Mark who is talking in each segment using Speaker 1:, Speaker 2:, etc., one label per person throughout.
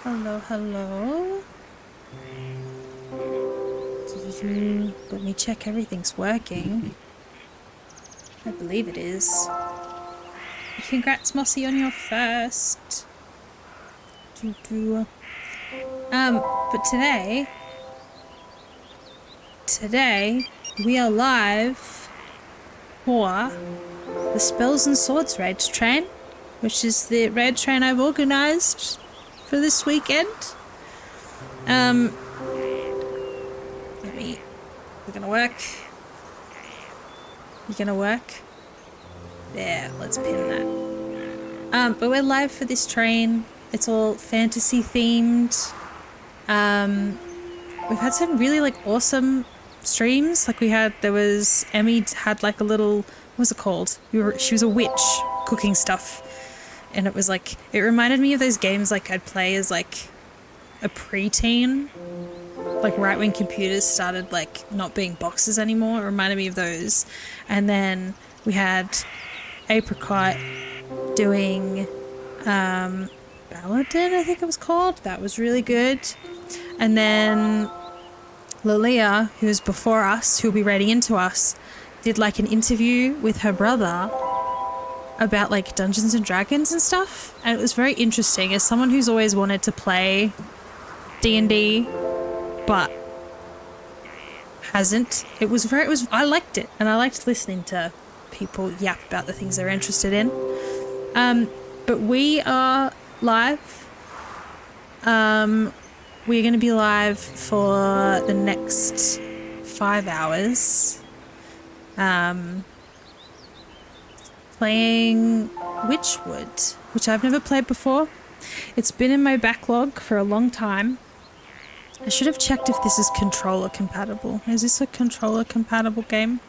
Speaker 1: Hello, hello. Let me check everything's working. I believe it is. Congrats, Mossy, on your first. But today we are live for the Spells and Swords raid train, which is the raid train I've organized for this weekend. We're gonna work. You're gonna work. There, let's pin that. But we're live for this train. It's all fantasy themed. We've had some really awesome streams. Emmy had like a little, what was it called? She was a witch cooking stuff. And it was like, it reminded me of those games like I'd play as like a preteen. Like right when computers started like not being boxes anymore. It reminded me of those. And then we had Apricot doing Baladin, I think it was called. That was really good. And then Lilia, who was before us, who'll be raiding into us, did like an interview with her brother about like Dungeons and Dragons and stuff. And it was very interesting as someone who's always wanted to play D&D but hasn't. I liked it, and I liked listening to people yap about the things they're interested in. But we are live. We're going to be live for the next 5 hours. Playing Witchwood, which I've never played before. It's been in my backlog for a long time. I should have checked if this is controller compatible. Is this a controller compatible game?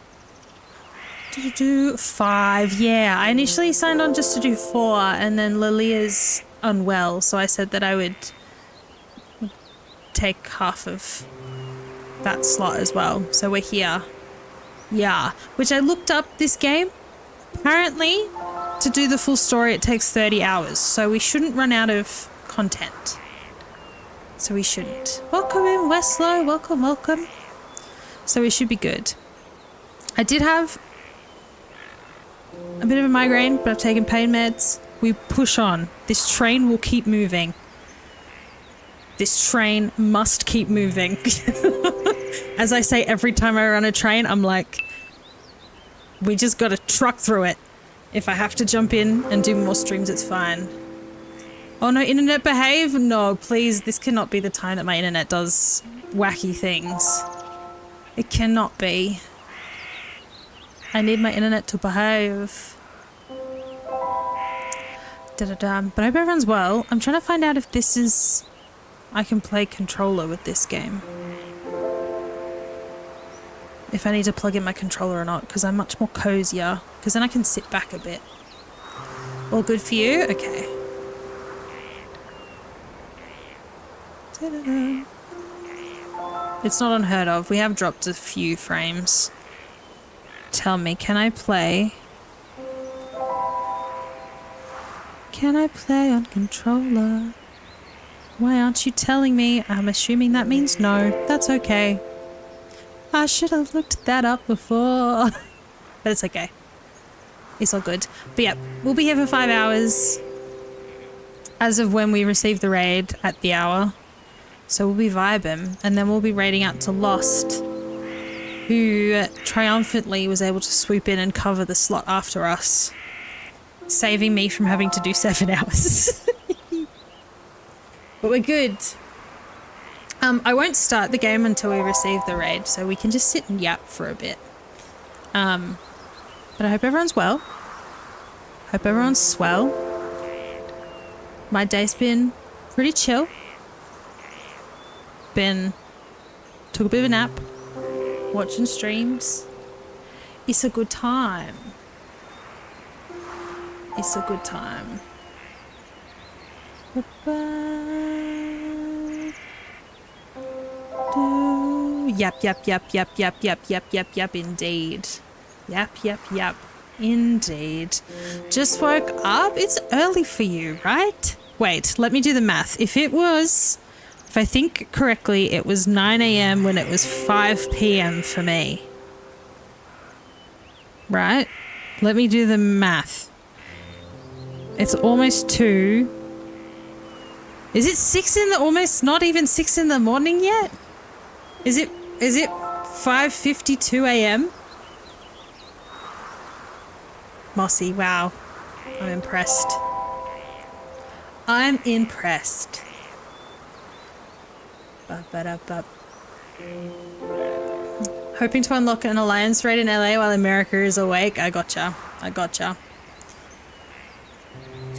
Speaker 1: 5. Yeah, I initially signed on just to do 4, and then Lilia's unwell, so I said that I would take half of that slot as well. So we're here. Yeah, which I looked up this game. Apparently, to do the full story, it takes 30 hours, so we shouldn't run out of content. So we shouldn't. Welcome in, Westlow. Welcome, welcome. So we should be good. I did have a bit of a migraine, but I've taken pain meds. We push on. This train will keep moving. This train must keep moving. As I say every time I run a train, I'm like, we just gotta truck through it. If I have to jump in and do more streams, it's fine. Oh no, internet behave? No, please, this cannot be the time that my internet does wacky things. It cannot be. I need my internet to behave. Da-da-da. But I hope everyone's well. I'm trying to find out if this is... I can play controller with this game. If I need to plug in my controller or not, because I'm much more cozier. Because then I can sit back a bit. All good for you? Okay. Ta-da-da. It's not unheard of. We have dropped a few frames. Tell me, can I play? Can I play on controller? Why aren't you telling me? I'm assuming that means no. That's okay. I should have looked that up before. But it's okay. It's all good. But yeah, we'll be here for 5 hours. As of when we receive the raid at the hour. So we'll be vibing. And then we'll be raiding out to Lost, who triumphantly was able to swoop in and cover the slot after us, saving me from having to do 7 hours. But we're good. I won't start the game until we receive the raid, so we can just sit and yap for a bit. But I hope everyone's well. Hope everyone's swell. My day's been pretty chill. Took a bit of a nap. Watching streams. It's a good time. It's a good time. Yap, indeed. Yap, indeed. Just woke up? It's early for you, right? Wait, let me do the math. If I think correctly, it was 9 a.m. when it was 5 p.m. for me. Right? Let me do the math. It's almost 2. Is it 6 in the, almost not even 6 in the morning yet? Is it 5:52 a.m.? Mossy, wow. I'm impressed. I'm impressed. Ba-ba-da-ba. Hoping to unlock an alliance raid in LA while America is awake. I gotcha. I gotcha.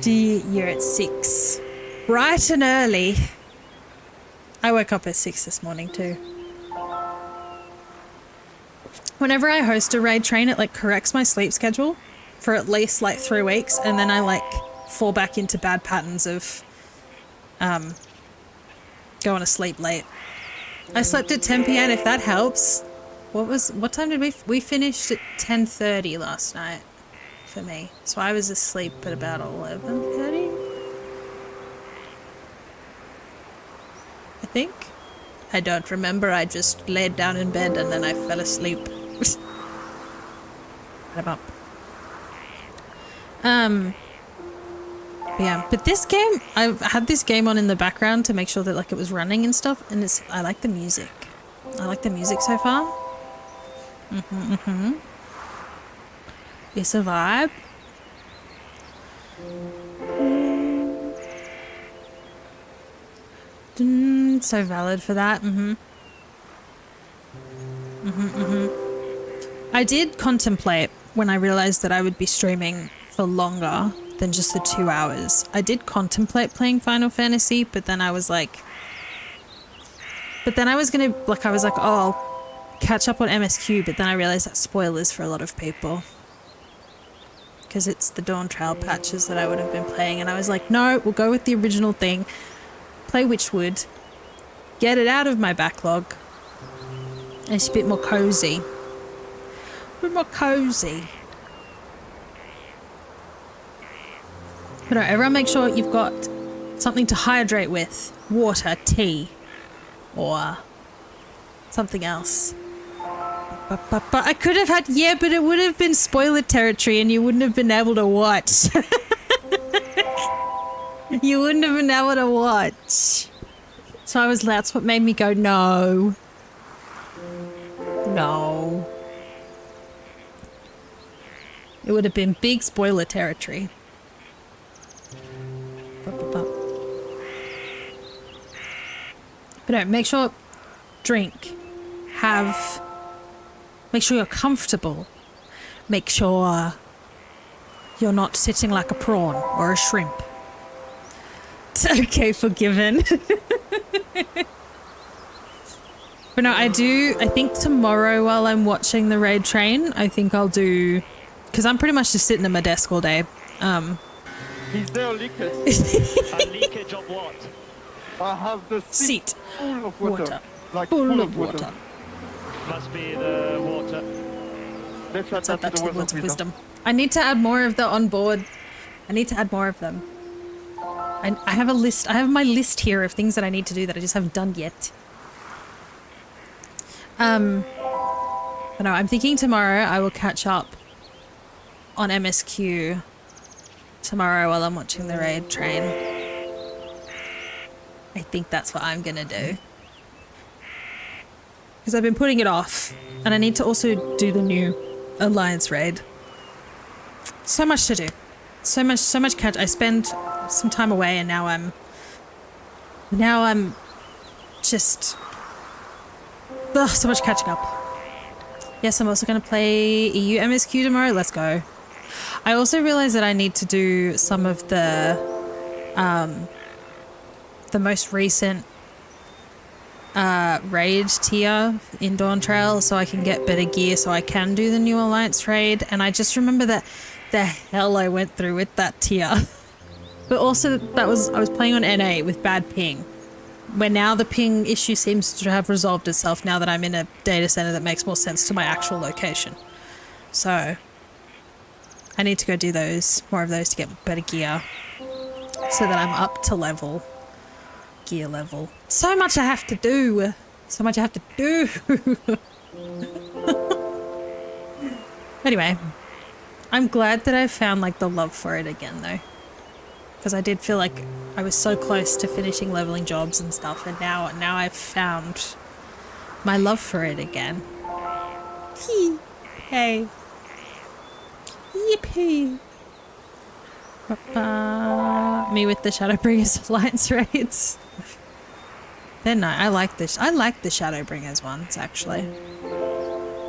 Speaker 1: You're at 6. Bright and early. I woke up at 6 this morning too. Whenever I host a raid train, it like corrects my sleep schedule for at least like 3 weeks, and then I like fall back into bad patterns of going to sleep late. I slept at 10 p.m. if that helps. What time did we finished at 10:30 last night for me. So I was asleep at about 11:30. I think. I don't remember. I just laid down in bed and then I fell asleep. I'm up. Yeah, but this game, I've had this game on in the background to make sure that like it was running and stuff, and I like the music. I like the music so far. It's a vibe. So valid for that. I did contemplate when I realized that I would be streaming for longer than just the 2 hours. I did contemplate playing Final Fantasy, but then I was like, I was like, oh, I'll catch up on MSQ, but then I realized that's spoilers for a lot of people. Because it's the Dawn Trail patches that I would have been playing, and I was like, no, we'll go with the original thing. Play Wytchwood. Get it out of my backlog. And it's a bit more cozy. A bit more cozy. But no, everyone make sure you've got something to hydrate with. Water, tea, or something else. But I could have had, yeah, but it would have been spoiler territory and you wouldn't have been able to watch. You wouldn't have been able to watch. So that's what made me go, no. No. It would have been big spoiler territory. But no, make sure, drink, make sure you're comfortable. Make sure you're not sitting like a prawn or a shrimp. Okay, forgiven. But no, I think tomorrow while I'm watching the raid train, I think I'll do, because I'm pretty much just sitting at my desk all day.
Speaker 2: Is there a leakage? A leakage of what? I have the
Speaker 1: seat
Speaker 2: full of water. Like
Speaker 1: full of water.
Speaker 2: Must be the water. Let's add that to the words of wisdom.
Speaker 1: I need to add more of the onboard. I need to add more of them. I have a list. I have my list here of things that I need to do that I just haven't done yet. But no, I'm thinking tomorrow I will catch up on MSQ tomorrow while I'm watching the raid train. I think that's what I'm gonna do. Because I've been putting it off. And I need to also do the new Alliance raid. So much to do. So much catch. I spent some time away and now I'm just... Ugh, so much catching up. Yes, I'm also going to play EU MSQ tomorrow. Let's go. I also realized that I need to do some of the most recent raid tier in Dawn Trail so I can get better gear so I can do the new Alliance raid. And I just remember that the hell I went through with that tier. But also I was playing on NA with bad ping. Where now the ping issue seems to have resolved itself now that I'm in a data center that makes more sense to my actual location. So I need to go do more of those to get better gear. so that I'm up to level, gear level. So much I have to do. So much I have to do. Anyway, I'm glad that I found like the love for it again though. Because I did feel like I was so close to finishing leveling jobs and stuff, and now I've found my love for it again. Hey. Yippee. Me with the Shadowbringers Alliance raids. They're nice. I like the Shadowbringers ones actually.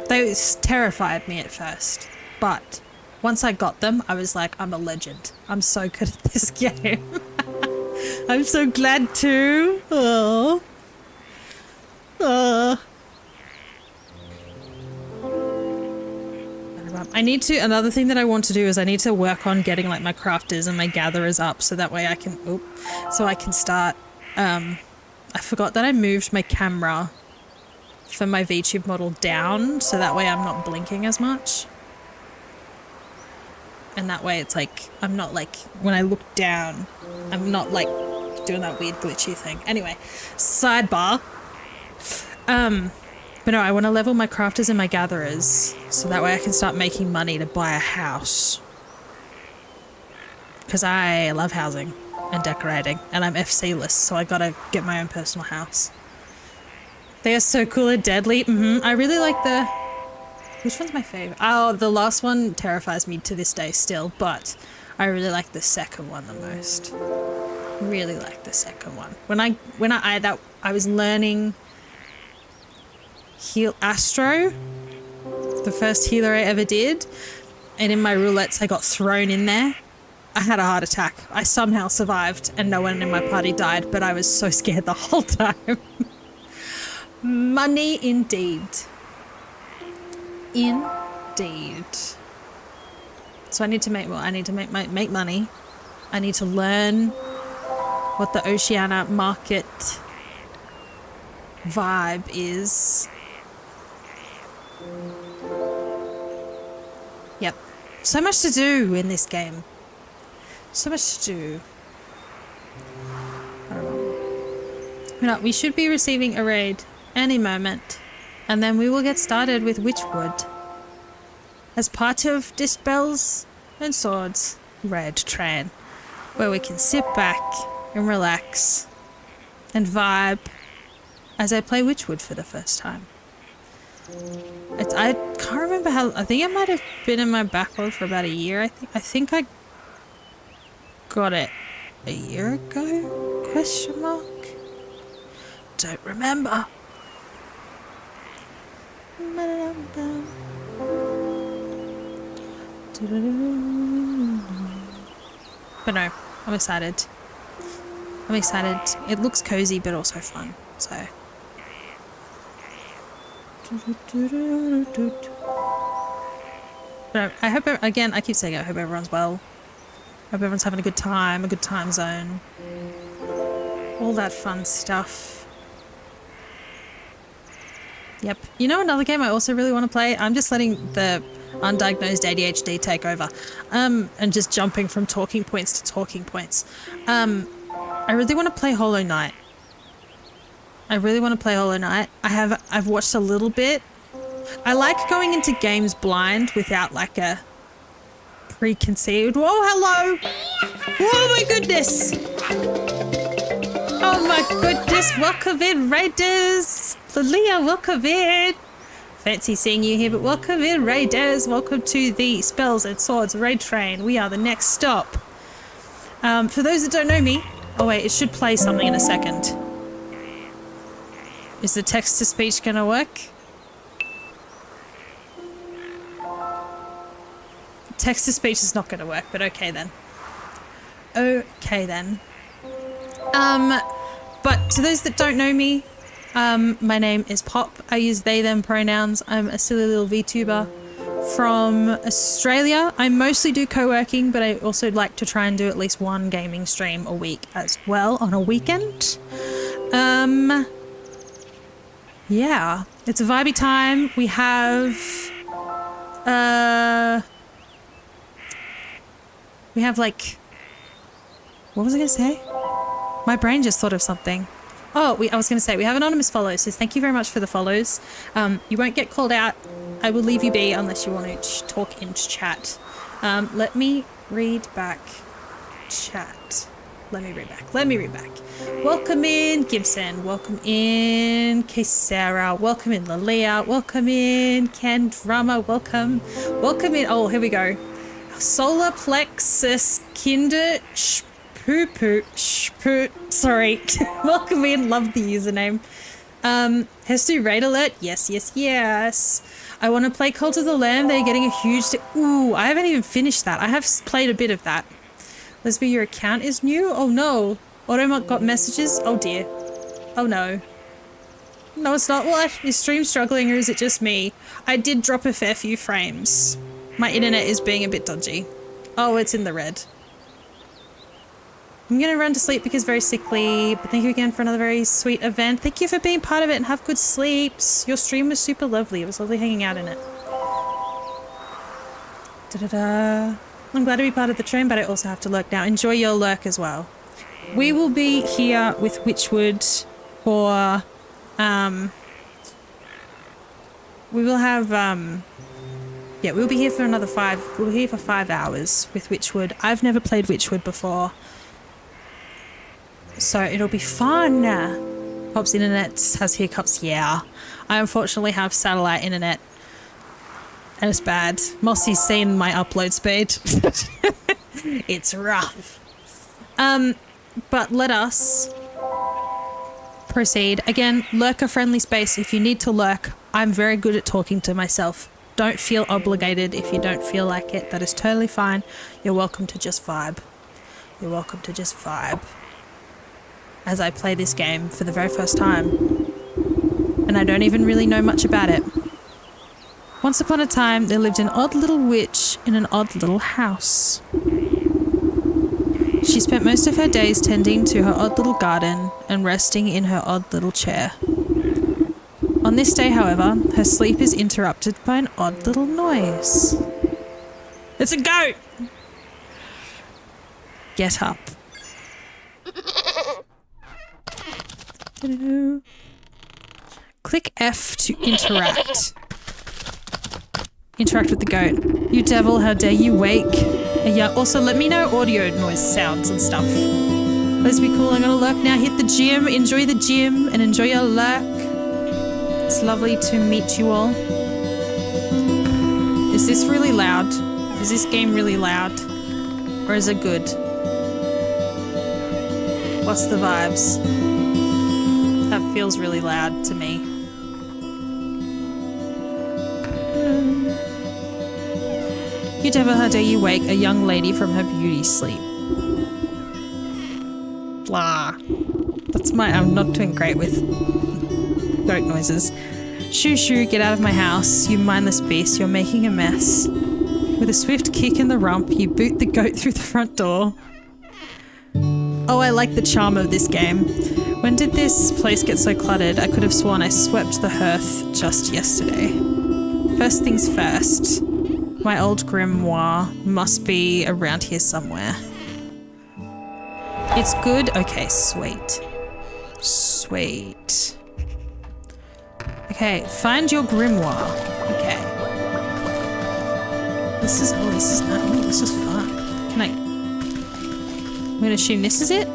Speaker 1: They terrified me at first, but once I got them, I was like, I'm a legend. I'm so good at this game. I'm so glad too. Oh. Oh. I need to, another thing that I want to do is I need to work on getting like my crafters and my gatherers up so that way I can, so I can start, I forgot that I moved my camera for my VTube model down so that way I'm not blinking as much. And that way it's like, I'm not like, when I look down, I'm not like doing that weird glitchy thing. Anyway, sidebar. But no, I want to level my crafters and my gatherers so that way I can start making money to buy a house. Because I love housing and decorating and I'm FC-less, so I gotta get my own personal house. They are so cool and deadly. I really like the... Which one's my favorite? Oh, the last one terrifies me to this day still, but I really like the second one the most. Really like the second one. When I was learning heal Astro, the first healer I ever did, and in my roulettes I got thrown in there. I had a heart attack. I somehow survived and no one in my party died, but I was so scared the whole time. Money indeed. Indeed. So I need to make, well, I need to make money. I need to learn what the Oceania market vibe is. Yep. So much to do in this game. So much to do. We should be receiving a raid any moment, and then we will get started with Wytchwood as part of Dispels and Swords raid train, where we can sit back and relax and vibe as I play Wytchwood for the first time. I can't remember how, I think it might have been in my backlog for about a year. I think I got it a year ago? Question mark? Don't remember. But no, I'm excited. I'm excited. It looks cozy but also fun, so. But I hope, again, I keep saying it, I hope everyone's well. I hope everyone's having a good time, a good time zone. All that fun stuff. Yep. You know another game I also really want to play? I'm just letting the undiagnosed ADHD take over. And just jumping from talking points to talking points. I really want to play Hollow Knight. I've watched a little bit. I like going into games blind without like a preconceived. Whoa, hello! Oh my goodness! Oh my goodness! Welcome in, Raiders! Lilia, welcome in! Fancy seeing you here, but welcome in, Raiders! Welcome to the Spells and Swords raid train. We are the next stop. For those that don't know me, oh wait, it should play something in a second. Is the text-to-speech gonna work? Text-to-speech is not gonna work, but okay then. Okay then. But to those that don't know me, my name is Pop. I use they, them pronouns. I'm a silly little VTuber from Australia. I mostly do co-working, but I also like to try and do at least one gaming stream a week as well on a weekend. Yeah, it's a vibey time. We have like What was I going to say? My brain just thought of something. Oh, I was going to say, we have anonymous follows, so thank you very much for the follows. You won't get called out. I will leave you be unless you want to talk in chat. Let me read back chat. Let me read back. Welcome in, Gibson. Welcome in, Kesara. Welcome in, Lalia. Welcome in, Ken Drama. Welcome in. Oh, here we go. Solar plexus kinder Shpoot. Sorry. Welcome in. Love the username. Hestu raid alert. Yes. I want to play Cult of the Lamb. They're getting a huge... Ooh, I haven't even finished that. I have played a bit of that. Lesby, your account is new? Oh no. Automot got messages? Oh dear. Oh no. No, it's not. What? Is stream struggling or is it just me? I did drop a fair few frames. My internet is being a bit dodgy. Oh, it's in the red. I'm gonna run to sleep because very sickly, but thank you again for another very sweet event. Thank you for being part of it and have good sleeps. Your stream was super lovely. It was lovely hanging out in it. Da-da-da. I'm glad to be part of the stream, but I also have to lurk now. Enjoy your lurk as well. We will be here with Wytchwood for, we will have, yeah, we'll be here for we'll be here for 5 hours with Wytchwood. I've never played Wytchwood before, so it'll be fun. Pop's internet has hiccups, yeah. I unfortunately have satellite internet. And it's bad. Mossy's seen my upload speed. It's rough. But let us proceed. Again, lurker-friendly space. If you need to lurk, I'm very good at talking to myself. Don't feel obligated if you don't feel like it. That is totally fine. You're welcome to just vibe. You're welcome to just vibe. As I play this game for the very first time. And I don't even really know much about it. Once upon a time, there lived an odd little witch in an odd little house. She spent most of her days tending to her odd little garden and resting in her odd little chair. On this day, however, her sleep is interrupted by an odd little noise. It's a goat! Get up. Click F to interact. Interact with the goat. You devil, how dare you wake? Yeah, also let me know audio noise sounds and stuff. Let's be cool, I'm gonna lurk now. Hit the gym, enjoy the gym, and enjoy your lurk. It's lovely to meet you all. Is this really loud? Is this game really loud? Or is it good? What's the vibes? That feels really loud to me. You devil, how dare you wake a young lady from her beauty sleep. Blah. That's I'm not doing great with goat noises. Shoo shoo, get out of my house, you mindless beast, you're making a mess. With a swift kick in the rump, you boot the goat through the front door. Oh, I like the charm of this game. When did this place get so cluttered? I could have sworn I swept the hearth just yesterday. First things first. My old grimoire must be around here somewhere. It's good? Okay, sweet. Sweet. Okay, find your grimoire. Okay. This is fun. I'm gonna assume this is it?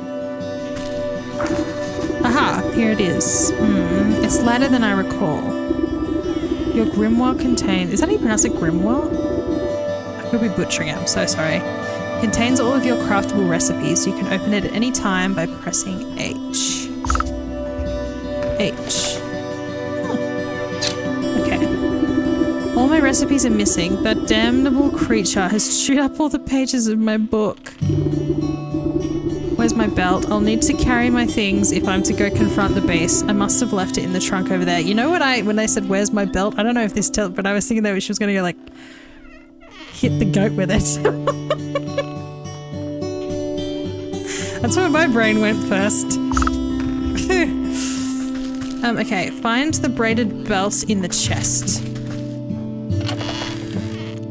Speaker 1: Aha, here it is. It's lighter than I recall. Your grimoire contains... Is that how you pronounce it, grimoire? I could be butchering it, I'm so sorry. Contains all of your craftable recipes. You can open it at any time by pressing H. H. Okay. All my recipes are missing. That damnable creature has chewed up all the pages of my book. Where's my belt? I'll need to carry my things if I'm to go confront the beast. I must have left it in the trunk over there. You know what when they said, where's my belt? I don't know if this but I was thinking that she was going to go like, hit the goat with it. That's where my brain went first. Okay, find the braided belt in the chest.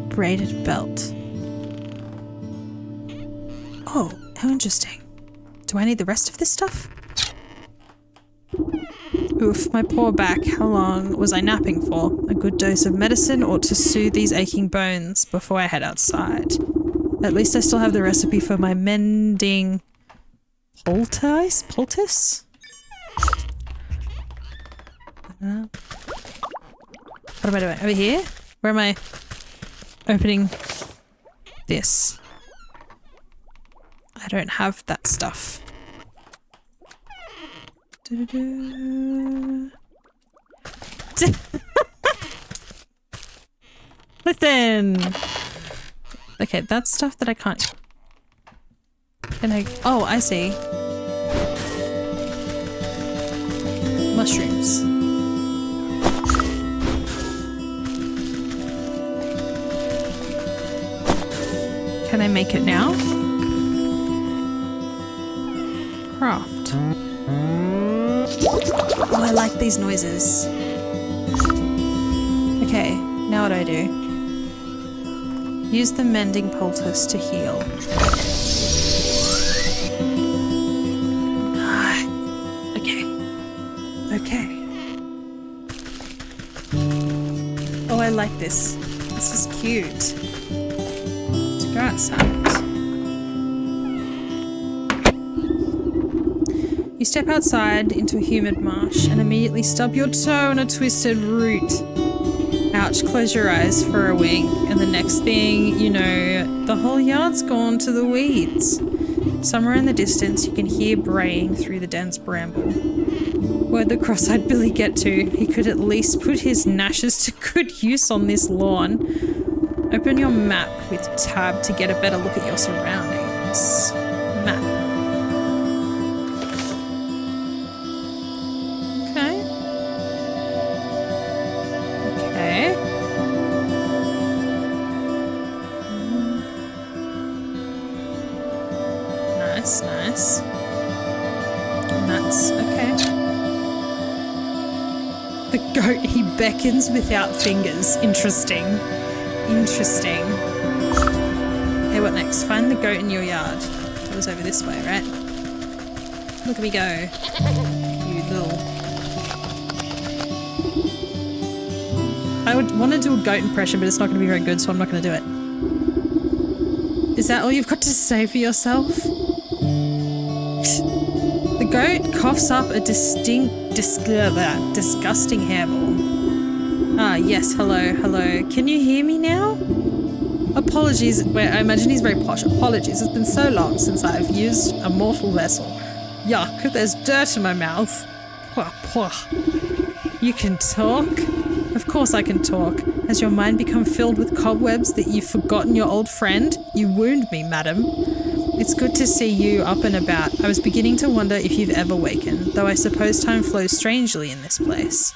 Speaker 1: Braided belt. Oh, how interesting. Do I need the rest of this stuff? Oof, my poor back. How long was I napping for? A good dose of medicine ought to soothe these aching bones before I head outside. At least I still have the recipe for my mending poultice? Poultice? What am I doing? Over here? Where am I opening this? I don't have that stuff. Listen! Okay, that's stuff that I can't... Can I... Oh, I see. Mushrooms. Can I make it now? Craft. Oh, I like these noises. Okay, now what do I do? Use the mending poultice to heal. Okay. Okay. Oh, I like this. This is cute. To go outside. You step outside into a humid marsh and immediately stub your toe on a twisted root. Ouch, close your eyes for a wink, and the next thing you know, the whole yard's gone to the weeds. Somewhere in the distance, you can hear braying through the dense bramble. Where'd the cross-eyed Billy get to? He could at least put his gnashes to good use on this lawn. Open your map with tab to get a better look at your surroundings. Map. Nice. And that's okay. The goat, he beckons without fingers. Interesting. Interesting. Okay, what next? Find the goat in your yard. That was over this way, right? Look at me go. You little... I would want to do a goat impression, but it's not going to be very good, so I'm not going to do it. Is that all you've got to say for yourself? The goat coughs up a disgusting hairball. Ah, yes, hello. Can you hear me now? Apologies, I imagine he's very posh. Apologies, it's been so long since I've used a mortal vessel. Yuck, there's dirt in my mouth. You can talk? Of course I can talk. Has your mind become filled with cobwebs that you've forgotten your old friend? You wound me, madam. It's good to see you up and about. I was beginning to wonder if you've ever wakened, though I suppose time flows strangely in this place.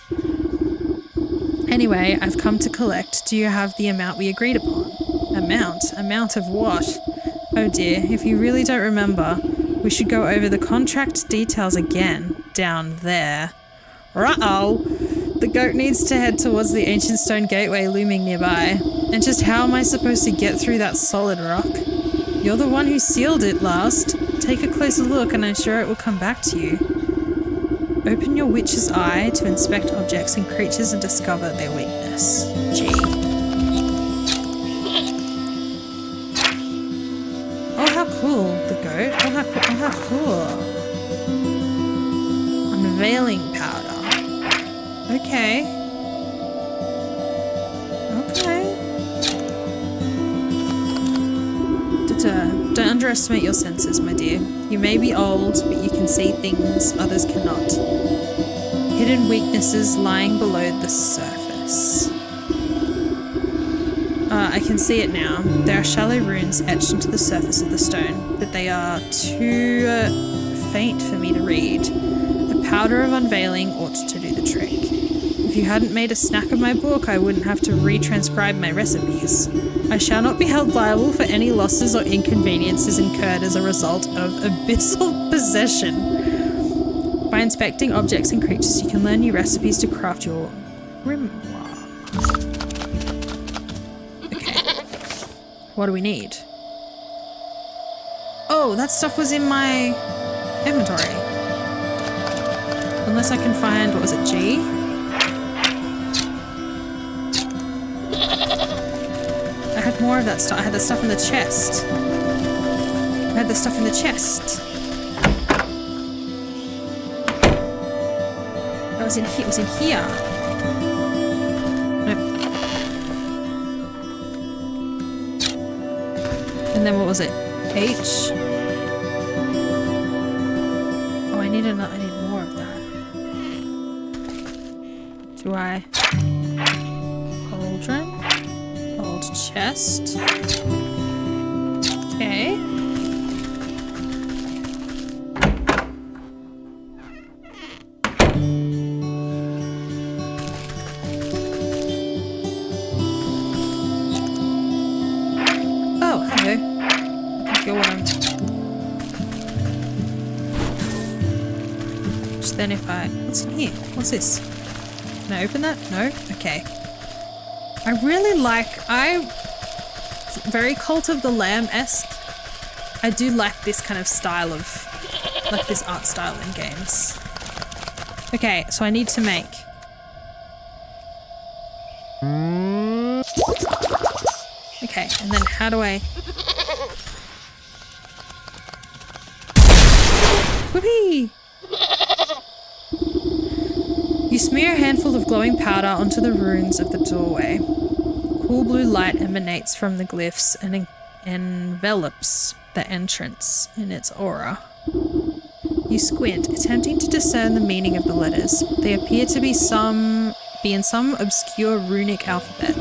Speaker 1: Anyway, I've come to collect. Do you have the amount we agreed upon? Amount? Amount of what? Oh dear, if you really don't remember, we should go over the contract details again. Down there. Uh-oh! The goat needs to head towards the ancient stone gateway looming nearby. And just how am I supposed to get through that solid rock? You're the one who sealed it last. Take a closer look and I'm sure it will come back to you. Open your witch's eye to inspect objects and creatures and discover their weakness. G. Oh, how cool, the goat. Oh, how cool. Unveiling powder. Okay. Don't underestimate your senses, my dear. You may be old, but you can see things others cannot. Hidden weaknesses lying below the surface. I can see it now. There are shallow runes etched into the surface of the stone, but they are too faint for me to read. A powder of unveiling ought to do the trick. If you hadn't made a snack of my book, I wouldn't have to retranscribe my recipes. I shall not be held liable for any losses or inconveniences incurred as a result of abyssal possession. By inspecting objects and creatures, you can learn new recipes to craft your grimoire. Okay. What do we need? Oh, that stuff was in my Inventory. Unless I can find, what was it, G? I had more of that stuff. I had the stuff in the chest. I had the stuff in the chest. That was in here. It was in here. Nope. And then what was it? H. Oh, I need another. I need more of that. Do I? Cauldron. Old chest. Okay. Oh, hello. I think you're what I'm... Just then if I... What's in here? What's this? Can I open that? No? Okay. I really like... Very Cult of the Lamb-esque. I do like this kind of style of... Like this art style in games. Okay, so I need to make... Okay, and then how do I... Whoopee! You smear a handful of glowing powder onto the runes of the doorway. Cool blue light emanates from the glyphs and envelops the entrance in its aura. You squint, attempting to discern the meaning of the letters. They appear to be in some obscure runic alphabet.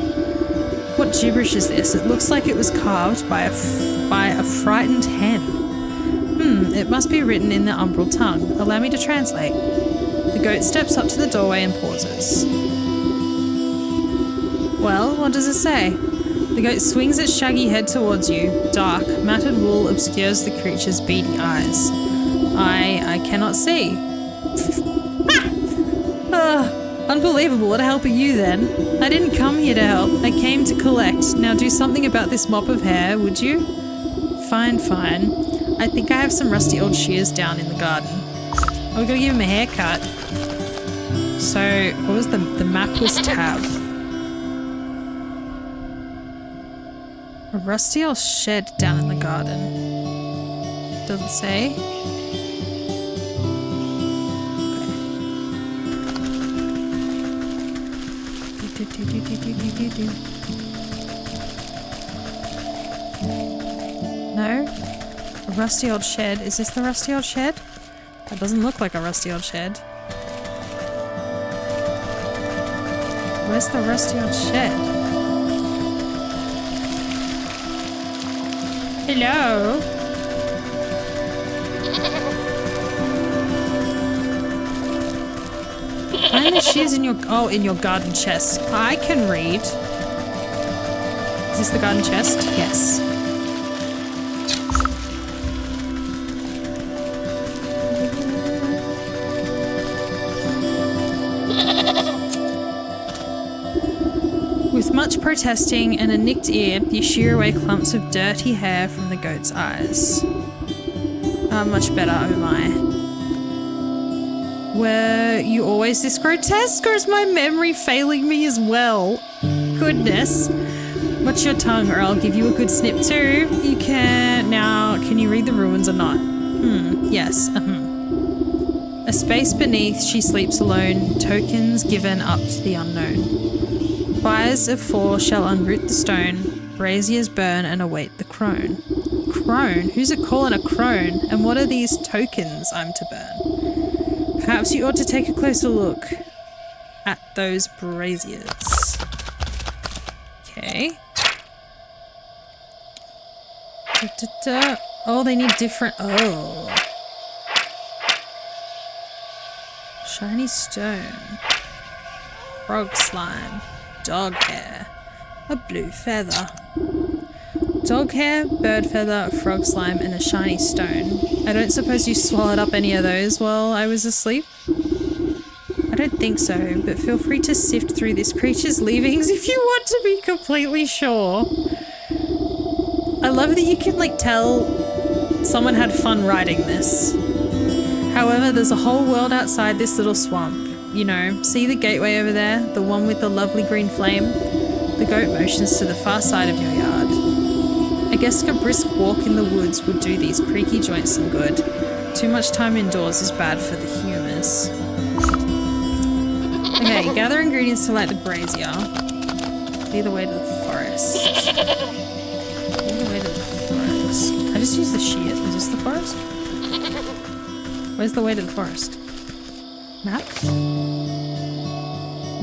Speaker 1: What gibberish is this? It looks like it was carved by a frightened hen. It must be written in the umbral tongue. Allow me to translate. The goat steps up to the doorway and pauses. Well, what does it say? The goat swings its shaggy head towards you. Dark, matted wool obscures the creature's beady eyes. I cannot see. Unbelievable. What help are you then? I didn't come here to help. I came to collect. Now do something about this mop of hair, would you? Fine, fine. I think I have some rusty old shears down in the garden. I'll go give him a haircut. So, what was the map was tab. A rusty old shed down in the garden. Doesn't say. Okay. No? A rusty old shed. Is this the rusty old shed? That doesn't look like a rusty old shed. Where's the rusty old shed? Hello? Find the shears in your... Oh, in your garden chest. I can read. Is this the garden chest? Yes. With much protesting and a nicked ear, you shear away clumps of dirty hair from the goat's eyes. Much better, oh my. Were you always this grotesque, or is my memory failing me as well? Goodness. Watch your tongue or I'll give you a good snip too. You can... Now, can you read the ruins or not? Yes. A space beneath, she sleeps alone, tokens given up to the unknown. Fires of 4 shall unroot the stone, braziers burn and await the crone. Crone? Who's it calling a crone? And what are these tokens I'm to burn? Perhaps you ought to take a closer look at those braziers. Okay. Oh, they need different... Oh. Shiny stone. Frog slime. Dog hair. A blue feather. Dog hair, bird feather, frog slime, and a shiny stone. I don't suppose you swallowed up any of those while I was asleep? I don't think so, but feel free to sift through this creature's leavings if you want to be completely sure. I love that you can, like, tell someone had fun writing this. However, there's a whole world outside this little swamp. You know, see the gateway over there? The one with the lovely green flame? The goat motions to the far side of your yard. I guess a brisk walk in the woods would do these creaky joints some good. Too much time indoors is bad for the humours. Okay, gather ingredients to light the brazier. Clear the way to the forest. Clear the way to the forest. I just use the shears. Is this the forest? Where's the way to the forest? Map?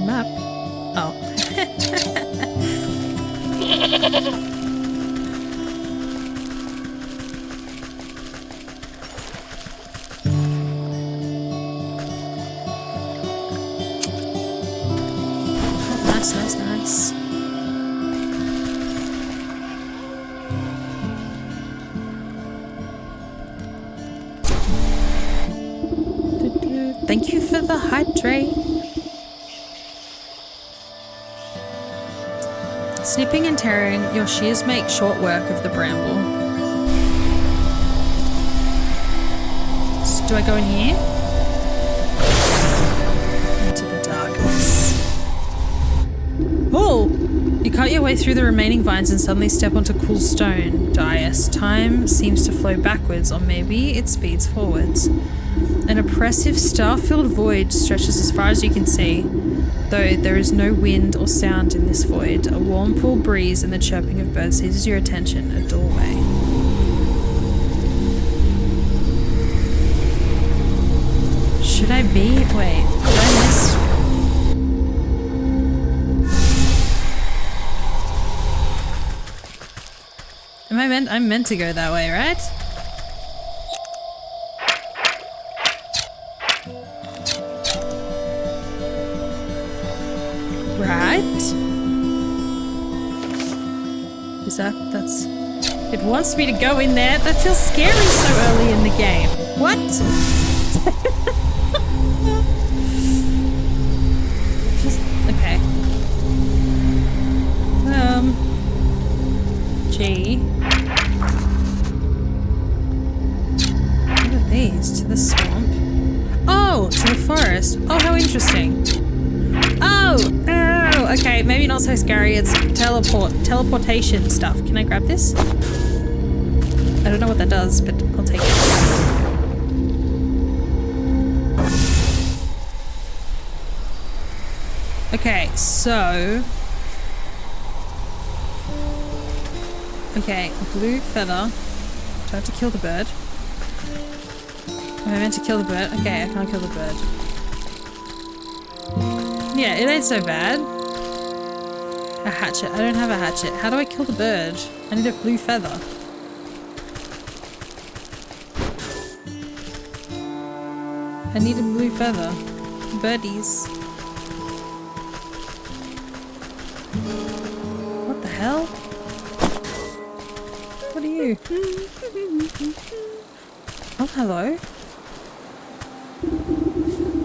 Speaker 1: Map? Oh. Nice, nice, nice. Thank you for the hydrate. Snipping and tearing, your shears make short work of the bramble. So do I go in here? Into the darkness. Oh! You cut your way through the remaining vines and suddenly step onto cool stone. As time seems to flow backwards, or maybe it speeds forwards. An oppressive, star-filled void stretches as far as you can see, though there is no wind or sound in this void. A warm, cool breeze and the chirping of birds seizes your attention. A doorway. Should I be? Wait, did I miss? I'm meant to go that way, right? Right? Is that's... It wants me to go in there. That feels scary so early in the game. What? Okay. G. What are these? To the swamp? Oh, to the forest. Oh, how interesting. Oh, okay, maybe not so scary. It's teleportation stuff. Can I grab this? I don't know what that does, but I'll take it. Okay, so... Okay, blue feather. Do I have to kill the bird? Am I meant to kill the bird? Okay, I can't kill the bird. Yeah, it ain't so bad. A hatchet. I don't have a hatchet. How do I kill the bird? I need a blue feather. I need a blue feather. Birdies. What the hell? What are you? Oh, hello.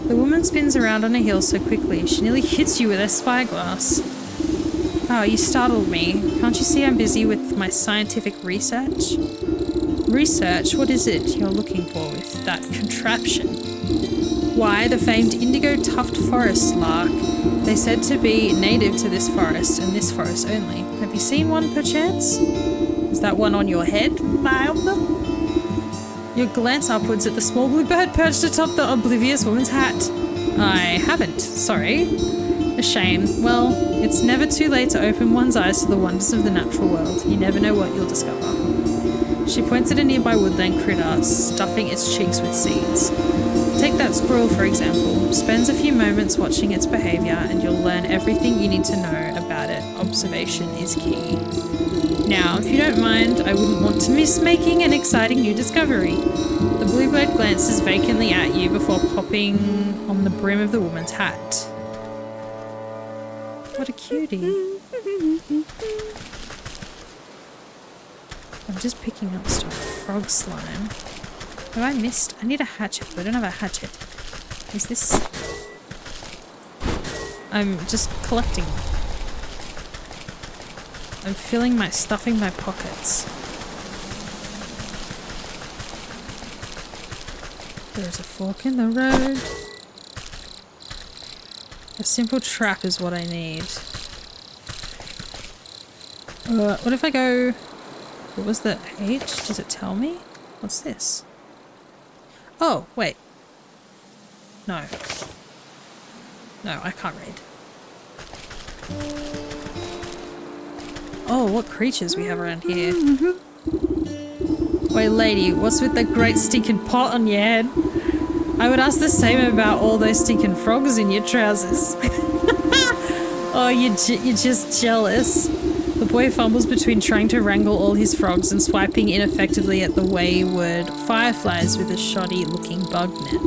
Speaker 1: The woman spins around on a hill so quickly, she nearly hits you with her spyglass. Oh, you startled me. Can't you see I'm busy with my scientific research? Research? What is it you're looking for with that contraption? Why, the famed indigo-tuft forest lark. They said to be native to this forest and this forest only. Have you seen one, perchance? Is that one on your head, ma'am? You glance upwards at the small blue bird perched atop the oblivious woman's hat. I haven't, sorry. A shame. Well, it's never too late to open one's eyes to the wonders of the natural world. You never know what you'll discover. She points at a nearby woodland critter, stuffing its cheeks with seeds. Take that squirrel, for example. Spends a few moments watching its behaviour and you'll learn everything you need to know about it. Observation is key. Now, if you don't mind, I wouldn't want to miss making an exciting new discovery. The bluebird glances vacantly at you before popping on the brim of the woman's hat. What a cutie. I'm just picking up stuff. Frog slime. Have I missed? I need a hatchet, but I don't have a hatchet. Is this... I'm just collecting. I'm stuffing my pockets. There's a fork in the road. A simple trap is what I need. What if I go... What was the H? Does it tell me? What's this? Oh, wait. No. No, I can't read. Oh, what creatures we have around here. Wait, lady, what's with that great stinking pot on your head? I would ask the same about all those stinking frogs in your trousers. Oh, you're just jealous. The boy fumbles between trying to wrangle all his frogs and swiping ineffectively at the wayward fireflies with a shoddy-looking bug net.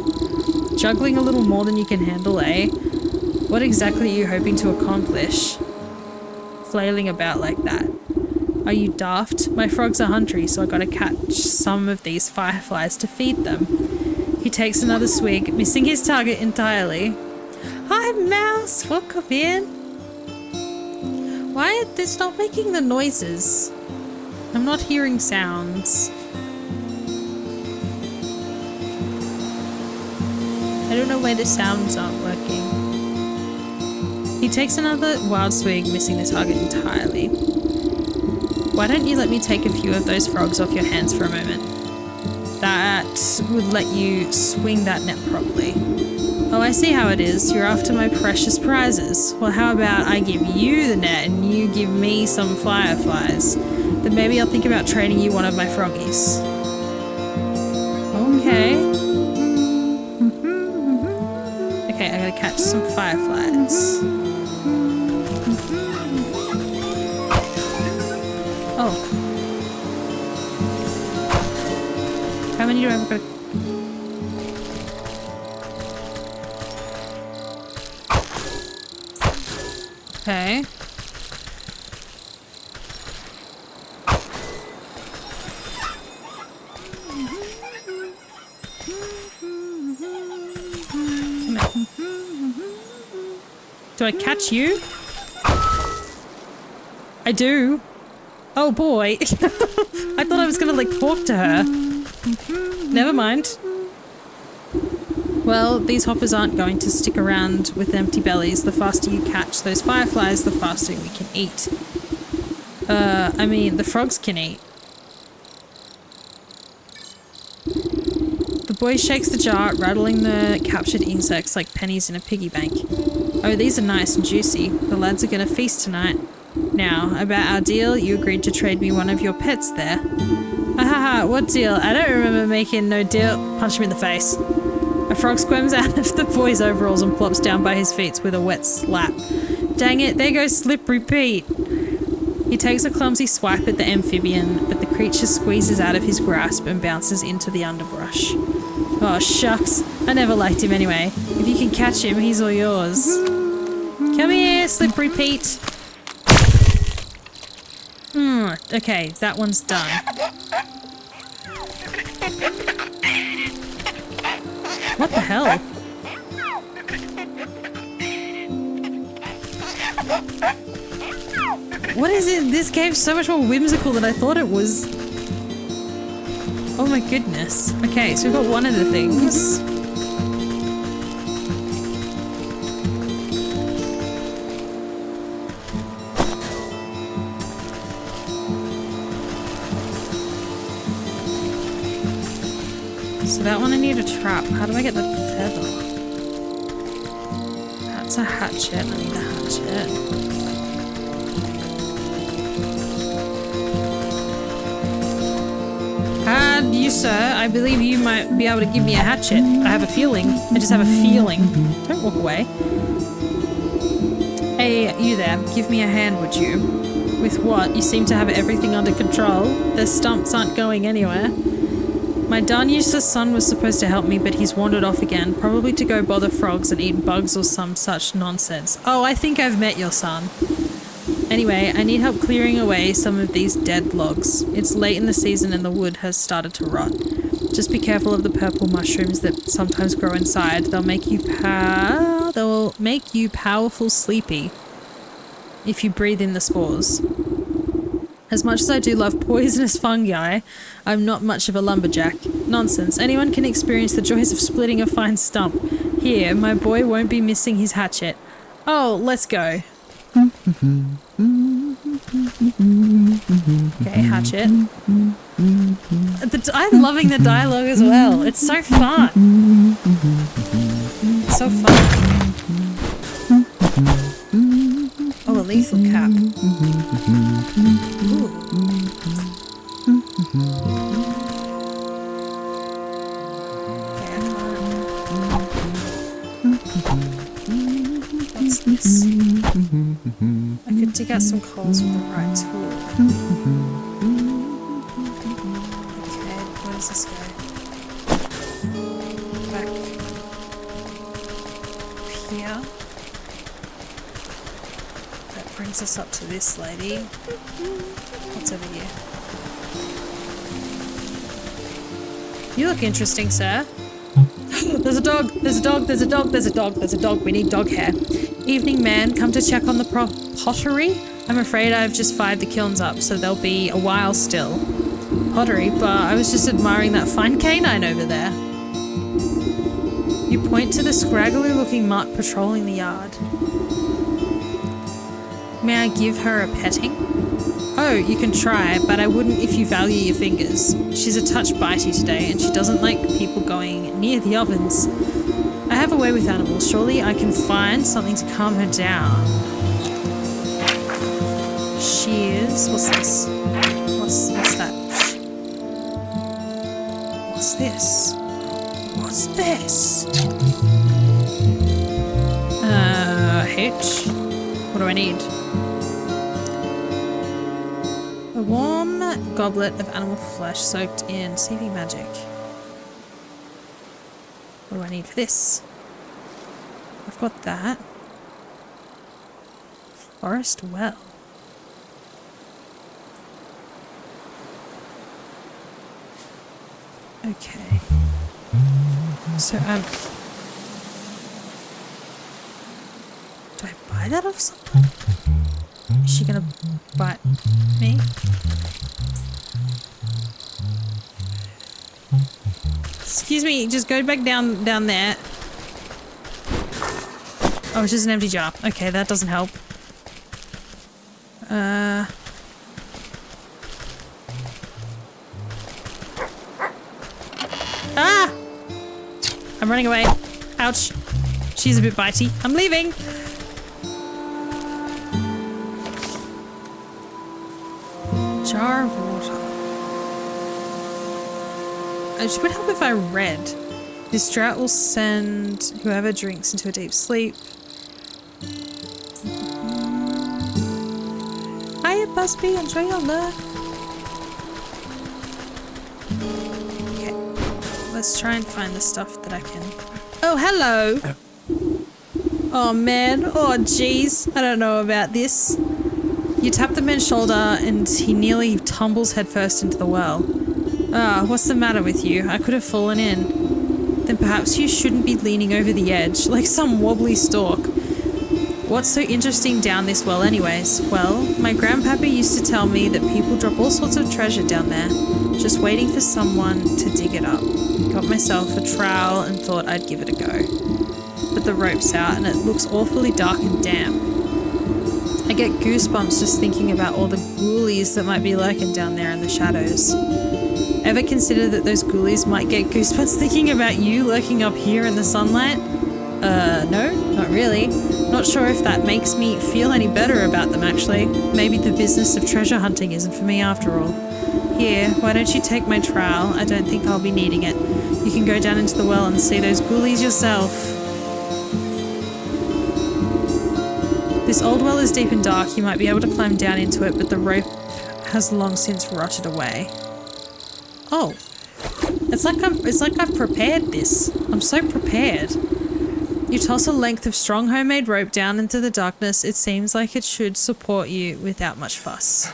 Speaker 1: Juggling a little more than you can handle, eh? What exactly are you hoping to accomplish? Flailing about like that. Are you daft? My frogs are hungry, so I gotta catch some of these fireflies to feed them. He takes another swig, missing his target entirely. Hi, mouse! Welcome in! Why? It's not making the noises. I'm not hearing sounds. I don't know why the sounds aren't working. He takes another wild swig, missing the target entirely. Why don't you let me take a few of those frogs off your hands for a moment? That would let you swing that net properly. Oh, I see how it is. You're after my precious prizes. Well, how about I give you the net and you give me some fireflies? Then maybe I'll think about trading you one of my froggies. Okay. Okay, I gotta catch some fireflies. Oh. How many do I have? Okay. Do I catch you? I do. Oh boy. I thought I was gonna like talk to her. Never mind. Well, these hoppers aren't going to stick around with empty bellies. The faster you catch those fireflies, the faster we can eat. I mean, the frogs can eat. The boy shakes the jar, rattling the captured insects like pennies in a piggy bank. Oh, these are nice and juicy. The lads are gonna feast tonight. Now, about our deal, you agreed to trade me one of your pets there. Ahaha, what deal? I don't remember making no deal. Punch him in the face. A frog squirms out of the boy's overalls and plops down by his feet with a wet slap. Dang it, there goes Slippery Pete. He takes a clumsy swipe at the amphibian, but the creature squeezes out of his grasp and bounces into the underbrush. Oh, shucks. I never liked him anyway. If you can catch him, he's all yours. Come here, Slippery Pete. Okay, that one's done. What the hell? What is it? This game's so much more whimsical than I thought it was. Oh my goodness. Okay, so we've got one of the things. So that one I need a trap. How do I get the feather? That's a hatchet. I need a hatchet. You, sir, I believe you might be able to give me a hatchet. I have a feeling. I just have a feeling. Don't walk away. Hey, you there. Give me a hand, would you? With what? You seem to have everything under control. The stumps aren't going anywhere. My darn useless son was supposed to help me, but he's wandered off again, probably to go bother frogs and eat bugs or some such nonsense. Oh, I think I've met your son. Anyway, I need help clearing away some of these dead logs. It's late in the season and the wood has started to rot. Just be careful of the purple mushrooms that sometimes grow inside. They'll make you powerful sleepy if you breathe in the spores. As much as I do love poisonous fungi, I'm not much of a lumberjack. Nonsense. Anyone can experience the joys of splitting a fine stump. Here, my boy won't be missing his hatchet. Oh, let's go. Okay, hatchet. I'm loving the dialogue as well. It's so fun. It's so fun. Oh, a lethal cap. Ooh. Okay, I can't. What's this? I could dig out some coals with the right tool. Okay, where does this go? Back here. That brings us up to this lady. What's over here? You look interesting, sir. There's a dog! There's a dog! There's a dog! There's a dog! There's a dog! We need dog hair. Evening, man. Come to check on the pottery? I'm afraid I've just fired the kilns up, so there'll be a while still. Pottery? But I was just admiring that fine canine over there. You point to the scraggly-looking mutt patrolling the yard. May I give her a petting? Oh, you can try, but I wouldn't if you value your fingers. She's a touch bitey today, and she doesn't like people going near the ovens. I have a way with animals. Surely I can find something to calm her down. Shears. What's this? What's that? What's this? What's this? Hitch. What do I need? A warm goblet of animal flesh soaked in CV magic. What do I need for this? I've got that. Forest well. Okay. So, do I buy that off someone? Is she gonna bite me? Excuse me, just go back down there. Oh, it's just an empty jar. Okay, that doesn't help. Ah! I'm running away. Ouch. She's a bit bitey. I'm leaving. Jar of water. It would help if I read. This drought will send whoever drinks into a deep sleep. Hiya, Busby. Enjoy your lurk. Okay. Let's try and find the stuff that I can... Oh, hello! Oh, man. Oh, jeez. I don't know about this. You tap the man's shoulder and he nearly tumbles headfirst into the well. Ah, what's the matter with you? I could have fallen in. Then perhaps you shouldn't be leaning over the edge like some wobbly stalk. What's so interesting down this well anyways? Well, my grandpappy used to tell me that people drop all sorts of treasure down there, just waiting for someone to dig it up. Got myself a trowel and thought I'd give it a go. But the rope's out and it looks awfully dark and damp. I get goosebumps just thinking about all the ghoulies that might be lurking down there in the shadows. Ever consider that those ghoulies might get goosebumps thinking about you lurking up here in the sunlight? No, not really. Not sure if that makes me feel any better about them, actually. Maybe the business of treasure hunting isn't for me after all. Here, why don't you take my trowel? I don't think I'll be needing it. You can go down into the well and see those ghoulies yourself. This old well is deep and dark. You might be able to climb down into it, but the rope has long since rotted away. Oh, it's like I've prepared this. I'm so prepared. You toss a length of strong homemade rope down into the darkness. It seems like it should support you without much fuss.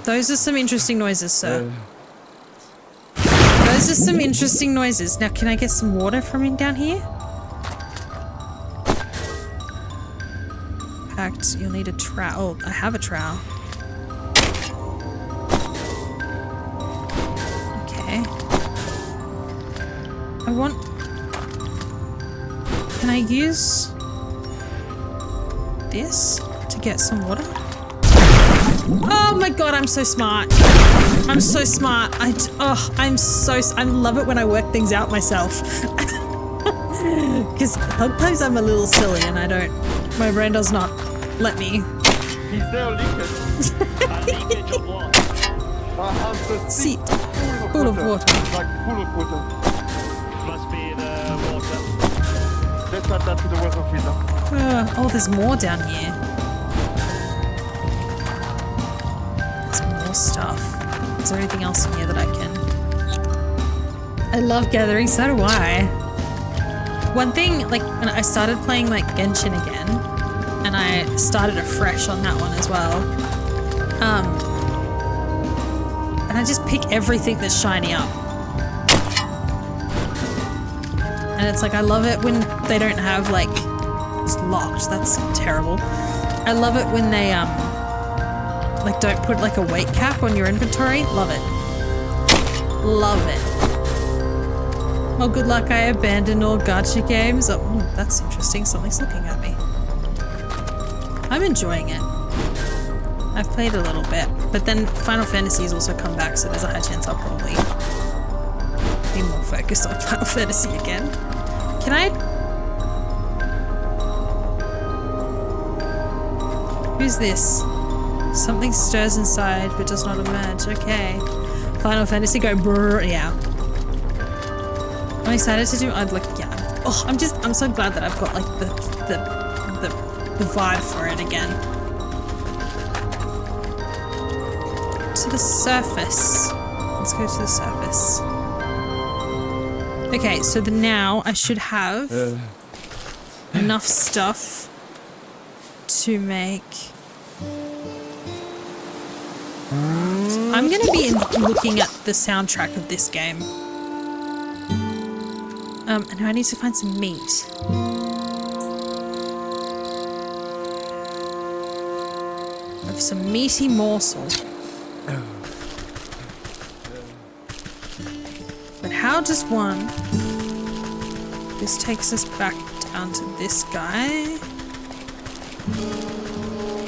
Speaker 1: Those are some interesting noises, sir. Those are some interesting noises. Now, can I get some water from in down here? fact, you'll need a trowel. Oh, I have a trowel. Okay. Can I use this to get some water? Oh my god, I'm so smart. I'm so smart. I love it when I work things out myself. Because sometimes I'm a little silly and my brain does not let me.
Speaker 2: Is there a leakage? A leakage of what?
Speaker 1: Seat full of water.
Speaker 3: Like full of water.
Speaker 2: Must be the water.
Speaker 3: Let's add that to the water freezer.
Speaker 1: Oh, there's more down here. There's more stuff. Is there anything else in here that I can... I love gathering, so do I. One thing, like, when I started playing, like, Genshin again, and I started afresh on that one as well, and I just pick everything that's shiny up. And it's like, I love it when they don't have, like, it's locked, that's terrible. I love it when they, like, don't put, like, a weight cap on your inventory. Love it. Love it. Well, good luck, I abandoned all gacha games. Oh, that's interesting, something's looking at me. I'm enjoying it. I've played a little bit, but then Final Fantasy's also come back, so there's a high chance I'll probably be more focused on Final Fantasy again. Can I... Who's this? Something stirs inside, but does not emerge. Okay. Final Fantasy, go brrr, yeah. I'm excited to do, I'd like, yeah. Oh, I'm so glad that I've got like the vibe for it again. To the surface. Let's go to the surface. Okay, so now I should have enough stuff to make... So I'm gonna be looking at the soundtrack of this game. And I need to find some meat. Of some meaty morsel. But how does one... This takes us back down to this guy.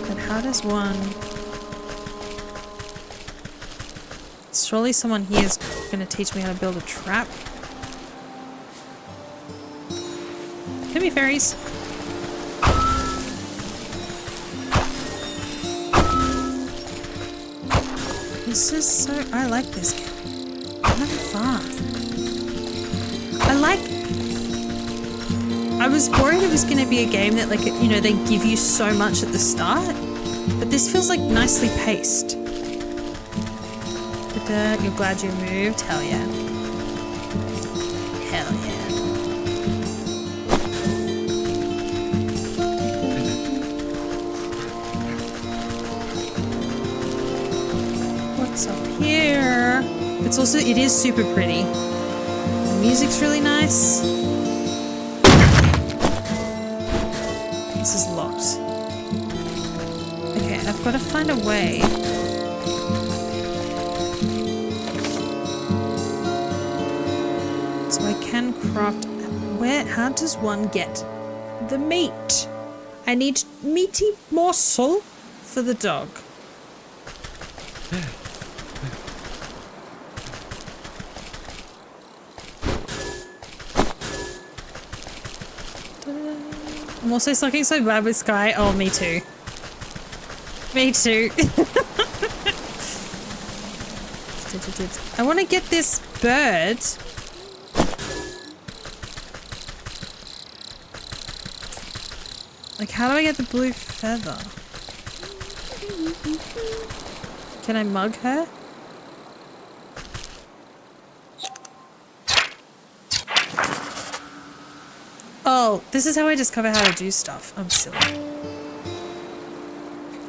Speaker 1: But how does one... Surely someone here is going to teach me how to build a trap. Come here, fairies. This is so... I like this game. I'm having fun. I was worried it was going to be a game that, like, you know, they give you so much at the start. But this feels like nicely paced. You're glad you moved? Hell yeah. Hell yeah. What's up here? It is super pretty. The music's really nice. This is locked. Okay, I've got to find a way. So I can craft... How does one get the meat? I need meaty morsel for the dog. I'm also sucking so bad with Sky. Oh, me too. Me too. I want to get this bird. Like, how do I get the blue feather? Can I mug her? Oh, this is how I discover how to do stuff. I'm silly.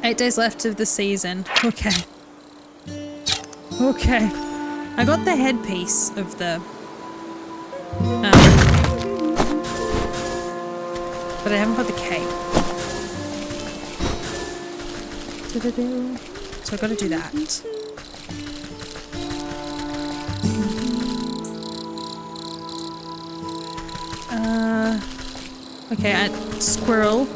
Speaker 1: 8 days left of the season. Okay. Okay. I got the headpiece of the... but I haven't got the cape. Do-do-do. So I gotta do that. Okay, squirrel.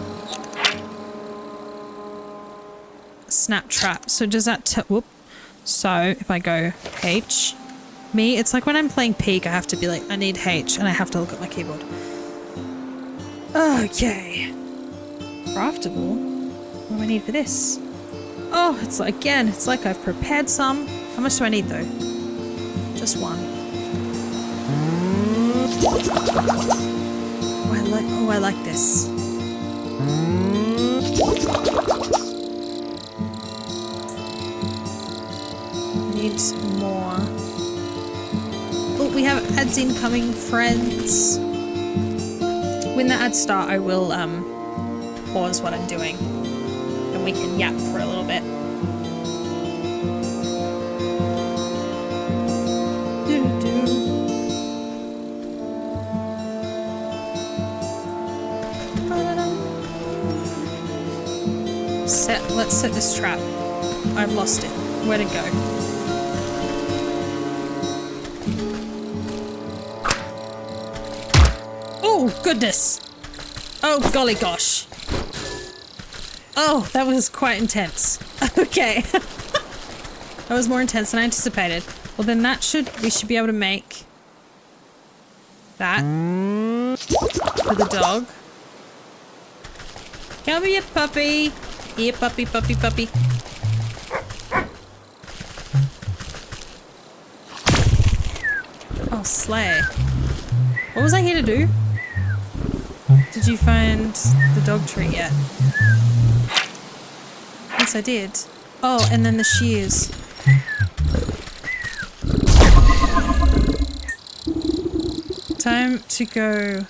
Speaker 1: Snap trap. So does that whoop? So if I go H, it's like when I'm playing Peak, I have to be like, I need H, and I have to look at my keyboard. Okay. Craftable. What do I need for this? Oh, it's like, again, it's like I've prepared some. How much do I need though? Just one. Oh, I like this. Need more. Oh, we have ads incoming, friends. When the ads start, I will pause what I'm doing, and we can yap for a little bit. Let's set this trap. I've lost it. Where'd it go? Oh, goodness. Oh, golly gosh. Oh, that was quite intense. Okay. That was more intense than I anticipated. Well, then we should be able to make that for the dog. Come here, puppy. Here, puppy, puppy, puppy. Oh, slay. What was I here to do? Did you find the dog treat yet? Yes, I did. Oh, and then the shears. Time to go.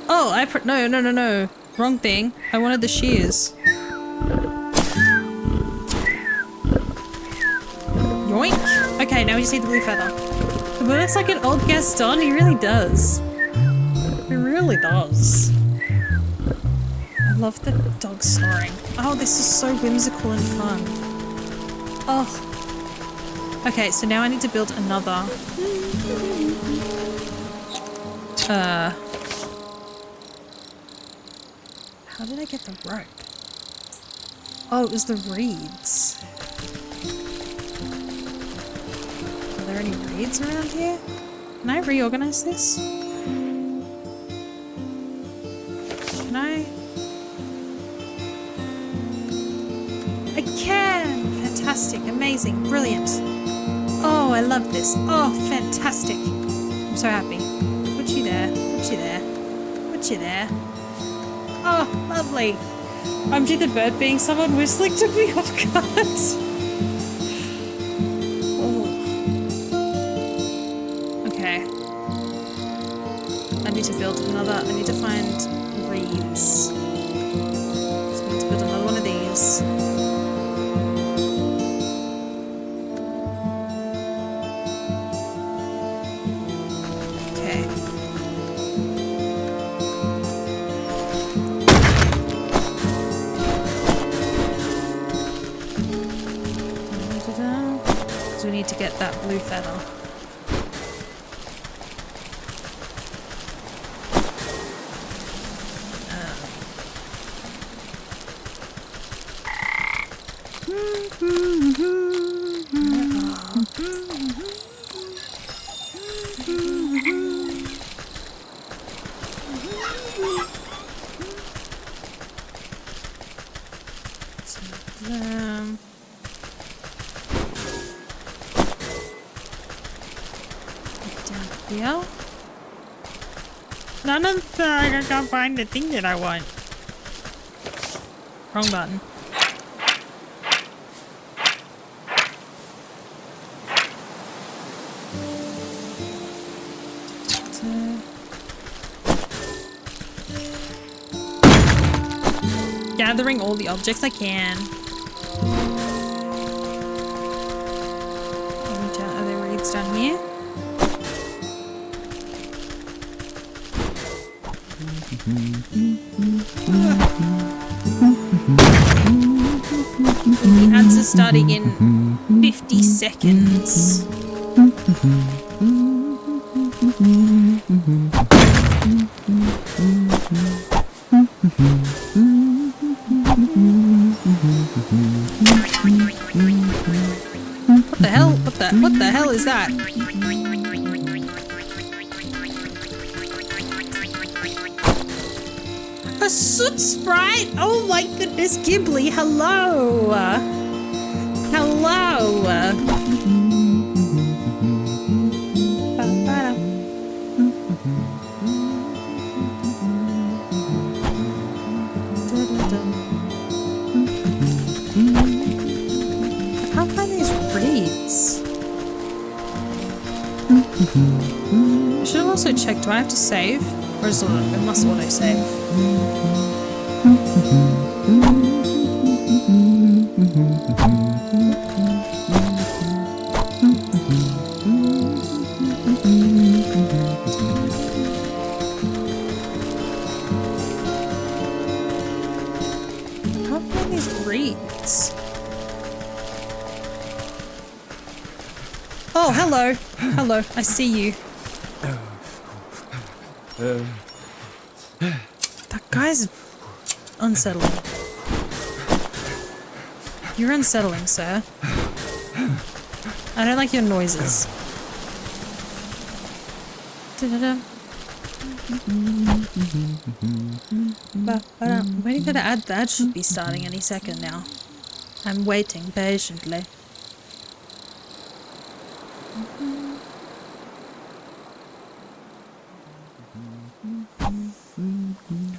Speaker 1: Oh, no. Wrong thing. I wanted the shears. Yoink. Okay, now we just need the blue feather. But that's like an old Gaston. He really does. He really does. I love the dog snoring. Oh, this is so whimsical and fun. Oh. Okay, so now I need to build another. How did I get the rope? Oh, it was the reeds. Are there any reeds around here? Can I reorganize this? Can I? I can! Fantastic, amazing, brilliant. Oh, I love this. Oh, fantastic. I'm so happy. Put you there, put you there, put you there. Oh, lovely. OMG, the bird being someone whistling took me off guard. Oh. Okay. I need to build another. I need to find reeds. So I need to build another one of these. To get that blue feather. Yeah. None of the, I can't find the thing that I want. Wrong button. Gathering all the objects I can. Are there reeds down here? starting in 50 seconds. What the hell? What the hell is that? A soot sprite? Oh my goodness, Ghibli, hello! Hello! I can't find these reeds. I should have also checked, do I have to save? Or is it must auto-save? How are these reeds? Oh, hello. Hello, I see you. That guy's unsettling. You're unsettling, sir. I don't like your noises. Da-da-da. I'm waiting for the ad. The ad should be starting any second now. I'm waiting patiently.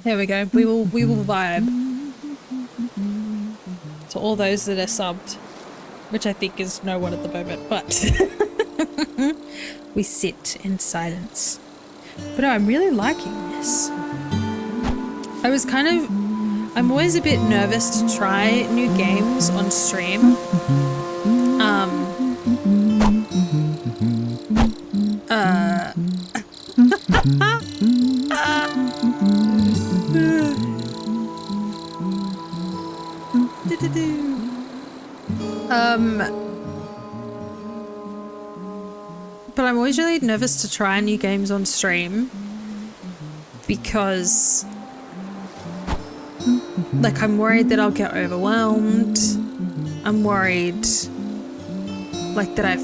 Speaker 1: There we go. We will vibe. To all those that are subbed, which I think is no one at the moment, but we sit in silence. But no, I'm really liking this. I'm always a bit nervous to try new games on stream. But I'm always really nervous to try new games on stream because like I'm worried that I'll get overwhelmed. I'm worried like that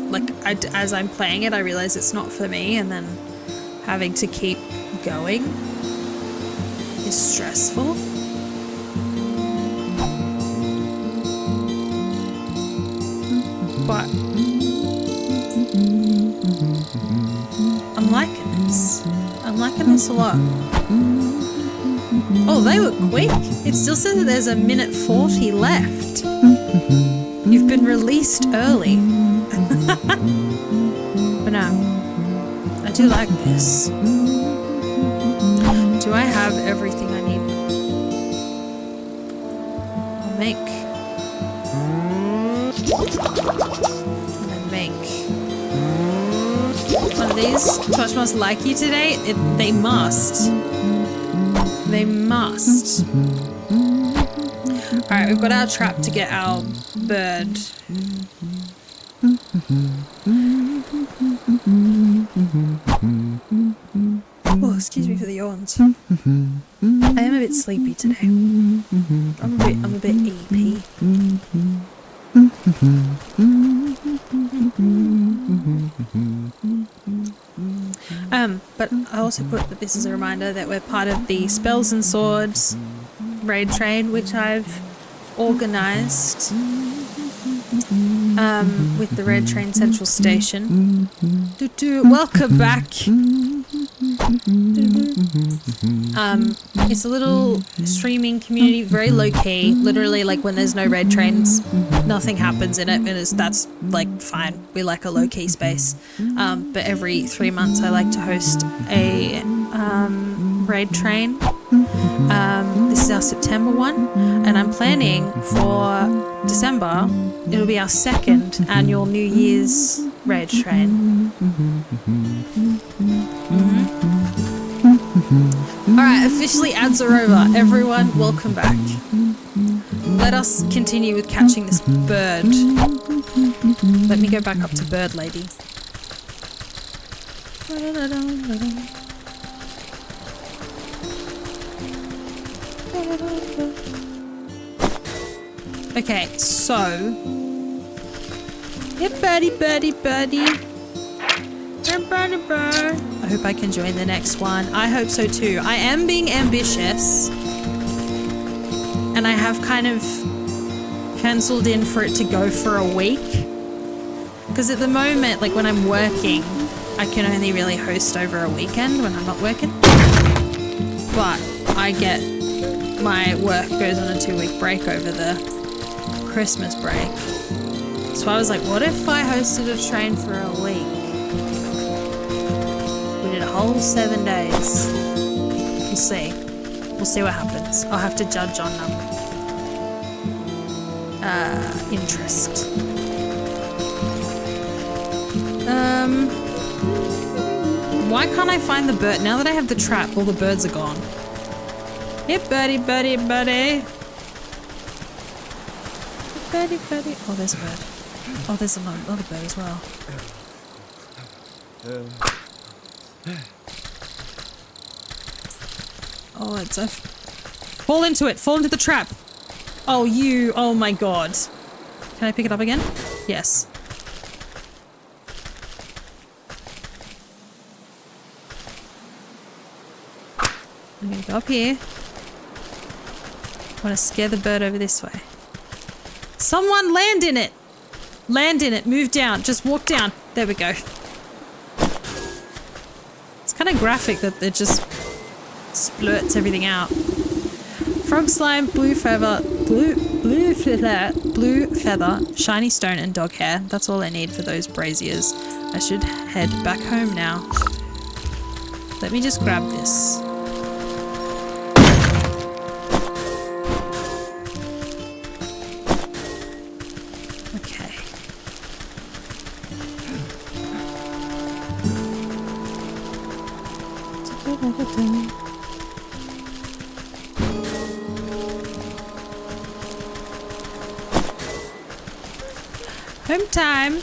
Speaker 1: as I'm playing it I realize it's not for me, and then having to keep going is stressful. But I'm liking this. I'm liking this a lot. Oh, they were quick. It still says that there's 1:40 left. You've been released early. But no, I do like this. Do I have everything I need? I'll make one of these. Tosh must like you today. They must. They must. Alright, we've got our trap to get our bird. Oh, excuse me for the yawns. I am a bit sleepy today. I'm a bit EP. But I also put that this is a reminder that we're part of the Spells and Swords raid train, which I've organised with the Red Train Central Station. Welcome back. It's a little streaming community, very low key. Literally, like when there's no red trains, nothing happens in it, and that's like fine. We like a low key space. But every 3 months, I like to host a raid train. This is our September one, and I'm planning for December. It'll be our second annual New Year's raid train. Alright, officially ads are over. Everyone, welcome back. Let us continue with catching this bird. Let me go back up to bird lady. Okay, so... Yeah, birdie, birdie, birdie. I hope I can join the next one. I hope so too. I am being ambitious. And I have kind of penciled in for it to go for a week. Because at the moment, like when I'm working, I can only really host over a weekend when I'm not working. But I get... my work goes on a 2-week break over the Christmas break. So I was like, what if I hosted a train for a week? We did a whole 7 days. We'll see. We'll see what happens. I'll have to judge on interest. Why can't I find the bird? Now that I have the trap, all the birds are gone. Yep, birdie, birdie, birdie. Birdie, birdie. Oh, there's a bird. Oh, there's another bird as well. Oh, it's a... Fall into it! Fall into the trap! Oh, you... Oh my god. Can I pick it up again? Yes. I'm gonna go up here. I want to scare the bird over this way. Someone land in it! Land in it. Move down. Just walk down. There we go. It's kind of graphic that it just splurts everything out. Frog slime, blue feather, blue feather, shiny stone, and dog hair. That's all I need for those braziers. I should head back home now. Let me just grab this. Okay. Home time.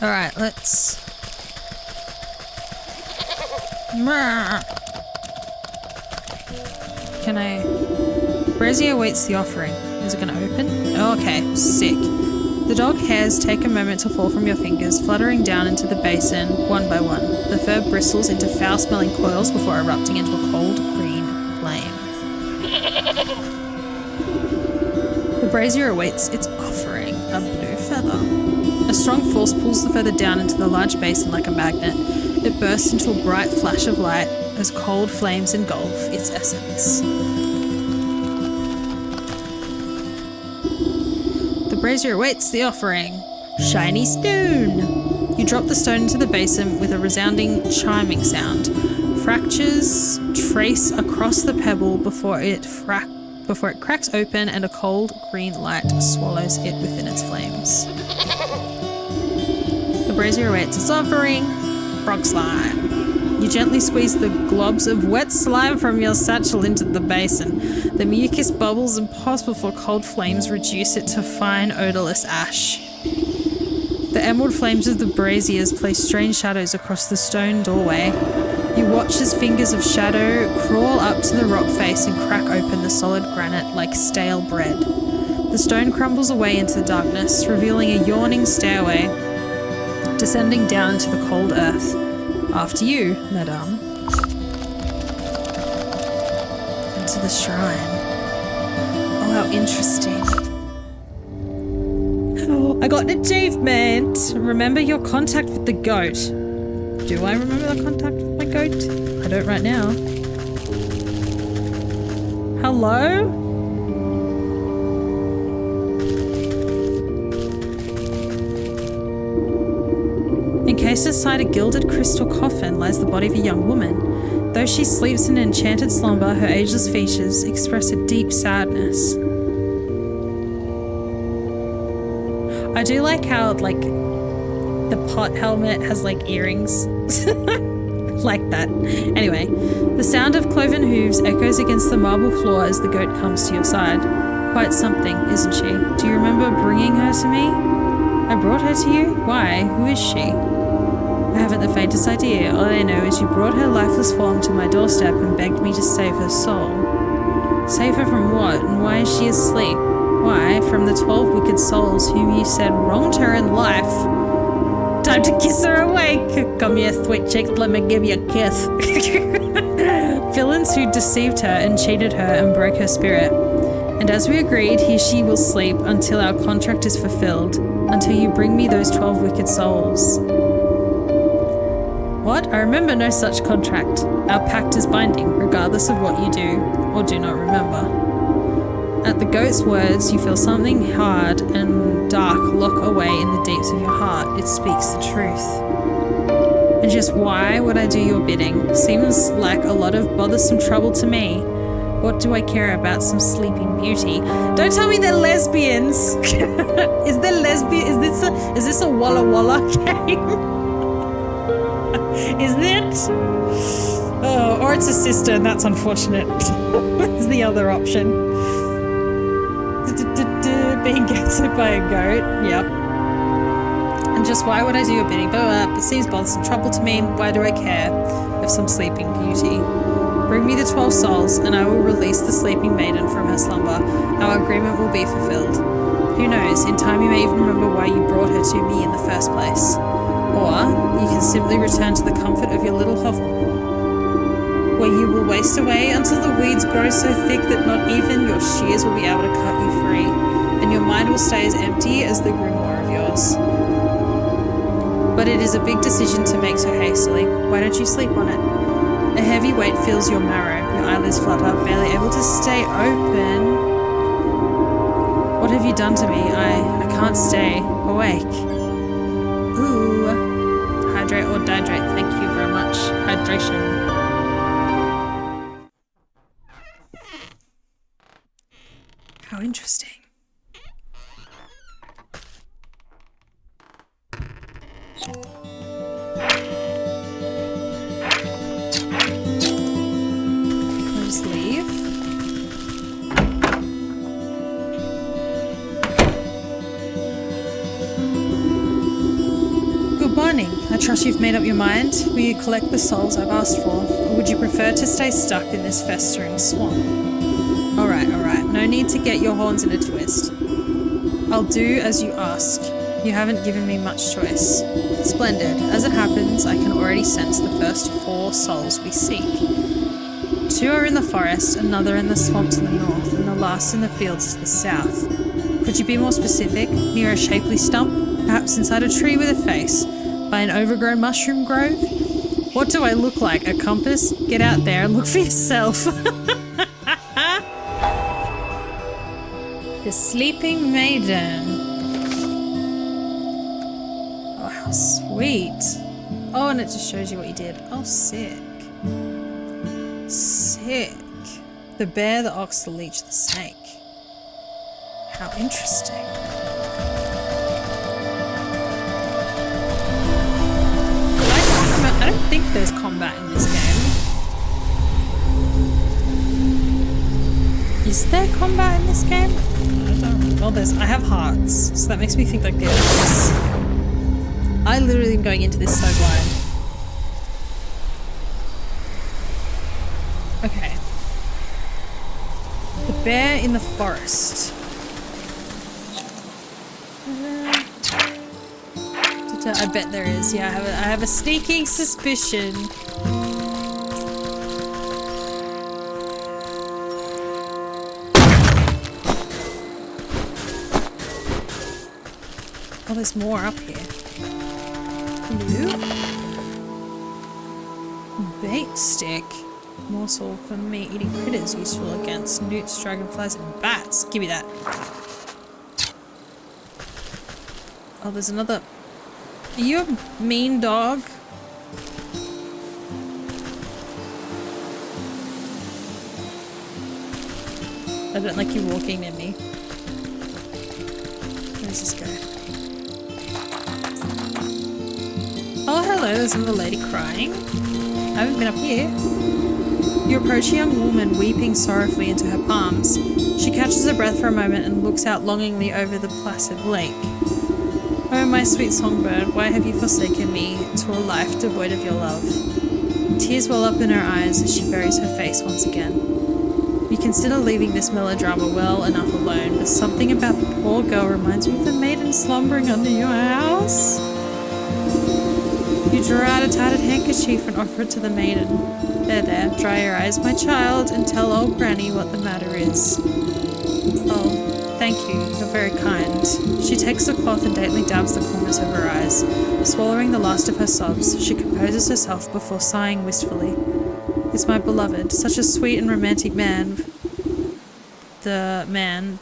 Speaker 1: All right, let's... Can I... Brazier awaits the offering. Is it going to open? Oh, okay, sick. The dog hairs take a moment to fall from your fingers, fluttering down into the basin one by one. The fur bristles into foul-smelling coils before erupting into a cold green flame. The brazier awaits its offering, a blue feather. A strong force pulls the feather down into the large basin like a magnet. It bursts into a bright flash of light as cold flames engulf its essence. The brazier awaits the offering. Shiny stone! You drop the stone into the basin with a resounding chiming sound. Fractures trace across the pebble before it cracks open and a cold green light swallows it within its flames. The brazier awaits its offering. Frog slime. You gently squeeze the globs of wet slime from your satchel into the basin. The mucus bubbles and pops before cold flames reduce it to fine, odorless ash. The emerald flames of the braziers place strange shadows across the stone doorway. You watch as fingers of shadow crawl up to the rock face and crack open the solid granite like stale bread. The stone crumbles away into the darkness, revealing a yawning stairway descending down into the cold earth. After you, madame. Into the shrine. Oh, how interesting. Oh, I got an achievement! Remember your contact with the goat. Do I remember the contact with my goat? I don't right now. Hello? Encased inside a gilded crystal coffin lies the body of a young woman. Though she sleeps in enchanted slumber, her ageless features express a deep sadness. I do like how, like, the pot helmet has, like, earrings. Like that. Anyway, the sound of cloven hooves echoes against the marble floor as the goat comes to your side. Quite something, isn't she? Do you remember bringing her to me? I brought her to you? Why? Who is she? I haven't the faintest idea. All I know is you brought her lifeless form to my doorstep and begged me to save her soul. Save her from what? And why is she asleep? Why? From the 12 wicked souls whom you said wronged her in life. Time to kiss her awake. Come here, sweet cheeks, let me give you a kiss. Villains who deceived her and cheated her and broke her spirit. And as we agreed, here she will sleep until our contract is fulfilled, until you bring me those 12 wicked souls. What? I remember no such contract. Our pact is binding, regardless of what you do or do not remember. At the goat's words, you feel something hard and dark lock away in the deeps of your heart. It speaks the truth. And just why would I do your bidding? Seems like a lot of bothersome trouble to me. What do I care about some sleeping beauty? Don't tell me they're lesbians. Is there lesbian? Is this a Walla Walla game? Is it? Oh, or it's a sister, and that's unfortunate. Is the other option. Being gaslit by a goat. Yep. And just why would I do your bidding? It seems bothersome trouble to me. Why do I care of some sleeping beauty? Bring me the 12 souls, and I will release the sleeping maiden from her slumber. Our agreement will be fulfilled. Who knows, in time you may even remember why you brought her to me in the first place. Or you can simply return to the comfort of your little hovel, where you will waste away until the weeds grow so thick that not even your shears will be able to cut you free, and your mind will stay as empty as the grimoire of yours. But it is a big decision to make so hastily. Why don't you sleep on it? A heavy weight fills your marrow, your eyelids flutter, barely able to stay open. What have you done to me? I can't stay awake. Ooh. Hydrate or dihydrate, thank you very much. Hydration. How interesting. Just leave. Good morning. I trust you've made up your mind. Will you collect the souls I've asked for, or would you prefer to stay stuck in this festering swamp? Alright. No need to get your horns in a twist. I'll do as you ask. You haven't given me much choice. Splendid. As it happens, I can already sense the first 4 souls we seek. 2 are in the forest, another in the swamp to the north, and the last in the fields to the south. Could you be more specific? Near a shapely stump? Perhaps inside a tree with a face? By an overgrown mushroom grove? What do I look like? A compass? Get out there and look for yourself. The Sleeping Maiden. Oh, how sweet. Oh, and it just shows you what you did. Oh, sick. Sick. The bear, the ox, the leech, the snake. How interesting. I don't think there's combat in this game. Is there combat in this game? I don't. Well, I have hearts, so that makes me think like this. I literally am going into this so blind. Okay. The bear in the forest. I bet there is. Yeah, I have a sneaking suspicion. Oh, there's more up here. Hello? Bait stick. Morsel for meat eating critters useful against newts, dragonflies, and bats. Give me that. Oh, there's another. Are you a mean dog? I don't like you walking near me. Where does this go? Oh, hello, there's another lady crying. I haven't been up here. You approach a young woman weeping sorrowfully into her palms. She catches her breath for a moment and looks out longingly over the placid lake. Oh, my sweet songbird, why have you forsaken me to a life devoid of your love? Tears well up in her eyes as she buries her face once again. You consider leaving this melodrama well enough alone, but something about the poor girl reminds me of the maiden slumbering under your house. You draw out a tattered handkerchief and offer it to the maiden. There, dry your eyes, my child, and tell old Granny what the matter is. Oh, thank you, you're very kind. She takes the cloth and daintily dabs the corners of her eyes. Swallowing the last of her sobs, she composes herself before sighing wistfully. It's my beloved, such a sweet and romantic man. The man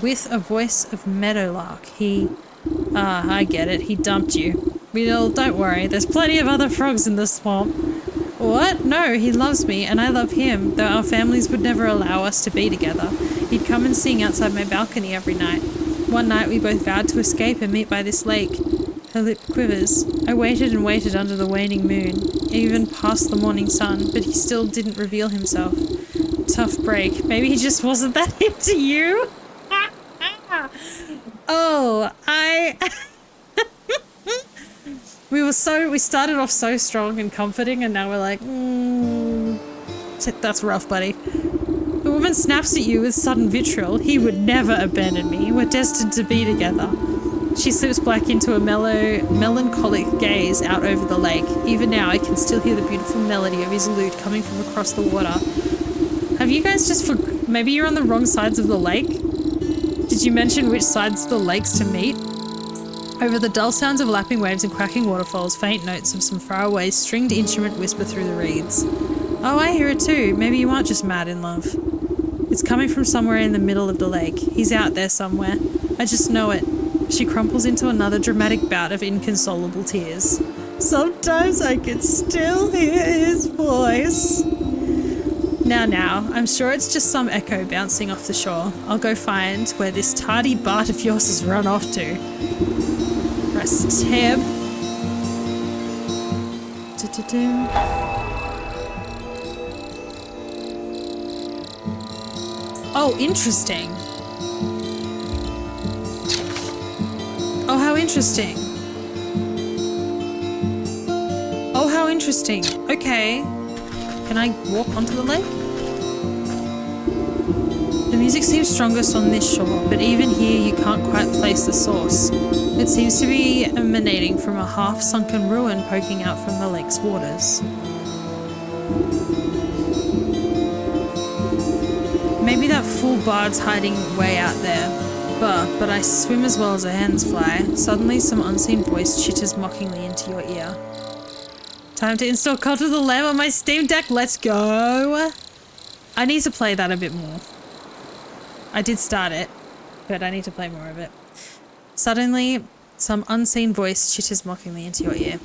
Speaker 1: with a voice of meadowlark. I get it, he dumped you. Well, don't worry, there's plenty of other frogs in the swamp. What? No, he loves me, and I love him, though our families would never allow us to be together. He'd come and sing outside my balcony every night. One night we both vowed to escape and meet by this lake. Her lip quivers. I waited and waited under the waning moon, even past the morning sun, but he still didn't reveal himself. Tough break. Maybe he just wasn't that into you? Oh, we started off so strong and comforting, and now we're like, that's rough, buddy. The woman snaps at you with sudden vitriol. He would never abandon me. We're destined to be together. She slips back into a melancholic gaze out over the lake. Even now, I can still hear the beautiful melody of his lute coming from across the water. Have you guys maybe you're on the wrong sides of the lake? Did you mention which sides of the lakes to meet? Over the dull sounds of lapping waves and cracking waterfalls, faint notes of some faraway stringed instrument whisper through the reeds. Oh, I hear it too. Maybe you aren't just mad in love. It's coming from somewhere in the middle of the lake. He's out there somewhere. I just know it. She crumples into another dramatic bout of inconsolable tears. Sometimes I can still hear his voice. Now, I'm sure it's just some echo bouncing off the shore. I'll go find where this tardy Bart of yours has run off to. Press tab. Oh, interesting. Oh, how interesting. Oh, how interesting. Okay. Can I walk onto the lake? The music seems strongest on this shore, but even here you can't quite place the source. It seems to be emanating from a half-sunken ruin poking out from the lake's waters. Maybe that fool bard's hiding way out there. But I swim as well as a hen's fly. Suddenly some unseen voice chitters mockingly into your ear. Time to install Cult of the Lamb on my Steam Deck. Let's go. I need to play that a bit more. I did start it, but I need to play more of it. Suddenly, some unseen voice chitters mockingly into your ear.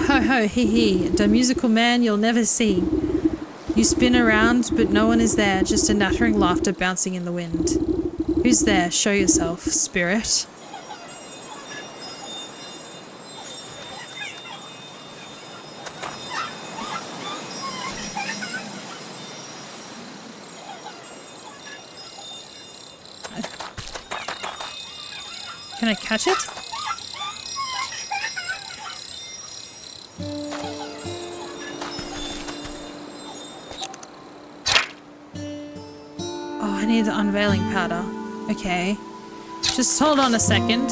Speaker 1: Ho ho, hee hee, the musical man you'll never see. You spin around, but no one is there, just a nattering laughter bouncing in the wind. Who's there? Show yourself, spirit. Can I catch it? Oh, I need the unveiling powder. Okay. Just hold on a second.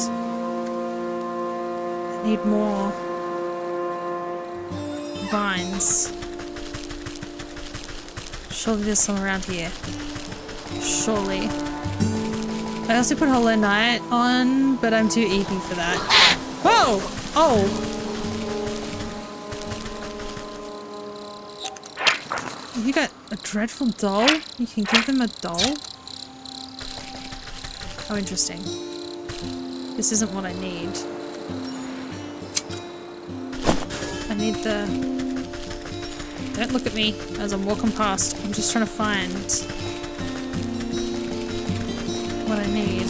Speaker 1: I need more vines. Surely there's some around here. Surely. I also put Hollow Knight on, but I'm too EP for that. Whoa! Oh! You got a dreadful doll? You can give them a doll? Oh, interesting. This isn't what I need. I need the... Don't look at me as I'm walking past. I'm just trying to find what I need.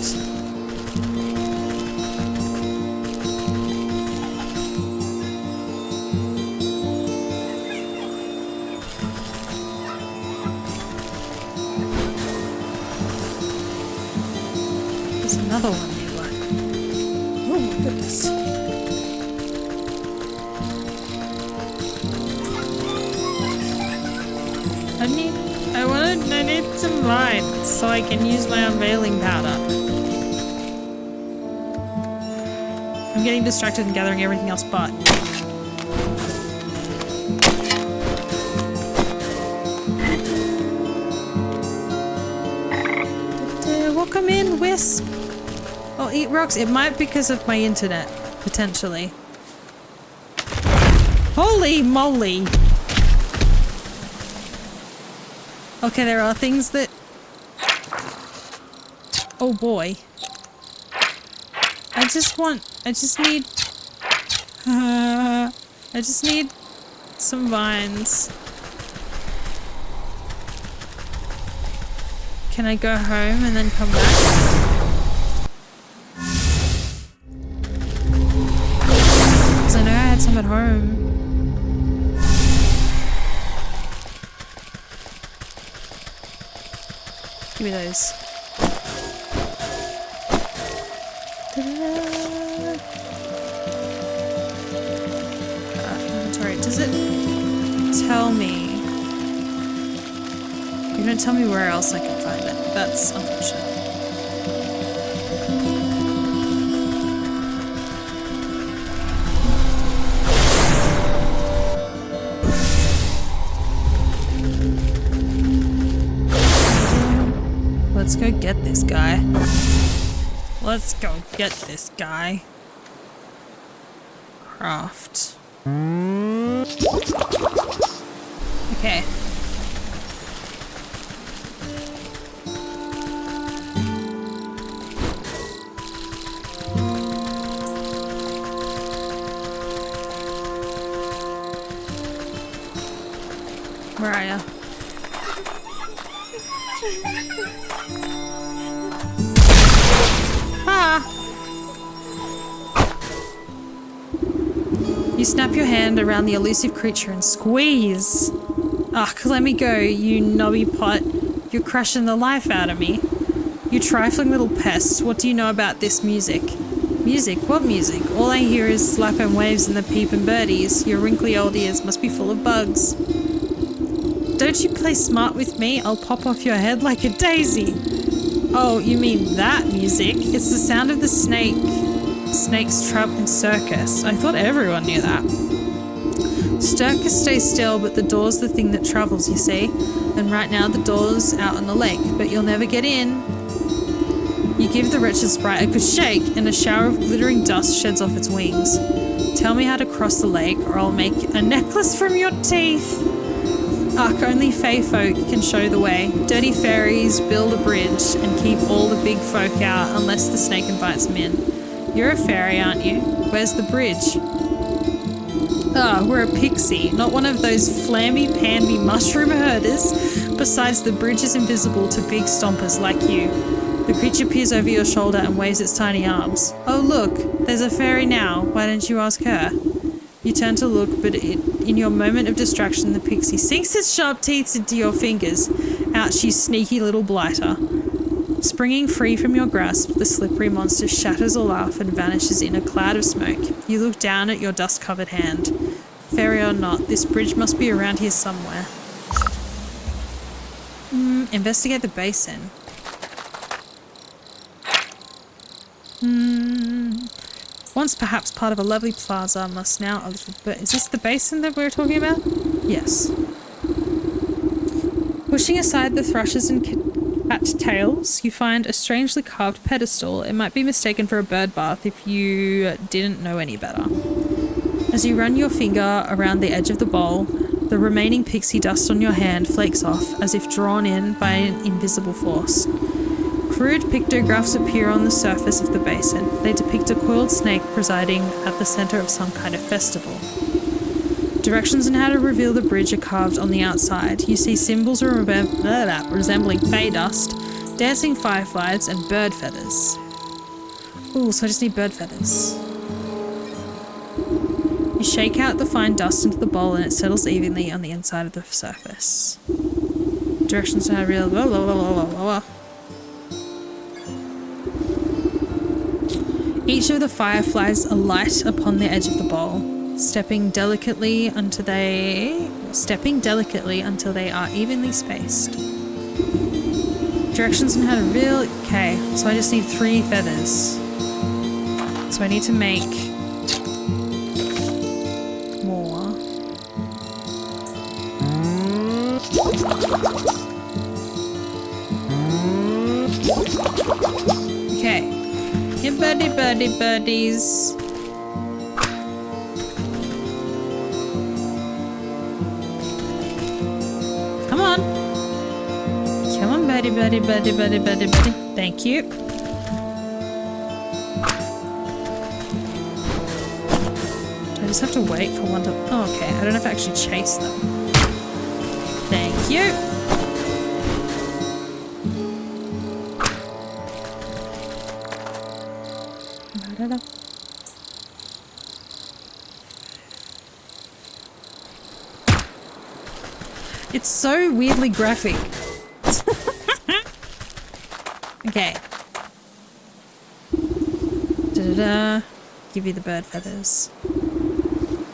Speaker 1: There's another one nearby. Oh my goodness. I need some light so I can use my unveiling powder. I'm getting distracted and gathering everything else but. Welcome in, Wisp. I'll eat rocks. It might be because of my internet, potentially. Holy moly! Okay, there are things that... Oh boy. I just need some vines. Can I go home and then come back? Because I know I had some at home. Give me those. Inventory. Does it tell me? You don't tell me where else I can find it. That's unfortunate. Let's go get this guy. Let's go get this guy. Craft. Okay. Where are ya? You snap your hand around the elusive creature and squeeze. Ugh, let me go, you knobby pot. You're crushing the life out of me. You trifling little pest, what do you know about this music? Music? What music? All I hear is slap and waves and the peep and birdies. Your wrinkly old ears must be full of bugs. Don't you play smart with me? I'll pop off your head like a daisy. Oh, you mean that music? It's the sound of the snake's traveling circus. I thought everyone knew that. Circus stays still, but the door's the thing that travels, you see. And right now the door's out on the lake, but you'll never get in. You give the wretched sprite a good shake, and a shower of glittering dust sheds off its wings. Tell me how to cross the lake, or I'll make a necklace from your teeth. Ugh, only fey folk can show the way. Dirty fairies build a bridge and keep all the big folk out unless the snake invites them in. You're a fairy, aren't you? Where's the bridge? Ah, we're a pixie, not one of those flamby-pamby mushroom herders. Besides, the bridge is invisible to big stompers like you. The creature peers over your shoulder and waves its tiny arms. Oh look, there's a fairy now. Why don't you ask her? You turn to look, but in your moment of distraction, the pixie sinks its sharp teeth into your fingers. Ouch, you sneaky little blighter. Springing free from your grasp, the slippery monster shatters a laugh and vanishes in a cloud of smoke. You look down at your dust-covered hand. Fairy or not, this bridge must be around here somewhere. Investigate the basin. Once perhaps part of a lovely plaza, must now a little bit... Is this the basin that we were talking about? Yes. Pushing aside the thrushes and cattails, you find a strangely carved pedestal. It might be mistaken for a bird bath if you didn't know any better. As you run your finger around the edge of the bowl, the remaining pixie dust on your hand flakes off, as if drawn in by an invisible force. Crude pictographs appear on the surface of the basin. They depict a coiled snake presiding at the center of some kind of festival. Directions on how to reveal the bridge are carved on the outside. You see symbols resembling fey dust, dancing fireflies, and bird feathers. Ooh, so I just need bird feathers. You shake out the fine dust into the bowl and it settles evenly on the inside of the surface. Directions on how to reveal... Blah, blah, blah, blah, blah, blah. Each of the fireflies alight upon the edge of the bowl, stepping delicately until they are evenly spaced. Directions on how to reel. Okay, so I just need 3 feathers. So I need to make more. Okay. Yeah, birdies. Come on. Come on, buddy. Thank you. I just have to wait for one to... Oh, okay. I don't have to actually chase them. Thank you. Da-da-da. It's so weirdly graphic. Okay. Da-da-da. Give you the bird feathers.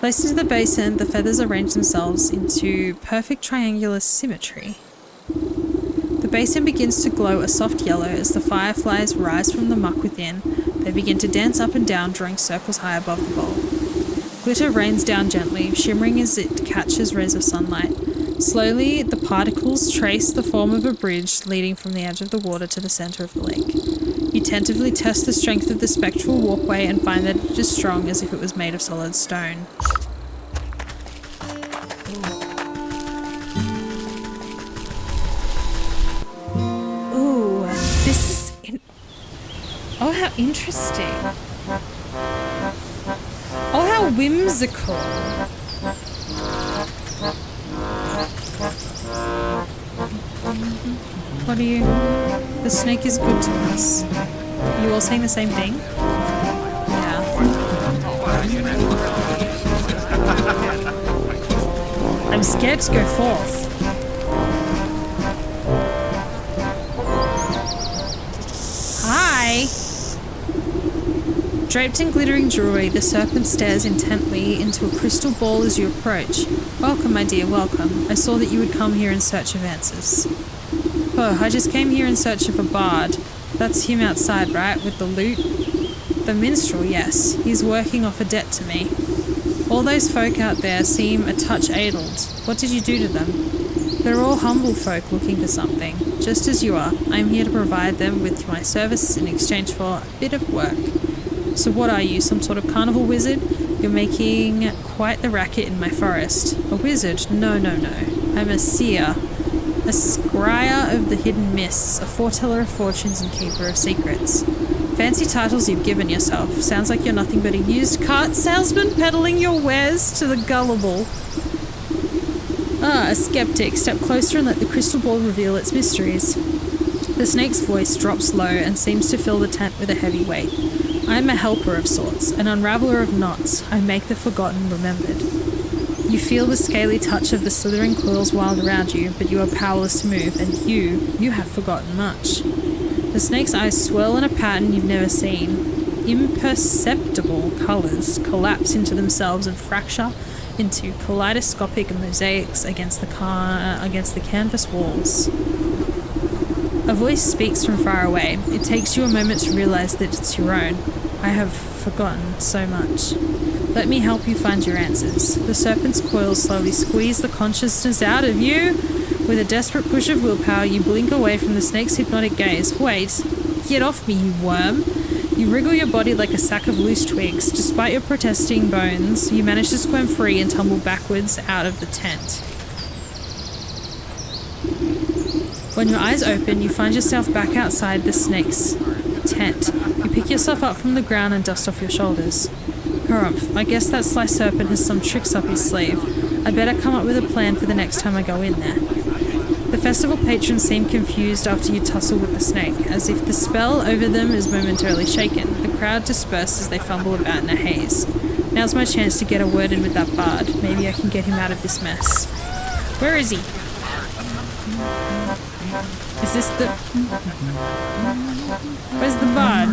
Speaker 1: Placed into the basin, the feathers arrange themselves into perfect triangular symmetry. The basin begins to glow a soft yellow as the fireflies rise from the muck within. They begin to dance up and down, drawing circles high above the bowl. Glitter rains down gently, shimmering as it catches rays of sunlight. Slowly, the particles trace the form of a bridge leading from the edge of the water to the center of the lake. You tentatively test the strength of the spectral walkway and find that it is strong as if it was made of solid stone. Ooh, this is... Oh, how interesting. Oh, how whimsical. What are you? The snake is good to us. Are you all saying the same thing? Yeah. I'm scared to go forth. Hi! Draped in glittering jewelry, the serpent stares intently into a crystal ball as you approach. Welcome, my dear, welcome. I saw that you would come here in search of answers. Oh, I just came here in search of a bard. That's him outside, right, with the lute? The minstrel, yes. He's working off a debt to me. All those folk out there seem a touch addled. What did you do to them? They're all humble folk looking for something. Just as you are, I'm here to provide them with my service in exchange for a bit of work. So what are you, some sort of carnival wizard? You're making quite the racket in my forest. A wizard? No. I'm a seer. A scryer of the hidden mists, a foreteller of fortunes and keeper of secrets. Fancy titles you've given yourself. Sounds like you're nothing but a used cart salesman peddling your wares to the gullible. Ah, a skeptic. Step closer and let the crystal ball reveal its mysteries. The snake's voice drops low and seems to fill the tent with a heavy weight. I'm a helper of sorts, an unraveller of knots. I make the forgotten remembered. You feel the scaly touch of the slithering coils wild around you, but you are powerless to move, and you have forgotten much. The snake's eyes swirl in a pattern you've never seen. Imperceptible colours collapse into themselves and fracture into kaleidoscopic mosaics against the canvas walls. A voice speaks from far away. It takes you a moment to realise that it's your own. I have forgotten so much. Let me help you find your answers. The serpent's coils slowly squeeze the consciousness out of you. With a desperate push of willpower, you blink away from the snake's hypnotic gaze. Wait, get off me, you worm. You wriggle your body like a sack of loose twigs. Despite your protesting bones, you manage to squirm free and tumble backwards out of the tent. When your eyes open, you find yourself back outside the snake's tent. You pick yourself up from the ground and dust off your shoulders. Harumph, I guess that sly serpent has some tricks up his sleeve. I better come up with a plan for the next time I go in there. The festival patrons seem confused after you tussle with the snake, as if the spell over them is momentarily shaken. The crowd disperse as they fumble about in a haze. Now's my chance to get a word in with that bard. Maybe I can get him out of this mess. Where is he? Is this the... Where's the bard?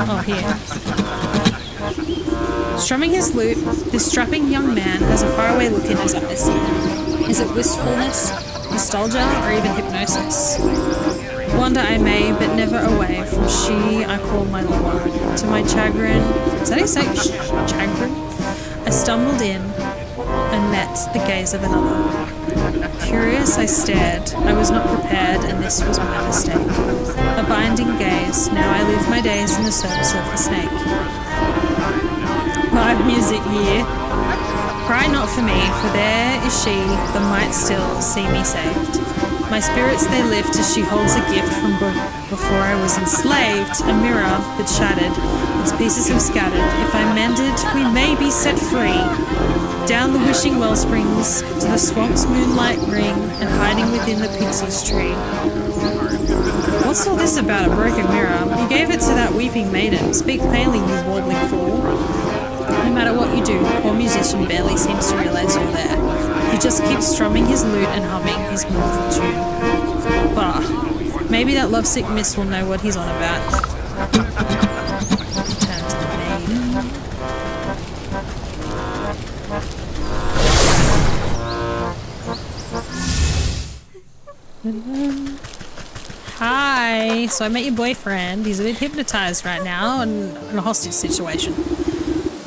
Speaker 1: Oh, here. Strumming his lute, this strapping young man has a faraway look in his eyes. Is it wistfulness, nostalgia, or even hypnosis? Wander I may, but never away from she I call my lord. To my chagrin... Is that how you say chagrin? I stumbled in and met the gaze of another. Curious, I stared. I was not prepared, and this was my mistake. A binding gaze. Now I live my days in the service of the snake. Live music year. Cry not for me, for there is she, that might still see me saved. My spirits they lift as she holds a gift from before I was enslaved, a mirror that shattered, its pieces have scattered. If I mend it, we may be set free. Down the wishing well springs, to the swamp's moonlight ring, and hiding within the pixie's tree. What's all this about a broken mirror? You gave it to that weeping maiden. Speak plainly, you warbling fool. No matter what you do, poor musician barely seems to realise you're there. He just keeps strumming his lute and humming his mournful tune. Bah, maybe that lovesick miss will know what he's on about. Turn to the maiden. Hi, so I met your boyfriend. He's a bit hypnotized right now and in a hostage situation.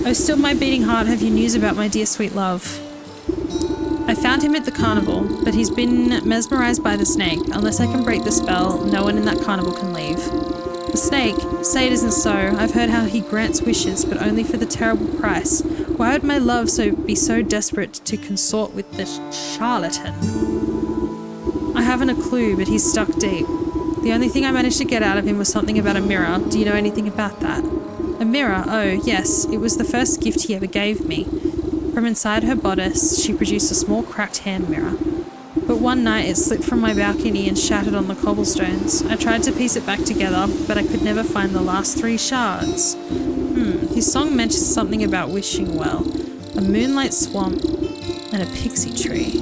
Speaker 1: Oh, still my beating heart, have you news about my dear sweet love? I found him at the carnival, but he's been mesmerized by the snake. Unless I can break the spell, no one in that carnival can leave. The snake? Say it isn't so. I've heard how he grants wishes, but only for the terrible price. Why would my love be so desperate to consort with the charlatan? I haven't a clue, but he's stuck deep. The only thing I managed to get out of him was something about a mirror. Do you know anything about that? A mirror? Oh, yes. It was the first gift he ever gave me. From inside her bodice, she produced a small cracked hand mirror. But one night it slipped from my balcony and shattered on the cobblestones. I tried to piece it back together, but I could never find the last 3 shards. His song mentions something about wishing well, a moonlight swamp, and a pixie tree.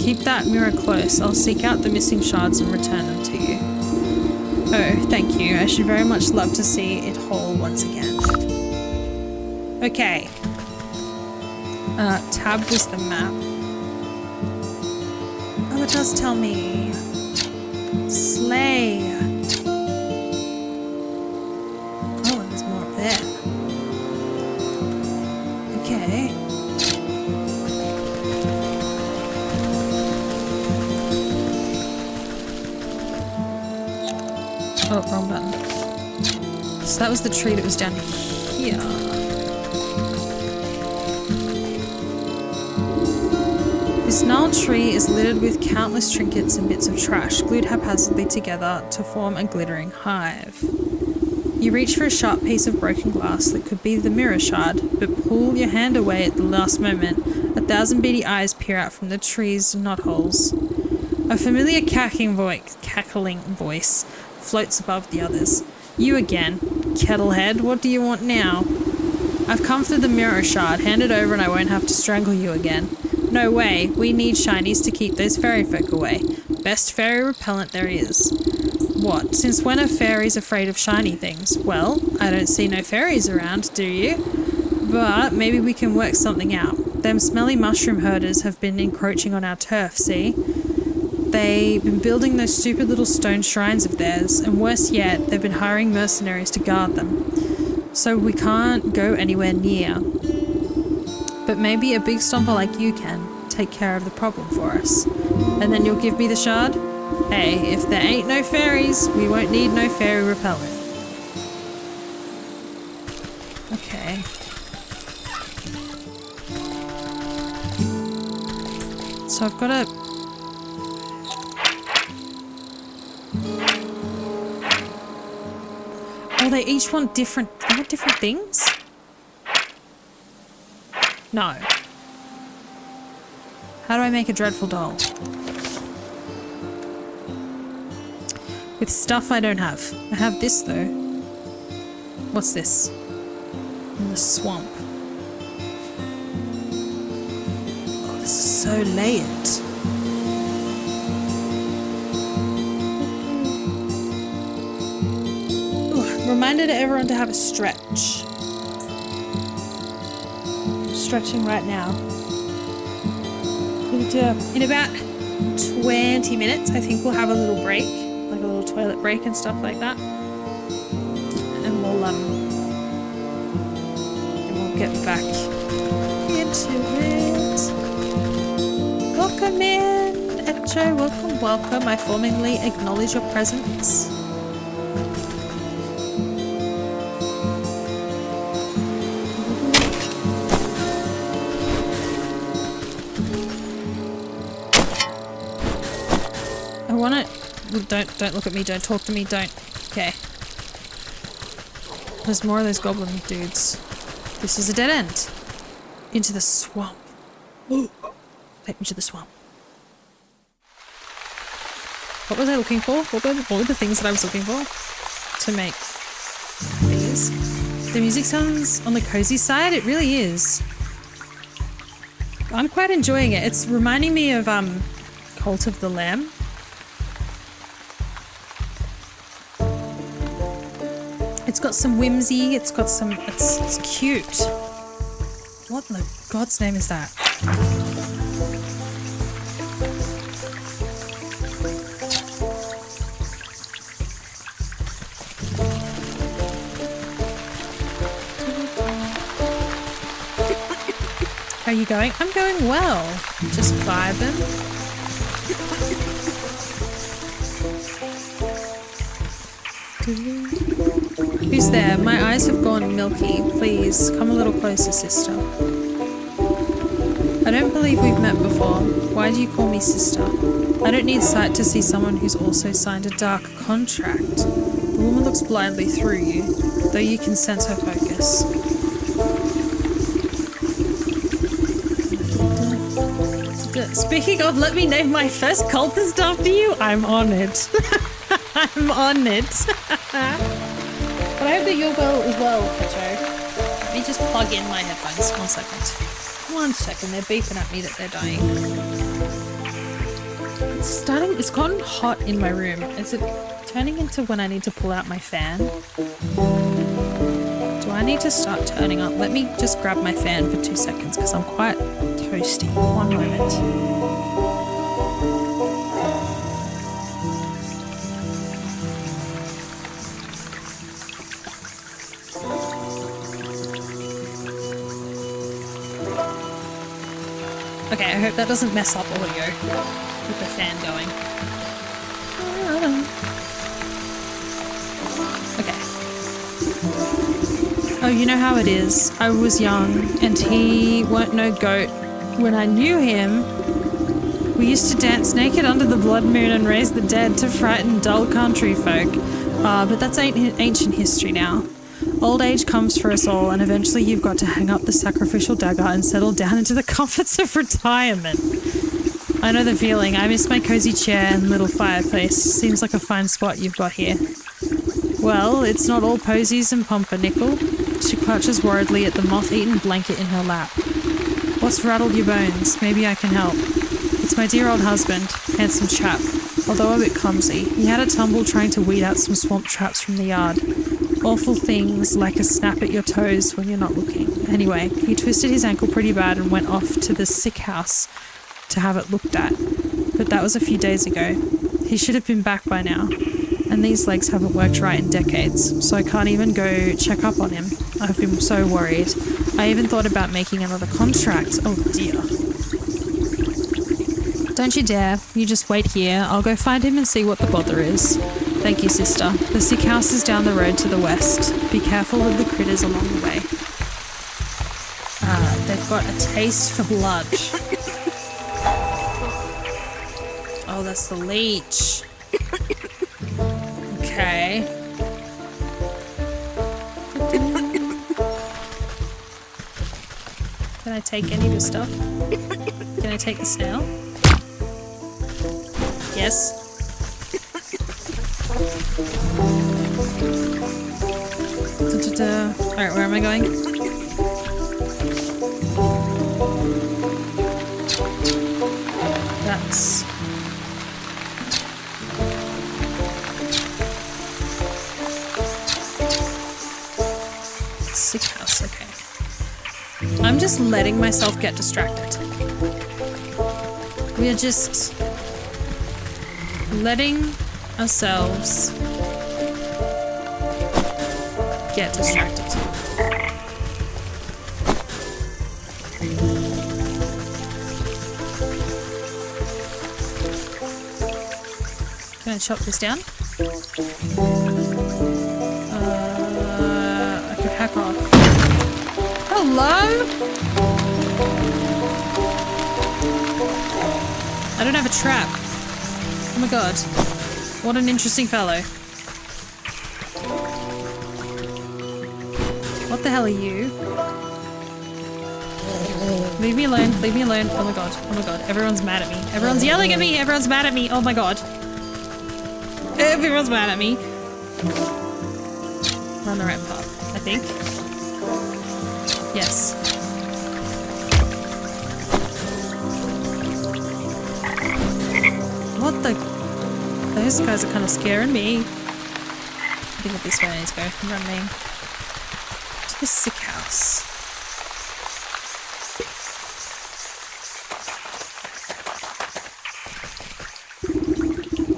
Speaker 1: Keep that mirror close. I'll seek out the missing shards and return them to you. Oh, thank you. I should very much love to see it whole once again. Okay. Tab was the map. Oh, it does tell me. Slay. Oh, and there's more up there. Okay. Oh, wrong button. So that was the tree that was down here. This gnarled tree is littered with countless trinkets and bits of trash, glued haphazardly together to form a glittering hive. You reach for a sharp piece of broken glass that could be the mirror shard, but pull your hand away at the last moment. 1,000 beady eyes peer out from the tree's knotholes. A familiar cackling voice floats above the others. You again. Kettlehead, what do you want now? I've come for the mirror shard. Hand it over and I won't have to strangle you again. No way. We need shinies to keep those fairy folk away. Best fairy repellent there is. What? Since when are fairies afraid of shiny things? Well, I don't see no fairies around, do you? But maybe we can work something out. Them smelly mushroom herders have been encroaching on our turf, see? They've been building those stupid little stone shrines of theirs, and worse yet, they've been hiring mercenaries to guard them. So we can't go anywhere near. But maybe a big stomper like you can take care of the problem for us. And then you'll give me the shard? Hey, if there ain't no fairies, we won't need no fairy repellent. Okay. So I've got to... Oh, they each want different things? No. How do I make a dreadful doll? With stuff I don't have. I have this though. What's this? In the swamp. Oh, this is so layered. Ooh, reminder to everyone to have a stretch. I'm stretching right now. In about 20 minutes, I think we'll have a little break, like a little toilet break and stuff like that. And we'll get back into it. Welcome in, Echo. Welcome, welcome. I formally acknowledge your presence. I want it. Don't look at me. Don't talk to me. Don't. Okay. There's more of those goblin dudes. This is a dead end. Into the swamp. Ooh. Take me to the swamp. What was I looking for? What were the things that I was looking for to make these? The music sounds on the cozy side. It really is. I'm quite enjoying it. It's reminding me of Cult of the Lamb. It's got some whimsy, it's got some, it's cute. What in the God's name is that? How are you going? I'm going well. Just vibing. Who's there? My eyes have gone milky. Please, come a little closer, sister. I don't believe we've met before. Why do you call me sister? I don't need sight to see someone who's also signed a dark contract. The woman looks blindly through you, though you can sense her focus. Speaking of, let me name my first cultist after you. I'm on it. I'm on it. But I hope that you're well as well, Petro. Let me just plug in my headphones. 1 second. 1 second. They're beeping at me that they're dying. It's gotten hot in my room. Is it turning into when I need to pull out my fan? Do I need to start turning up? Let me just grab my fan for 2 seconds because I'm quite toasty. 1 moment. Okay, I hope that doesn't mess up audio with the fan going. Okay. Oh, you know how it is. I was young and he weren't no goat. When I knew him, we used to dance naked under the blood moon and raise the dead to frighten dull country folk. But that's ancient history now. Old age comes for us all, and eventually you've got to hang up the sacrificial dagger and settle down into the comforts of retirement. I know the feeling. I miss my cozy chair and little fireplace. Seems like a fine spot you've got here. Well, it's not all posies and pumpernickel. She clutches worriedly at the moth-eaten blanket in her lap. What's rattled your bones? Maybe I can help. It's my dear old husband, handsome chap, although a bit clumsy. He had a tumble trying to weed out some swamp traps from the yard. Awful things like a snap at your toes when you're not looking. Anyway, he twisted his ankle pretty bad and went off to the sick house to have it looked at. But that was a few days ago. He should have been back by now. And these legs haven't worked right in decades, so I can't even go check up on him. I've been so worried. I even thought about making another contract. Oh dear. Don't you dare. You just wait here. I'll go find him and see what the bother is. Thank you, sister. The sick house is down the road to the west. Be careful of the critters along the way. They've got a taste for blood. Oh, that's the leech. Okay. Can I take any of your stuff? Can Can I take the snail? Yes. Alright, where am I going? That's... sick house, okay. I'm just letting myself get distracted. We are just letting ourselves get distracted. Can I chop this down? I could hack off. Hello? I don't have a trap. Oh my god. What an interesting fellow. What the hell are you? Leave me alone, leave me alone. Oh my god, oh my god. Everyone's mad at me. Everyone's yelling at me, everyone's mad at me. Oh my god. Everyone's mad at me. We're on the right path, I think. Yes. What the? Those guys are kind of scaring me. I think it's this way I need to go. I'm running to the sick house.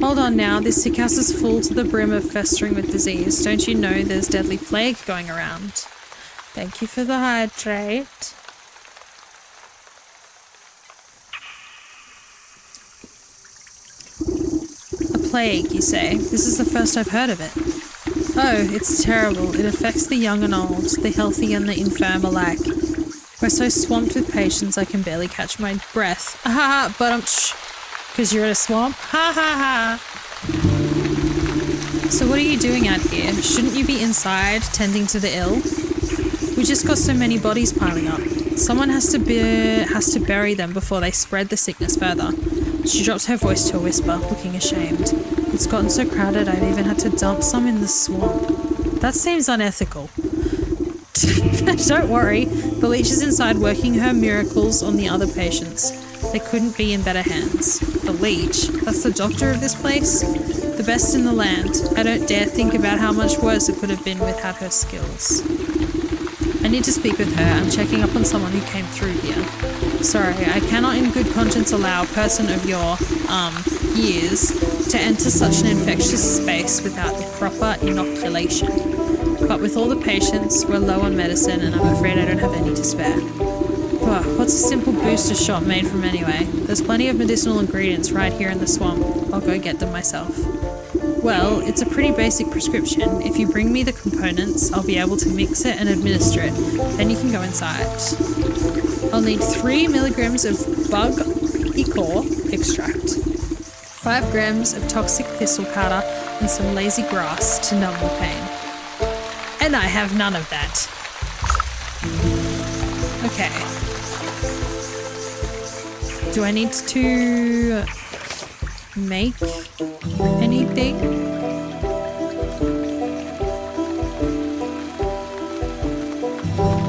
Speaker 1: Hold on now, this sick house is full to the brim of festering with disease. Don't you know there's deadly plague going around? Thank you for the hydrate. A plague, you say? This is the first I've heard of it. Oh, it's terrible. It affects the young and old, the healthy and the infirm alike. We're so swamped with patients I can barely catch my breath. Ha but I'm because you're in a swamp? Ha ha ha! So what are you doing out here? Shouldn't you be inside, tending to the ill? We just got so many bodies piling up. Someone has to bury them before they spread the sickness further. She drops her voice to a whisper, looking ashamed. It's gotten so crowded I've even had to dump some in the swamp. That seems unethical. Don't worry, the leech is inside working her miracles on the other patients. They couldn't be in better hands. The leech? That's the doctor of this place? The best in the land. I don't dare think about how much worse it could have been without her skills. I need to speak with her. I'm checking up on someone who came through here. Sorry, I cannot in good conscience allow a person of your, years to enter such an infectious space without the proper inoculation. But with all the patients, we're low on medicine and I'm afraid I don't have any to spare. Oh, what's a simple booster shot made from anyway? There's plenty of medicinal ingredients right here in the swamp. I'll go get them myself. Well, it's a pretty basic prescription. If you bring me the components, I'll be able to mix it and administer it. Then you can go inside. I'll need 3 milligrams of bug ichor extract, 5 grams of toxic thistle powder, and some lazy grass to numb the pain. And I have none of that. Okay. Do I need to make anything?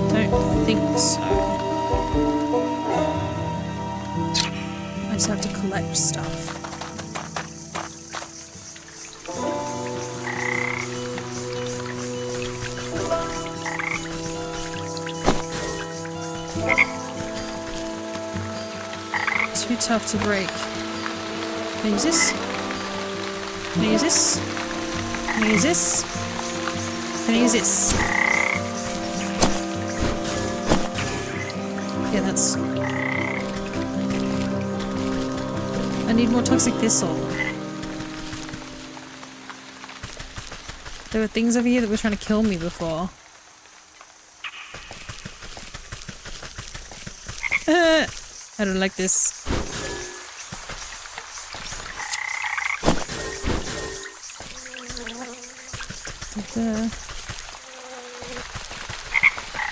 Speaker 1: Don't think so. I just have to collect stuff. Too tough to break. Can I use this? Can I use this? Can I use this? Can I use this? Yeah, that's... I need more toxic thistle. There were things over here that were trying to kill me before. I don't like this.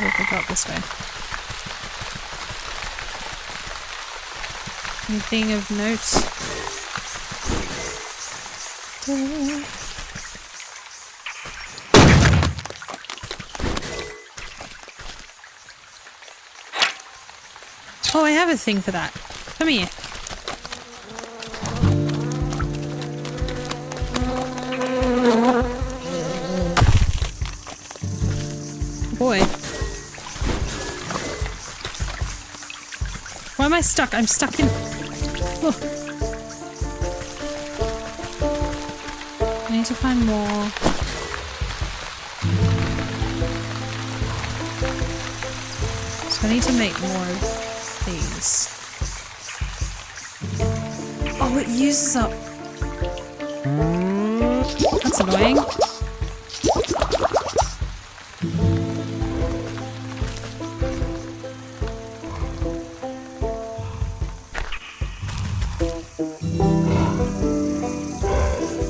Speaker 1: We'll go out this way. Anything of note? Oh, I have a thing for that. Come here. Boy. Why am I stuck? I'm stuck in... Oh. I need to find more. So I need to make more of these. Oh, it uses up... That's annoying.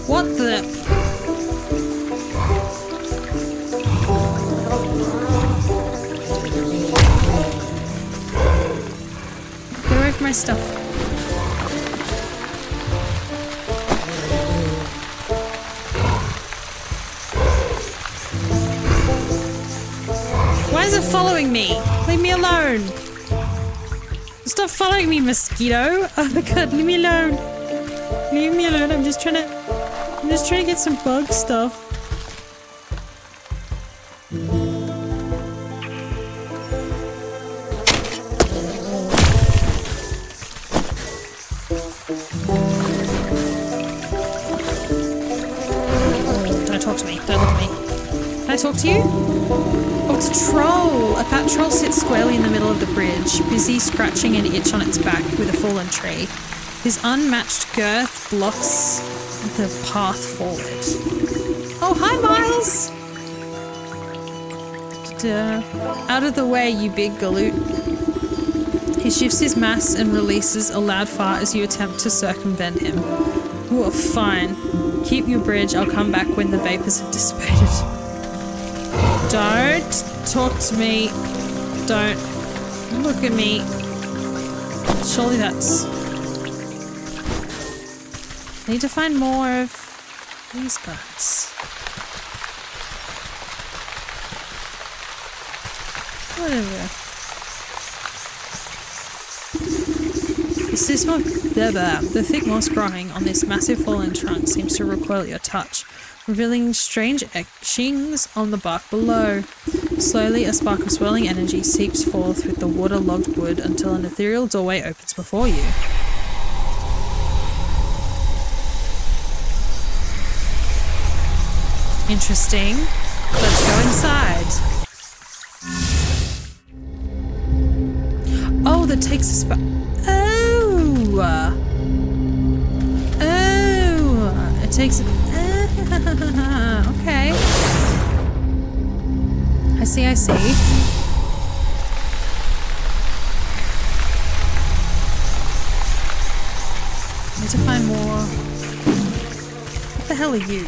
Speaker 1: What the... Get away from my stuff. Why is it following me? Leave me alone. Stop following me, mosquito. Oh my god, leave me alone. Leave me alone. I'm just trying to get some bug stuff. Don't talk to me. Don't look at me. Can I talk to you? Oh, it's a troll! A fat troll sits squarely in the middle of the bridge, busy scratching an itch on its back with a fallen tree. His unmatched girth blocks the path forward. Oh, hi, Miles! Out of the way, you big galoot. He shifts his mass and releases a loud fart as you attempt to circumvent him. Ooh, fine. Keep your bridge. I'll come back when the vapors have dissipated. Don't talk to me. Don't look at me. Surely that's... I need to find more of these guys. Whatever. The thick moss growing on this massive fallen trunk seems to recoil your touch, revealing strange etchings on the bark below. Slowly, a spark of swirling energy seeps forth with the waterlogged wood until an ethereal doorway opens before you. Interesting. Let's go inside. Oh, that takes us back. Oh! Oh! It takes... okay. I see, I see. I need to find more... What the hell are you?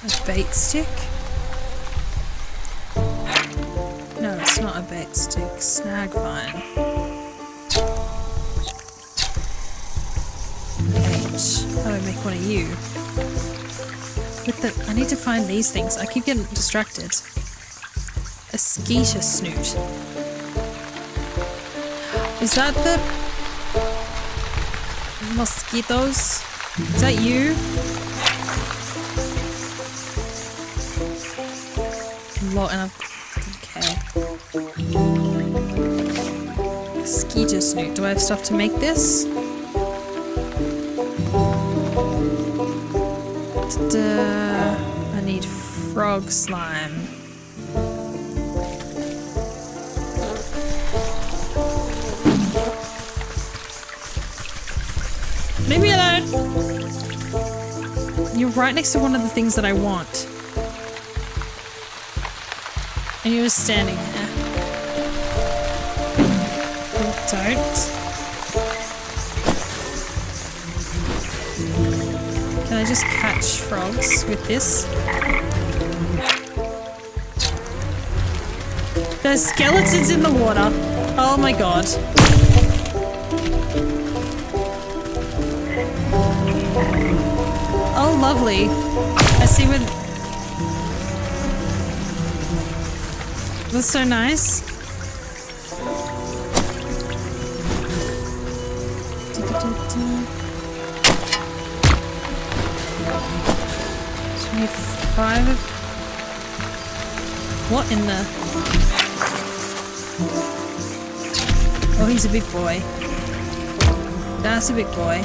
Speaker 1: A bait stick? No, it's not a bait stick. Snag vine. H. How do I make one of you? With the... I need to find these things. I keep getting distracted. A skeeter snoot. Is that the... mosquitoes? Is that you? And I've... okay. Skeeter snoot. Do I have stuff to make this? I need frog slime. Leave me alone! You're right next to one of the things that I want. And you're just standing there. Don't. Can I just catch frogs with this? There's skeletons in the water. Oh my god. Oh, lovely. I see what... That's so nice. So we need 5 of... What in the... Oh, he's a big boy. That's a big boy.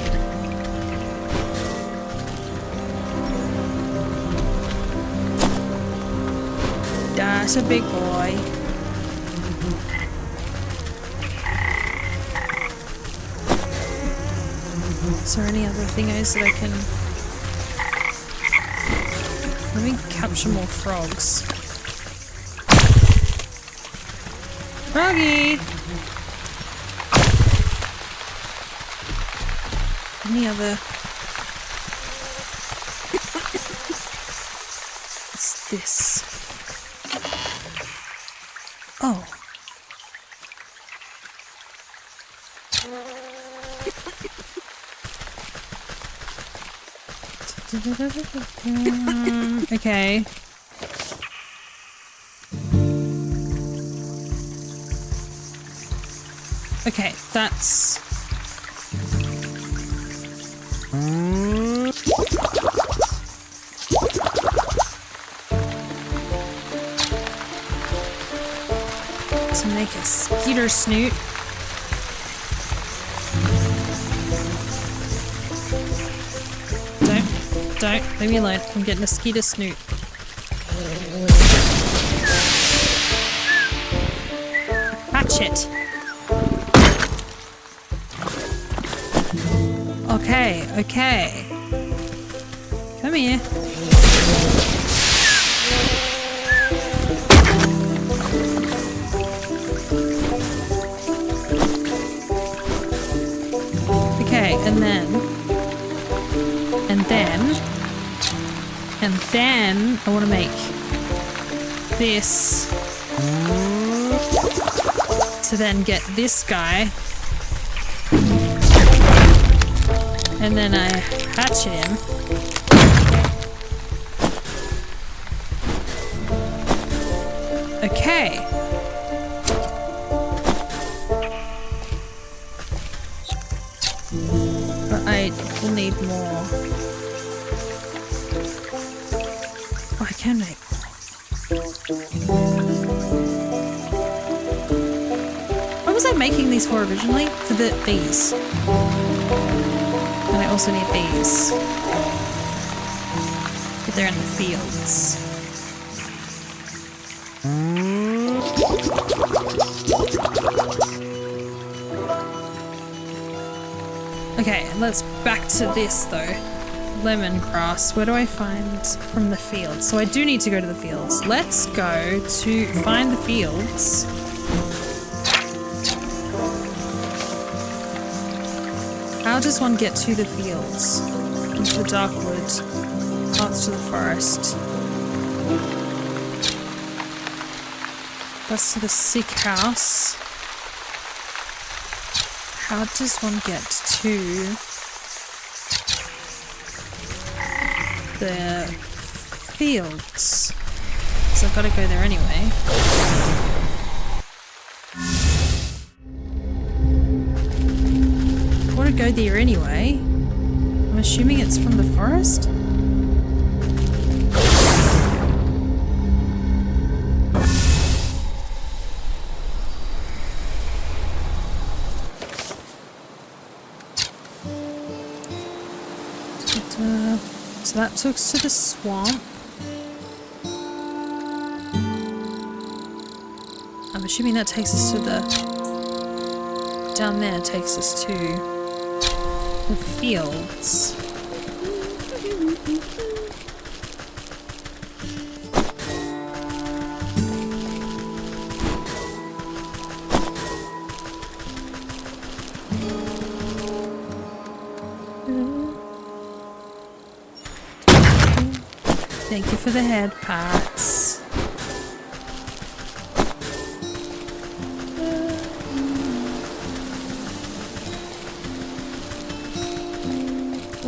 Speaker 1: That's a big boy. Is there any other thingos that I can... Let me capture more frogs. Froggy! Any other... What's this? Oh. Okay. Okay, that's... To make a skeeter snoot. Don't. Leave me alone. I'm getting a skeeter snoot. Hatchet. Okay. Come here. Okay, and then I want to make this to then get this guy, and then I hatch him. Okay. But I will need more. Oh, I can make more. What was I making these for originally? For the bees. And I also need these. But they're in the fields. Okay, let's back to this though. Lemongrass. Where do I find from the fields? So I do need to go to the fields. Let's go to find the fields. How does one get to the fields? Into the dark wood. Paths to the forest. That's to the sick house. How does one get to the fields? Because I've got to go there anyway. I want to go there anyway. I'm assuming it's from the forest? So that took us to the swamp. I'm assuming that takes us to the... Down there takes us to the fields. Thank you for the head pats.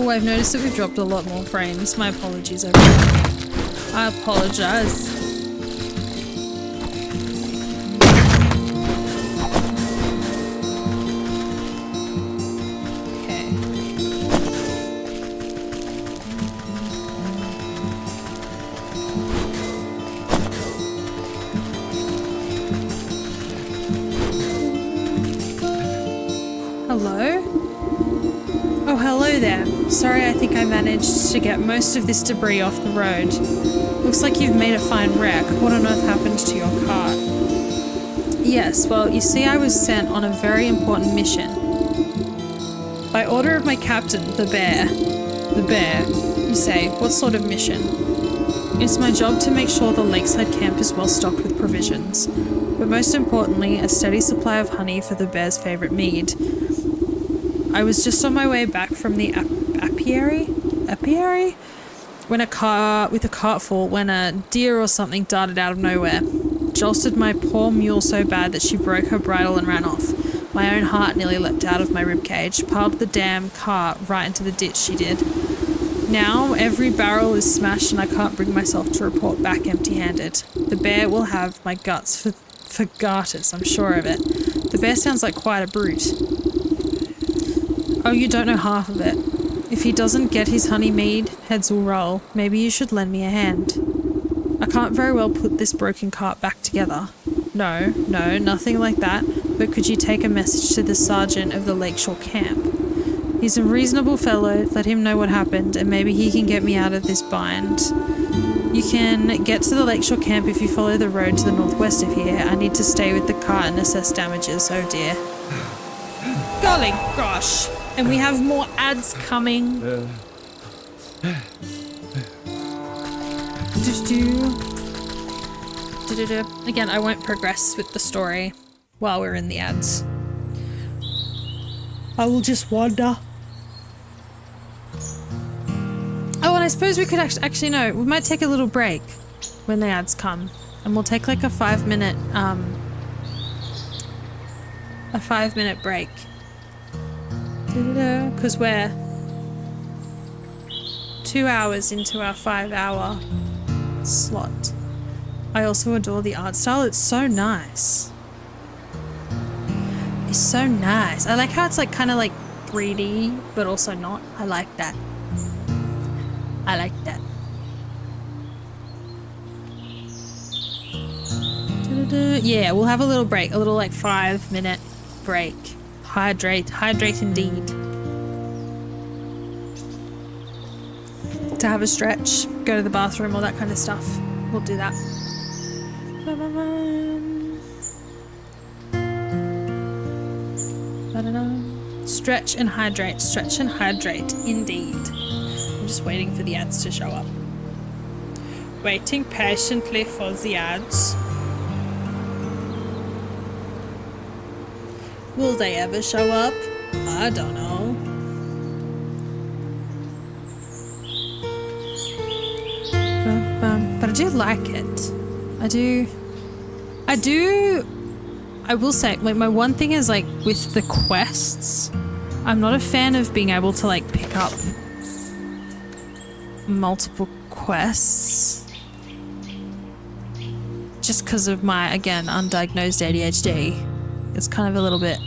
Speaker 1: Oh, I've noticed that we've dropped a lot more frames. My apologies, everyone. I apologize. Hello? Oh, hello there. Sorry, I think I managed to get most of this debris off the road. Looks like you've made a fine wreck. What on earth happened to your cart? Yes, well, you see, I was sent on a very important mission. By order of my captain, the bear. The bear, you say. What sort of mission? It's my job to make sure the lakeside camp is well stocked with provisions. But most importantly, a steady supply of honey for the bear's favourite mead. I was just on my way back from the apiary? With a cart full, when a deer or something darted out of nowhere. Jolted my poor mule so bad that she broke her bridle and ran off. My own heart nearly leapt out of my ribcage. Piled the damn cart right into the ditch, she did. Now every barrel is smashed and I can't bring myself to report back empty-handed. The bear will have my guts for garters, I'm sure of it. The bear sounds like quite a brute. Oh, you don't know half of it. If he doesn't get his honey mead, heads will roll. Maybe you should lend me a hand. I can't very well put this broken cart back together. No, nothing like that. But could you take a message to the sergeant of the Lakeshore camp? He's a reasonable fellow. Let him know what happened, and maybe he can get me out of this bind. You can get to the Lakeshore camp if you follow the road to the northwest of here. I need to stay with the cart and assess damages. Oh dear. Golly gosh. And we have more ads coming. Again, I won't progress with the story while we're in the ads. I will just wander. Oh, and I suppose we could actually no, we might take a little break when the ads come. And we'll take like a 5-minute break. Because we're 2 hours into our 5-hour slot. I also adore the art style. It's so nice. It's so nice. I like how it's like kind of like 3D, but also not. I like that. I like that. Yeah, we'll have a little break. A little like 5-minute break. Hydrate indeed. To have a stretch, go to the bathroom, all that kind of stuff. We'll do that. Stretch and hydrate, indeed. I'm just waiting for the ads to show up. Waiting patiently for the ads. Will they ever show up? I don't know. But I do like it. I will say, like, my one thing is, like, with the quests, I'm not a fan of being able to, like, pick up multiple quests. Just because of my, again, undiagnosed ADHD. It's kind of a little bit...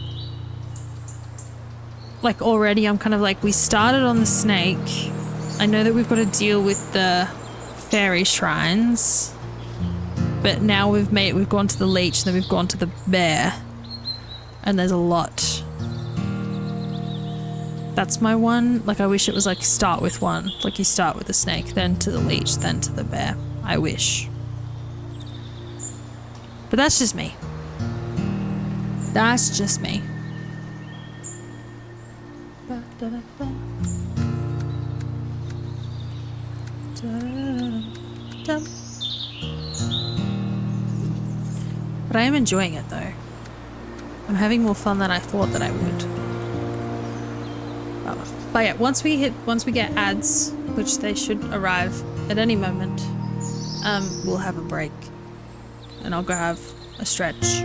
Speaker 1: Like, already I'm kind of like, we started on the snake. I know that we've got to deal with the fairy shrines. But now we've gone to the leech, and then we've gone to the bear. And there's a lot. That's my one. Like, I wish it was like start with one. Like, you start with the snake, then to the leech, then to the bear. I wish. But that's just me. That's just me. But I am enjoying it though. I'm having more fun than I thought that I would. But yeah, once we get ads, which they should arrive at any moment, we'll have a break. And I'll go have a stretch.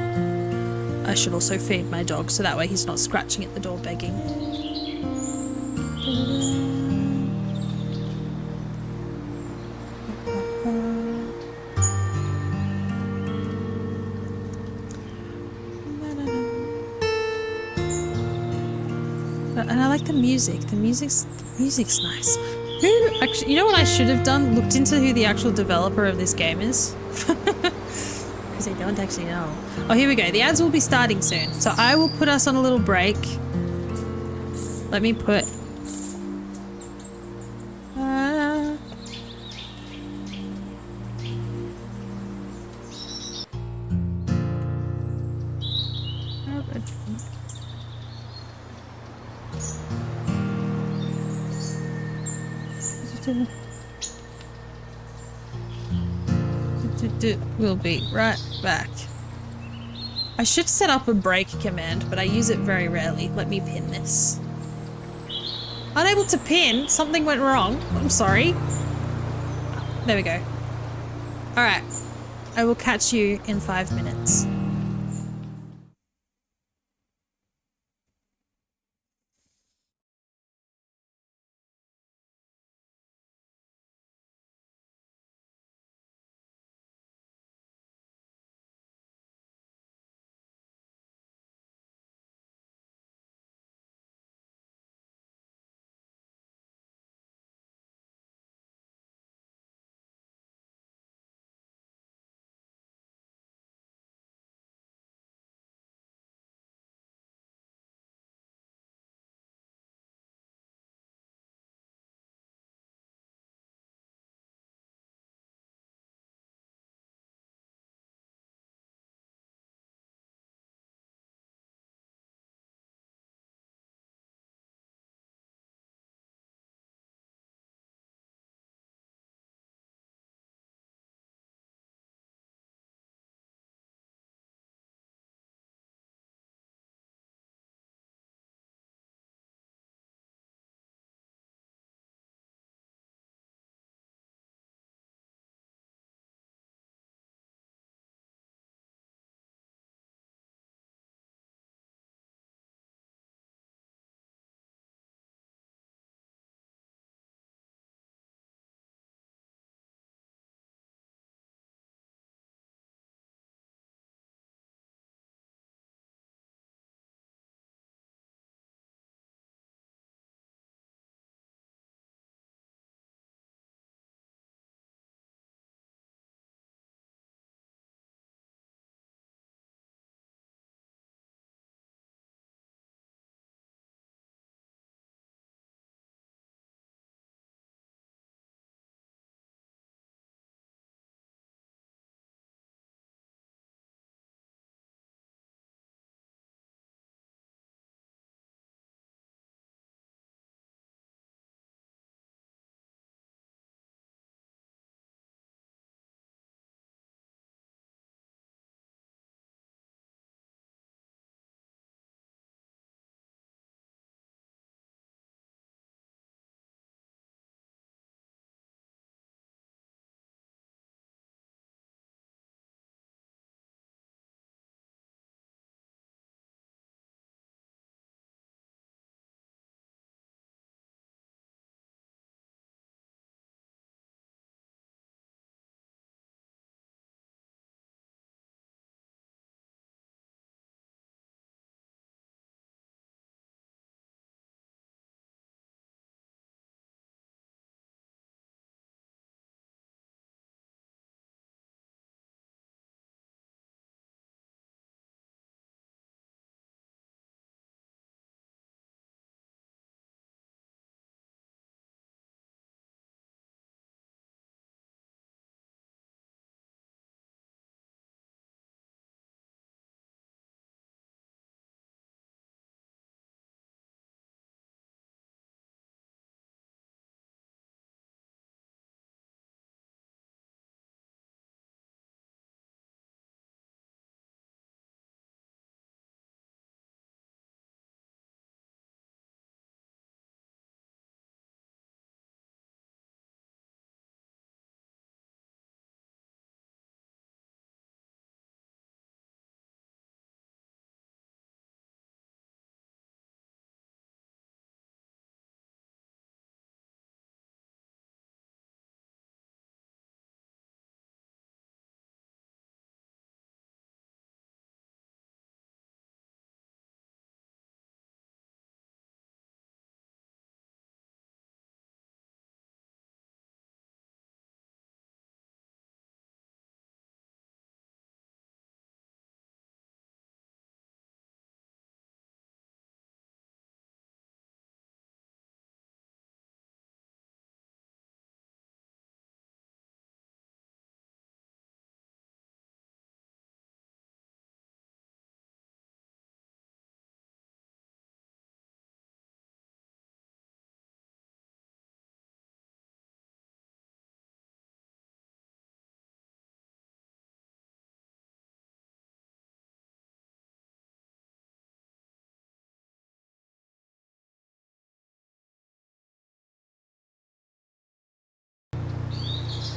Speaker 1: I should also feed my dog so that way he's not scratching at the door begging. And I like the music. The music's nice. Who actually? You know what I should have done? Looked into who the actual developer of this game is. Because I don't actually know. Oh, here we go. The ads will be starting soon, so I will put us on a little break. Let me put. We'll be right back. I should set up a break command, but I use it very rarely. Let me pin this. Unable to pin? Something went wrong. I'm sorry. There we go. Alright. I will catch you in 5 minutes.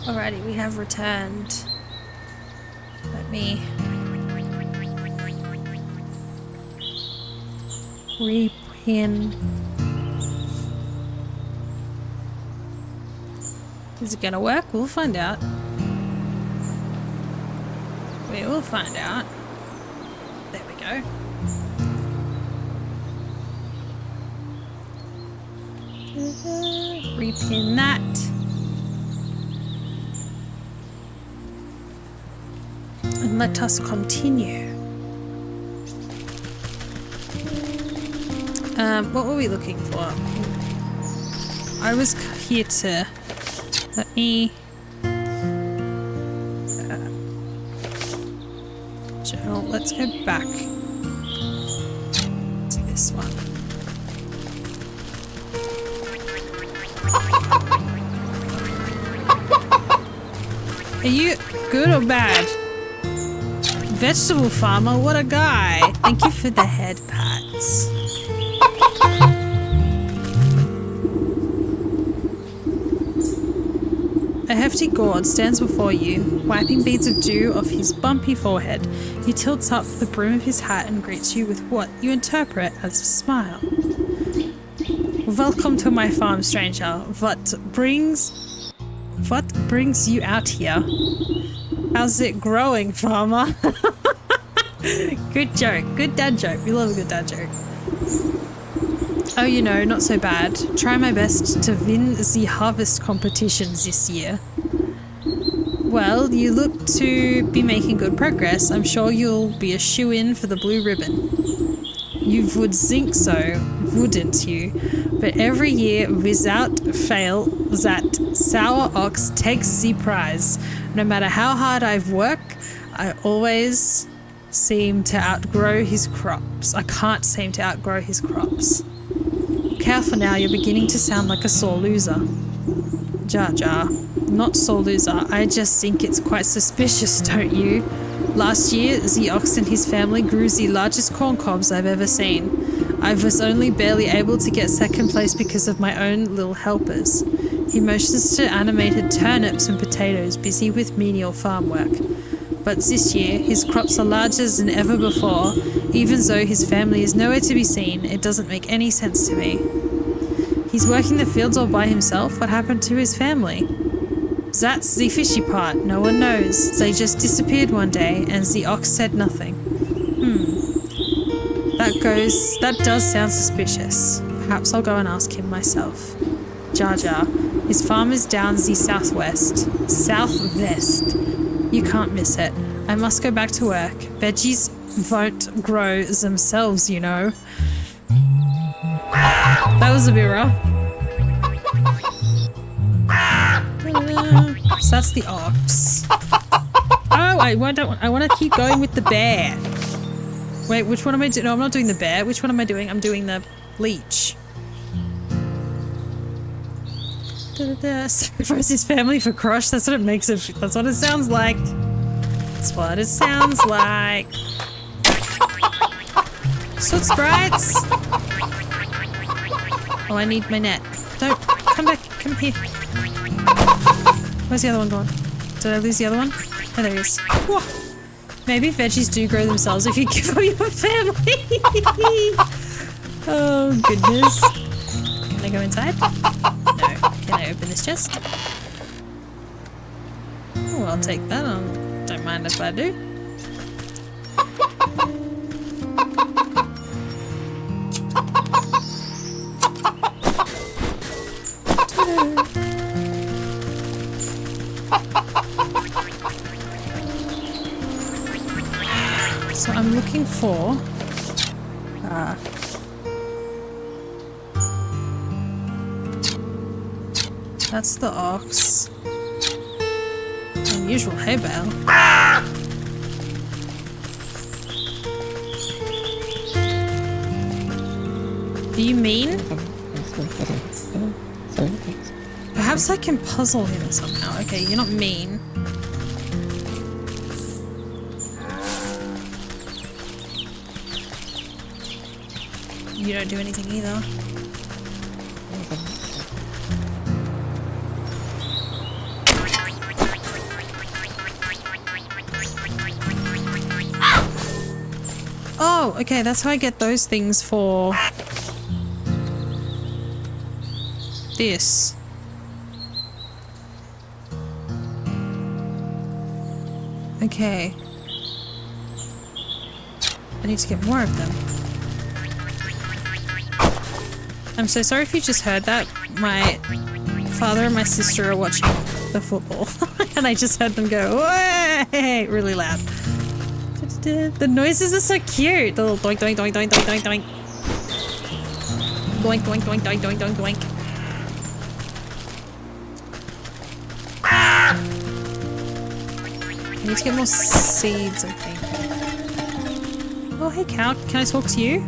Speaker 1: Alrighty, we have returned. Let me repin. Is it gonna work? We'll find out. We will find out. There we go. Repin that. And let us continue. What were we looking for? I was here to... Let me... journal. Let's go back to this one. Are you good or bad? Vegetable farmer, what a guy! Thank you for the head pats. A hefty gourd stands before you, wiping beads of dew off his bumpy forehead. He tilts up the brim of his hat and greets you with what you interpret as a smile. Welcome to my farm, stranger. What brings you out here? How's it growing, farmer? Good joke. Good dad joke. We love a good dad joke. Oh, you know, not so bad. Try my best to win the harvest competitions this year. Well, you look to be making good progress. I'm sure you'll be a shoo-in for the blue ribbon. You would think so, wouldn't you? But every year, without fail, that sour ox takes the prize. No matter how hard I've worked, I always seem to outgrow his crops. I can't seem to outgrow his crops. Careful now, you're beginning to sound like a sore loser. Jar Jar. Not sore loser, I just think it's quite suspicious, don't you? Last year, the ox and his family grew the largest corn cobs I've ever seen. I was only barely able to get second place because of my own little helpers. He motions to animated turnips and potatoes, busy with menial farm work. But this year, his crops are larger than ever before. Even though his family is nowhere to be seen, it doesn't make any sense to me. He's working the fields all by himself. What happened to his family? That's the fishy part. No one knows. They just disappeared one day, and the ox said nothing. That does sound suspicious. Perhaps I'll go and ask him myself. Jar Jar. His farm is down the southwest. Southwest. You can't miss it. I must go back to work. Veggies won't grow themselves, you know. That was a bit rough. So that's the ox. Oh, I want to keep going with the bear. Wait, which one am I doing? No, I'm not doing the bear. Which one am I doing? I'm doing the leech. Sacrifice his family for crush. That's what it makes it. That's what it sounds like. That's what it sounds like. Soot sprites. Oh, I need my net. Don't come back. Come here. Where's the other one gone? Did I lose the other one? Oh, there he is. Whoa. Maybe veggies do grow themselves if you give up your family. Oh goodness. Can I go inside? No. Can I open this chest? Oh, I'll take that. Don't mind if I do. So I'm looking for that's the ox. Unusual hay bale. Do you mean? Perhaps I can puzzle him somehow. Okay, you're not mean. You don't do anything either. Oh, okay, that's how I get those things for this. Okay. I need to get more of them. I'm so sorry if you just heard that. My father and my sister are watching the football and I just heard them go, "Way!" really loud. The noises are so cute. The little doink doink doink doink doink doink doink. Doink doink doink doink doink doink doink. I need to get more seeds, I think. Oh, hey cow, can I talk to you?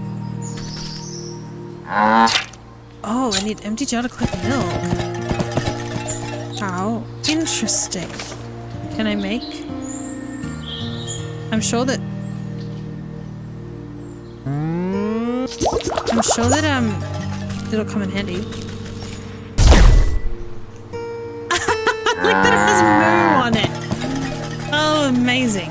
Speaker 1: Oh, I need empty jar to collect milk. How interesting. Can I make? I'm sure that it'll come in handy. Look that it has moo on it. Oh, amazing.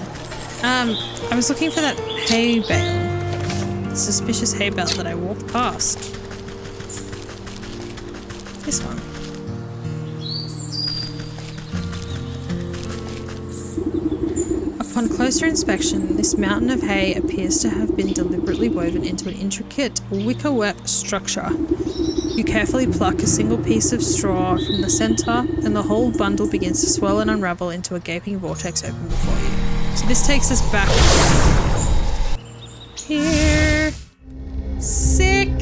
Speaker 1: I was looking for that hay bale. Suspicious hay bale that I walked past. This one. Upon closer inspection, this mountain of hay appears to have been deliberately woven into an intricate wickerwork structure. You carefully pluck a single piece of straw from the center, and the whole bundle begins to swell and unravel into a gaping vortex open before you. So this takes us back here. Sick.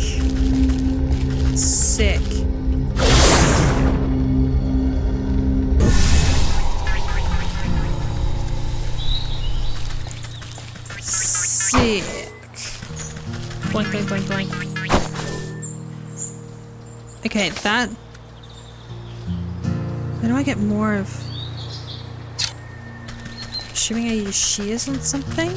Speaker 1: Sick. Sick. Boink, boink, boink, boink. Okay, that... Where do I get more of... Assuming I use shears on something?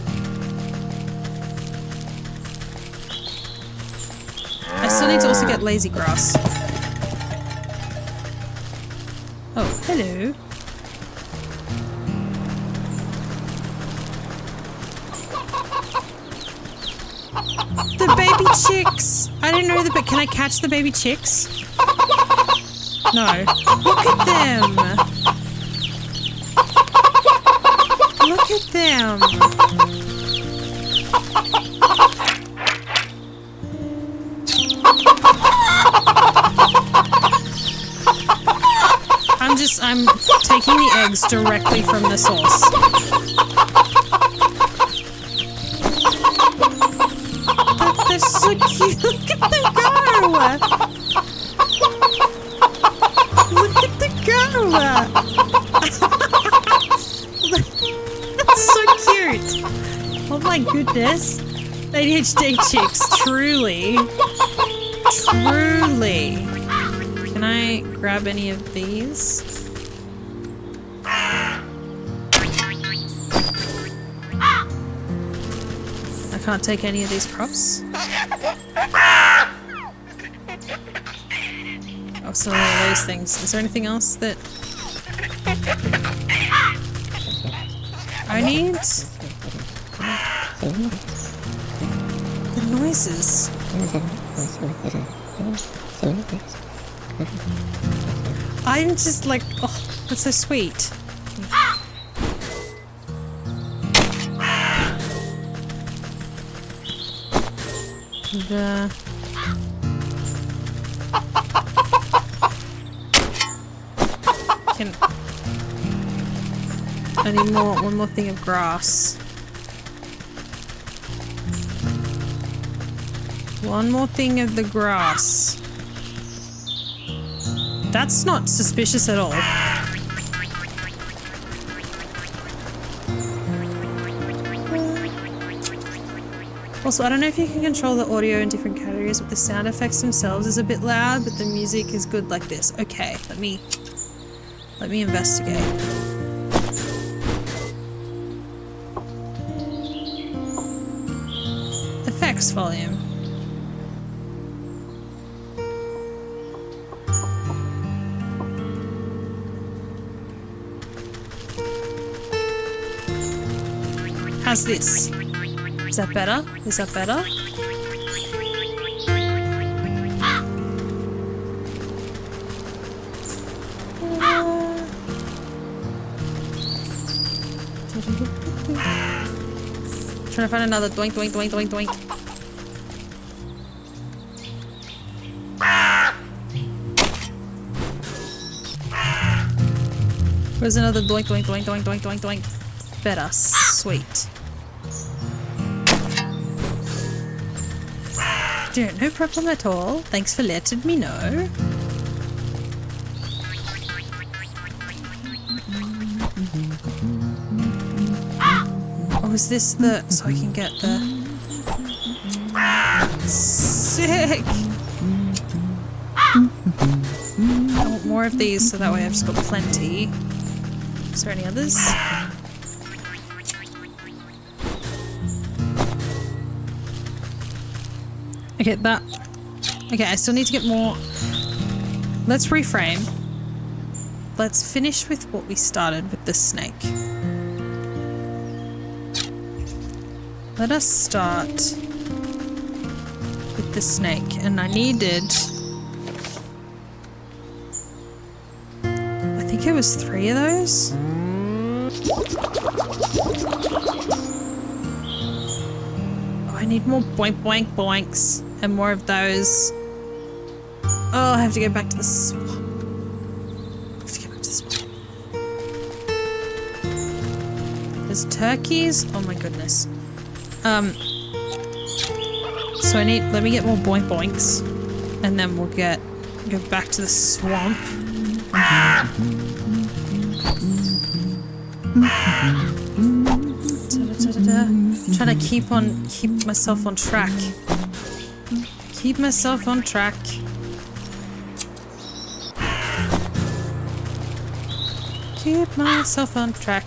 Speaker 1: I still need to also get lazy grass. Oh, hello. The baby chicks! I didn't know that, but can I catch the baby chicks? No. Look at them! Look at them! I'm taking the eggs directly from the source. They're so cute. Look at them go! Look at the go! That's so cute. Oh my goodness. ADHD chicks, truly. Truly. Can I grab any of these? I can't take any of these crops. Oh, so all those things. Is there anything else that I need? The noises. I'm just like, oh, that's so sweet. I need one more thing of grass. One more thing of the grass. That's not suspicious at all. Also, I don't know if you can control the audio in different categories, but the sound effects themselves is a bit loud, but the music is good like this. Okay, let me investigate. Effects volume. How's this? Is that better? Is that better? Trying to find another doink, doink, doink, doink, doink. Where's another doink, doink, doink, doink, doink, doink, doink? Better. Sweet. Dude, no problem at all. Thanks for letting me know. Oh, is this the... so I can get the... Sick! I want more of these so that way I've just got plenty. Is there any others? Okay, that... okay, I still need to get more... let's reframe. Let's finish with what we started with the snake. Let us start with the snake, and I needed... I think it was 3 of those. Oh, I need more boink boink boinks and more of those. Oh, I have to go back to the swamp. I have to go back to the swamp. There's turkeys. Oh my goodness. So I need, let me get more boink boinks, and then we'll go back to the swamp. Trying to keep myself on track. Keep myself on track. Keep myself on track.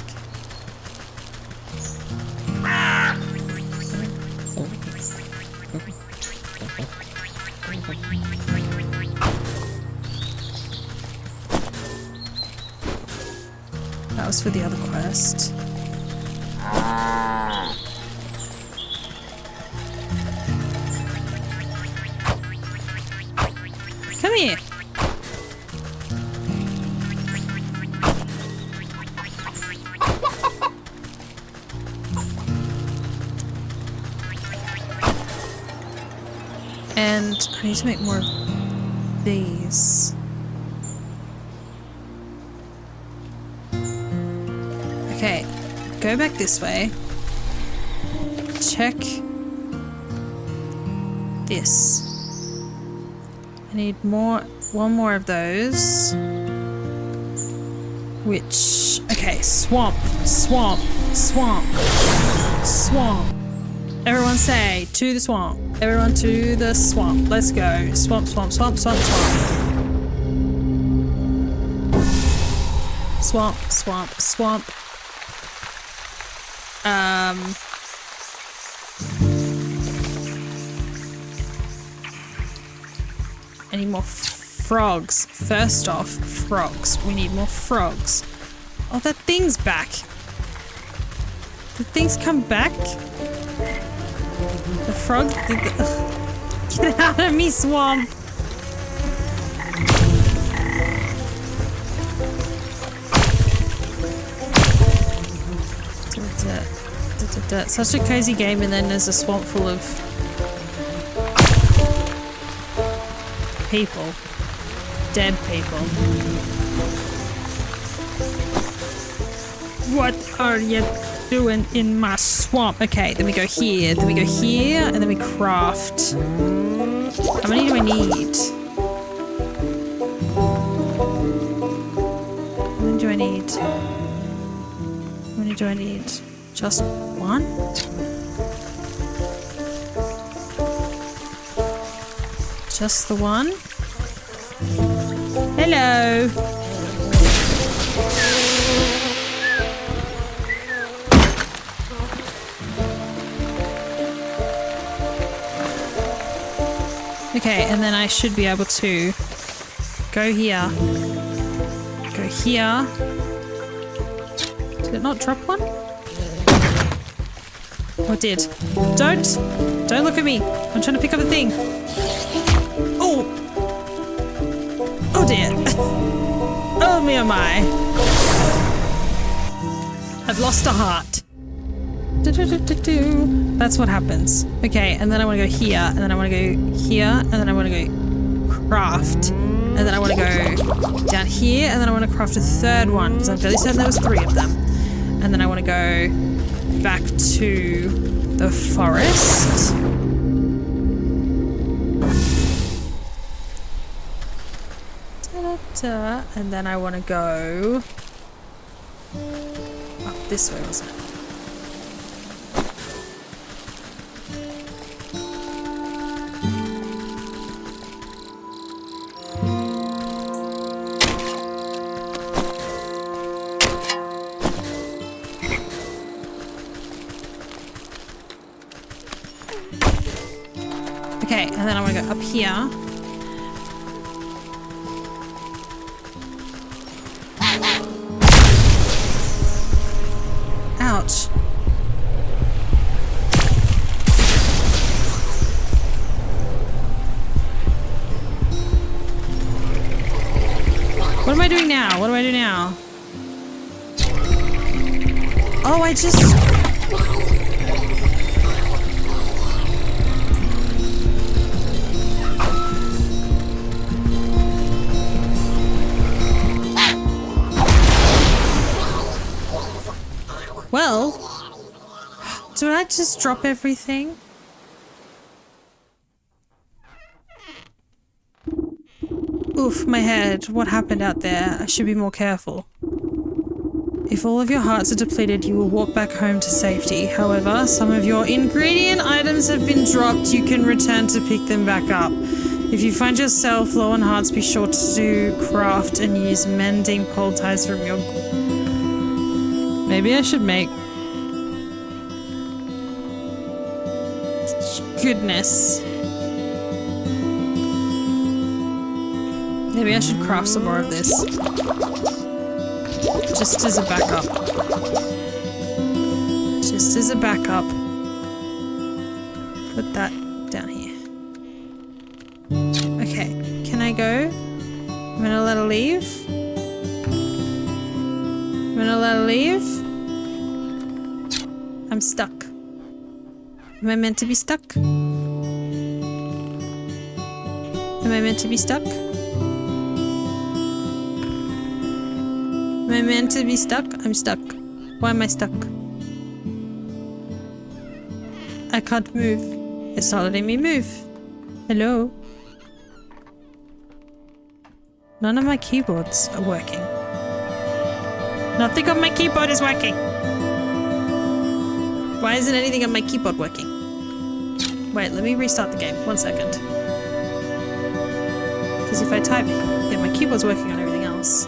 Speaker 1: That was for the other quest. Come here. And I need to make more of these. Okay, go back this way. Check this. I need one more of those. Which, okay, swamp, swamp, swamp, swamp. Everyone say, to the swamp. Everyone to the swamp. Let's go. Swamp, swamp, swamp, swamp, swamp. Swamp, swamp, swamp. I need more frogs. First off, frogs. We need more frogs. Oh, that thing's back. Did things come back? The frog did the... Get out of me, swamp! Such a cozy game, and then there's a swamp full of people. Dead people. What are you doing in my swamp? Okay, then we go here, then we go here, and then we craft. How many do I need? How many do I need? How many do I need? Just one? Just the one? Hello! Okay, and then I should be able to go here. Go here. Did it not drop one? Oh, it did. Don't look at me. I'm trying to pick up the thing. Oh. Oh dear. Oh me oh my. I've lost a heart. That's what happens. Okay, and then I want to go here, and then I want to go here, and then I want to go craft, and then I want to go down here, and then I want to craft a third one, because I'm fairly certain there was 3 of them. And then I want to go back to the forest. Da-da-da. And then I want to go up this way, wasn't it? Okay, and then I want to go up here. Ouch. What am I doing now? What do I do now? Oh, I just... Well, did I just drop everything? Oof, my head. What happened out there? I should be more careful. If all of your hearts are depleted, you will walk back home to safety. However, some of your ingredient items have been dropped. You can return to pick them back up. If you find yourself low on hearts, be sure to do craft and use mending pole ties from your... Maybe I should make... Goodness. Maybe I should craft some more of this. Just as a backup. Just as a backup. Put that down here. Okay, can I go? I'm gonna let her leave. I'm gonna let her leave. I'm stuck. Am I meant to be stuck? Am I meant to be stuck? Am I meant to be stuck? I'm stuck. Why am I stuck? I can't move. It's not letting me move. Hello? None of my keyboards are working. Nothing on my keyboard is working. Why isn't anything on my keyboard working? Wait, let me restart the game. 1 second. Because if I type, yeah, my keyboard's working on everything else.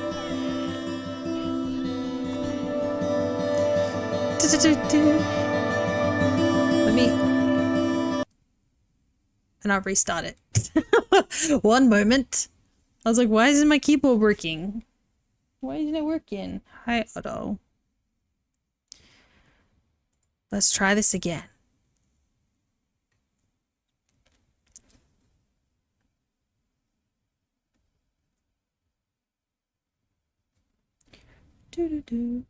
Speaker 1: Let me... And I'll restart it. 1 moment. I was like, why isn't my keyboard working? Why isn't it working? Hi, Otto. Let's try this again. Doo-doo-doo.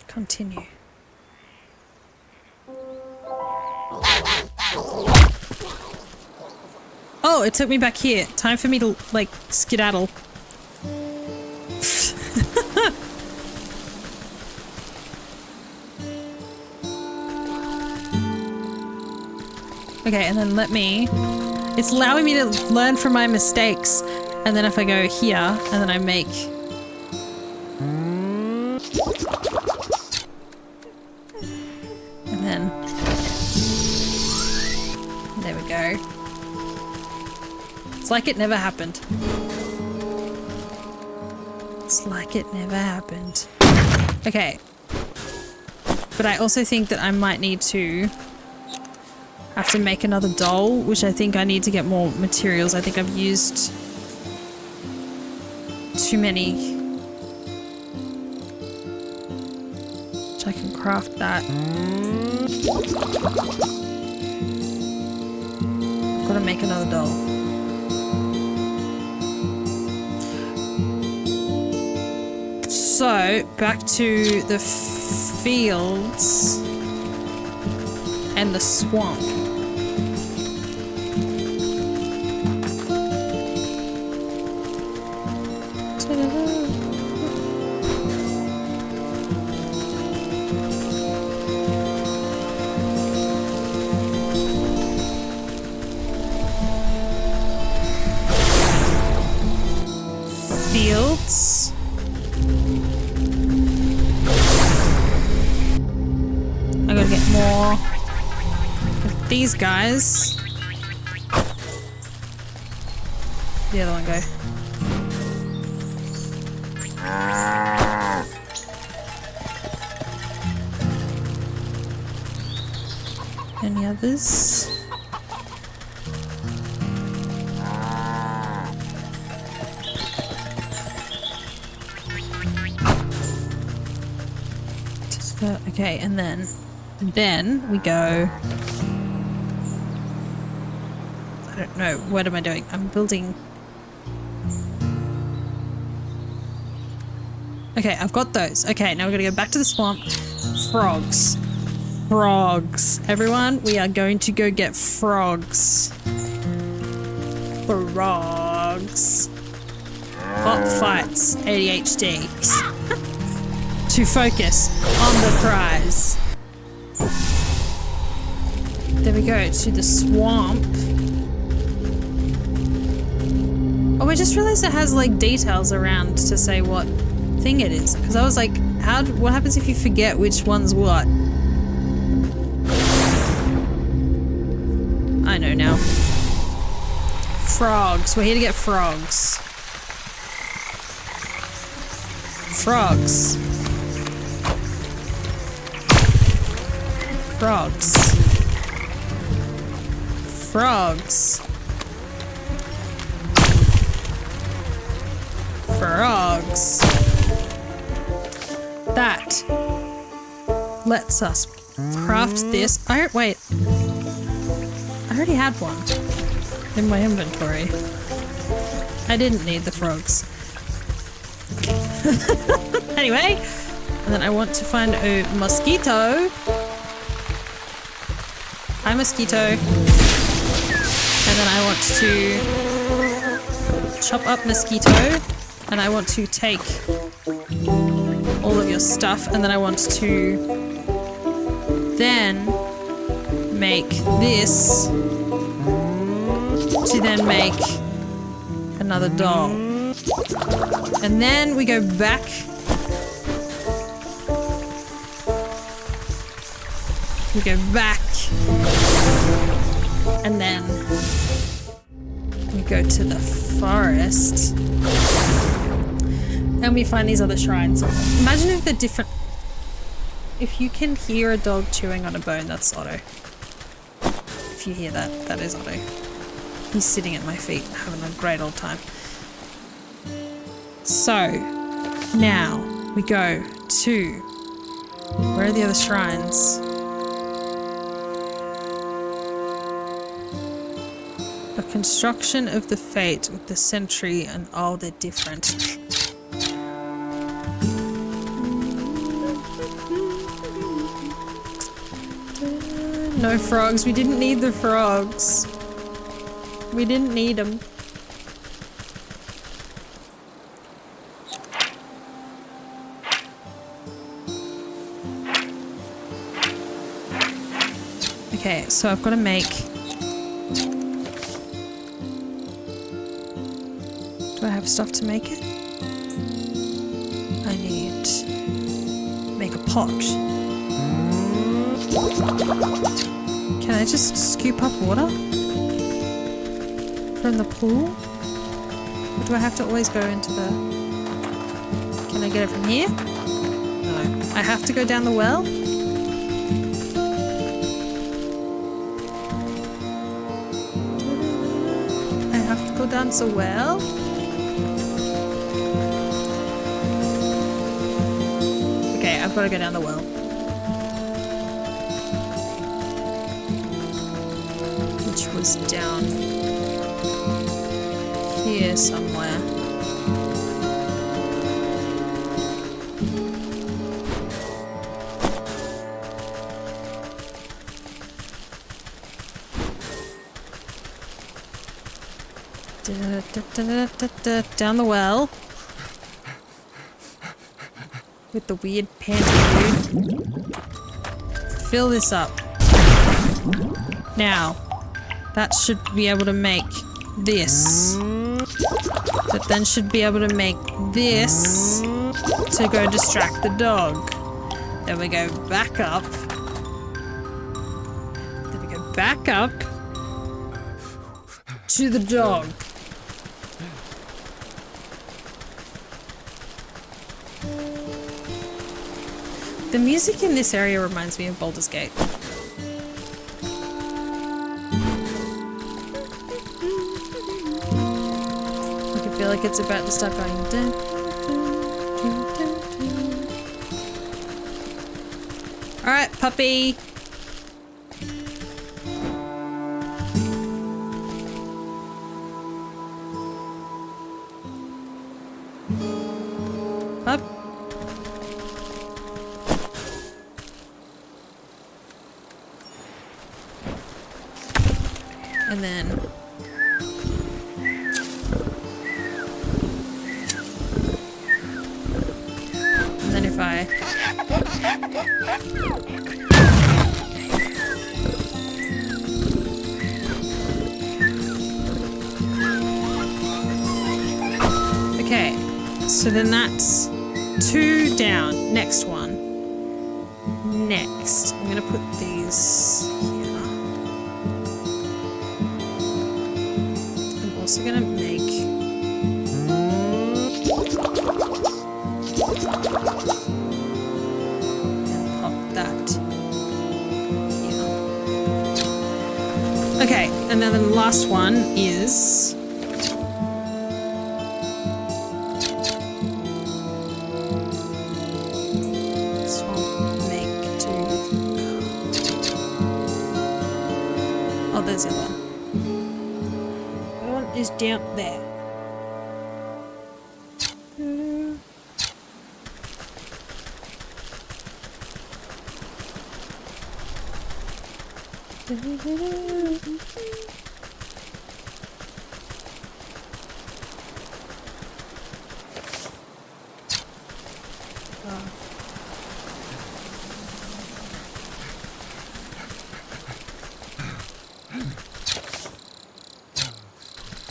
Speaker 1: Continue. Oh, it took me back here. Time for me to, like, skedaddle. Okay, and then let me... It's allowing me to learn from my mistakes. And then if I go here, and then I make... And then... There we go. It's like it never happened. It's like it never happened. Okay. But I also think that I might need to... have to make another doll, which I think I need to get more materials. I think I've used too many. Which I can craft that. I've got to make another doll. So, back to the fields and the swamp. Fields. I gotta get more of these guys. The other one go. Any others? Okay, and then we go. I don't know. What am I doing? I'm building. Okay, I've got those. Okay, now we're gonna go back to the swamp. Frogs. Frogs. Everyone, we are going to go get frogs. Frogs. Hot fights. ADHD. To focus on the prize. There we go, to the swamp. Oh, I just realized it has like details around to say what thing it is. Because I was like, what happens if you forget which one's what? I know now. Frogs. We're here to get frogs. Frogs. Frogs. Frogs. Frogs. That lets us craft this. Wait. I already had one in my inventory. I didn't need the frogs. Anyway, and then I want to find a mosquito. Hi, mosquito. And then I want to chop up mosquito. And I want to take all of your stuff. And then I want to then make this to then make another doll. And then we go back. We go back. And then we go to the forest. And we find these other shrines. Imagine if they're different. If you can hear a dog chewing on a bone, that's Otto. If you hear that, that is Otto. He's sitting at my feet, having a great old time. So, now we go to... Where are the other shrines? A construction of the fate with the sentry and oh, they're different. No frogs. We didn't need the frogs. We didn't need them. Okay, so I've got to make... Do I have stuff to make it? I need... Make a pot. Can I just scoop up water? From the pool? Or do I have to always go into the... Can I get it from here? No. I have to go down the well? down so well. Okay, I've got to go down the well. Which was down here somewhere. Down the well. With the weird panty dude. Fill this up. Now, that should be able to make this. That then should be able to make this to go distract the dog. Then we go back up. Then we go back up to the dog. The music in this area reminds me of Baldur's Gate. I can feel like it's about to start going. Dun, dun, dun, dun. All right, puppy. Up. And then if I okay, so then that's 2 down. Next one. Next, I'm gonna put these here. I'm also gonna make and pop that here. Okay, and then the last one is there's the other one. The other one is down there.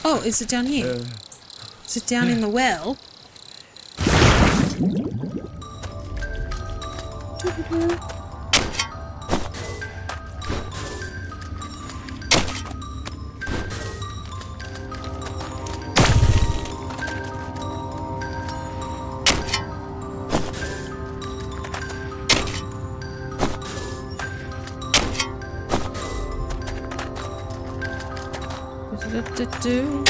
Speaker 1: Oh, is it down here? Is it down in the well? Do.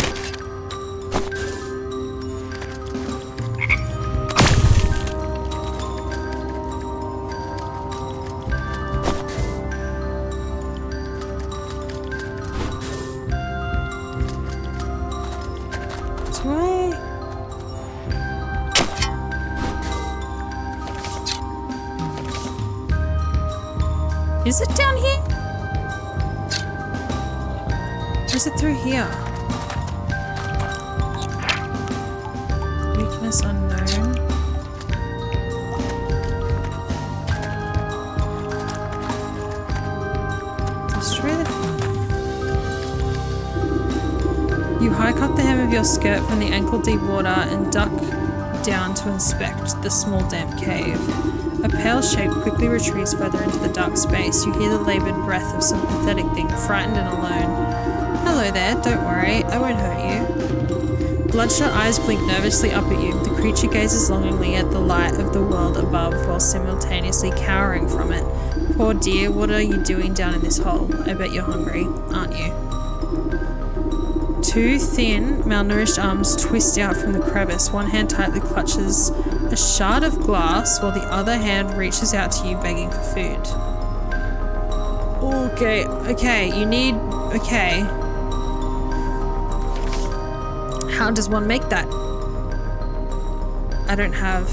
Speaker 1: Is it down here? Or is it through here? Weakness unknown. Destroy the... You hike up the hem of your skirt from the ankle-deep water and duck down to inspect the small damp cave. A pale shape quickly retreats further into the dark space. You hear the laboured breath of some pathetic thing, frightened and alone. Hello there, don't worry, I won't hurt you. Bloodshot eyes blink nervously up at you. The creature gazes longingly at the light of the world above while simultaneously cowering from it. Poor dear, what are you doing down in this hole? I bet you're hungry, aren't you? Two thin, malnourished arms twist out from the crevice. One hand tightly clutches a shard of glass while the other hand reaches out to you begging for food. Okay, okay, you need... okay. How does one make that? I don't have...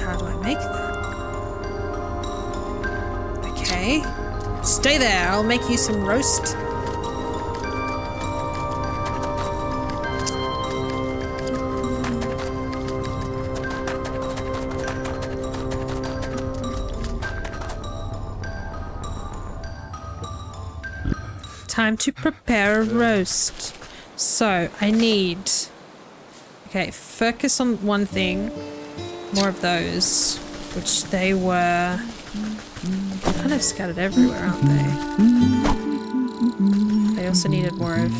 Speaker 1: how do I make that? Okay. Stay there, I'll make you some roast. Time to prepare a roast. So, I need... okay, focus on one thing. More of those. Which they were... kind of scattered everywhere, aren't they? They also needed more of...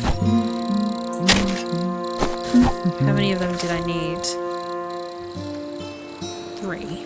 Speaker 1: how many of them did I need? 3.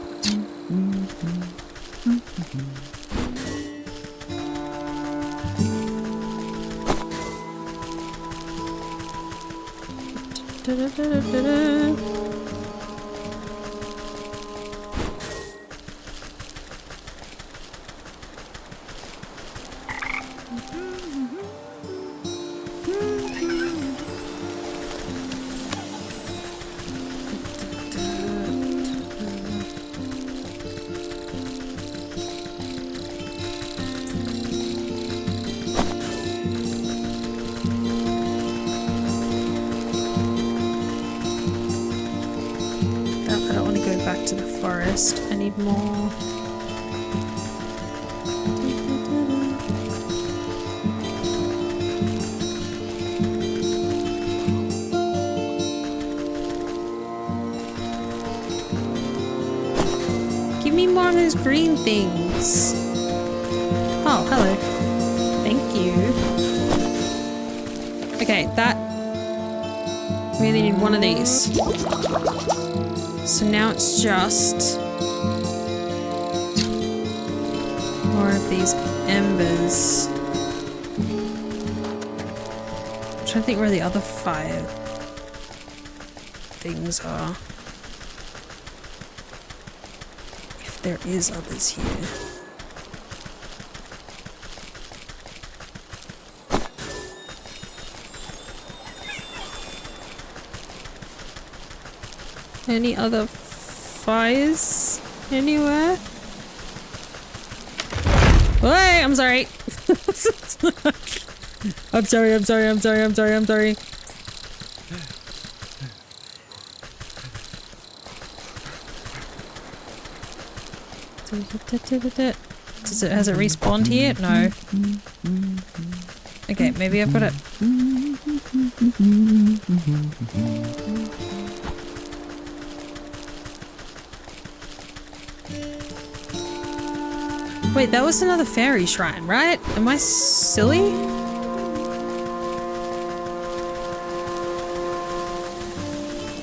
Speaker 1: To the forest. I need more. Give me more of those green things. Oh, hello. Thank you. Okay, that... we only need one of these. So now it's just more of these embers. I'm trying to think where the other fire things are. If there is others here. Any other fires anywhere? Hey, I'm sorry. I'm sorry. Has it respawned here? No. Okay, maybe I've got it. Wait, that was another fairy shrine, right? Am I silly?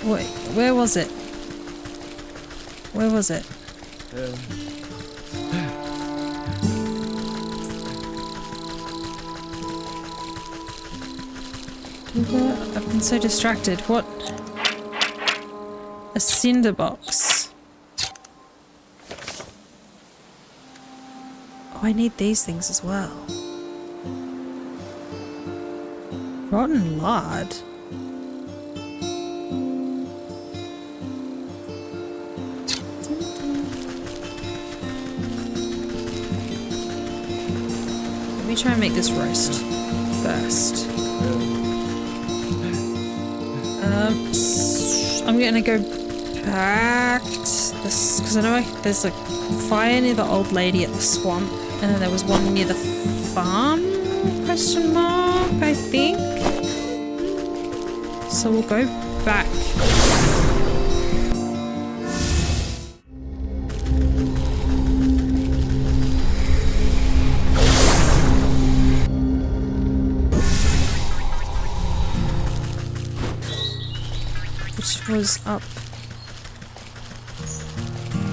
Speaker 1: Wait, where was it? Where was it? I've been so distracted. What? A cinder box. Oh, I need these things as well. Rotten lard. Let me try and make this roast first. I'm gonna go back to this because I know there's a fire near the old lady at the swamp, and then there was one near the farm? Question mark, I think. So we'll go back. Which was up.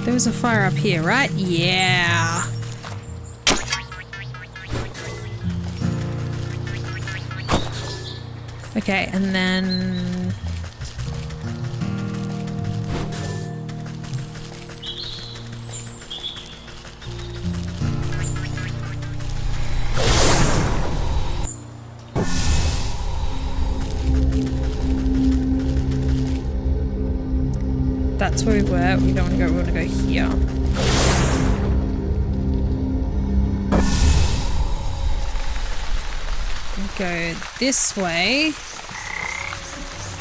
Speaker 1: There was a fire up here, right? Yeah. Okay, and then... That's where we were. We don't want to go. We want to go here. And go this way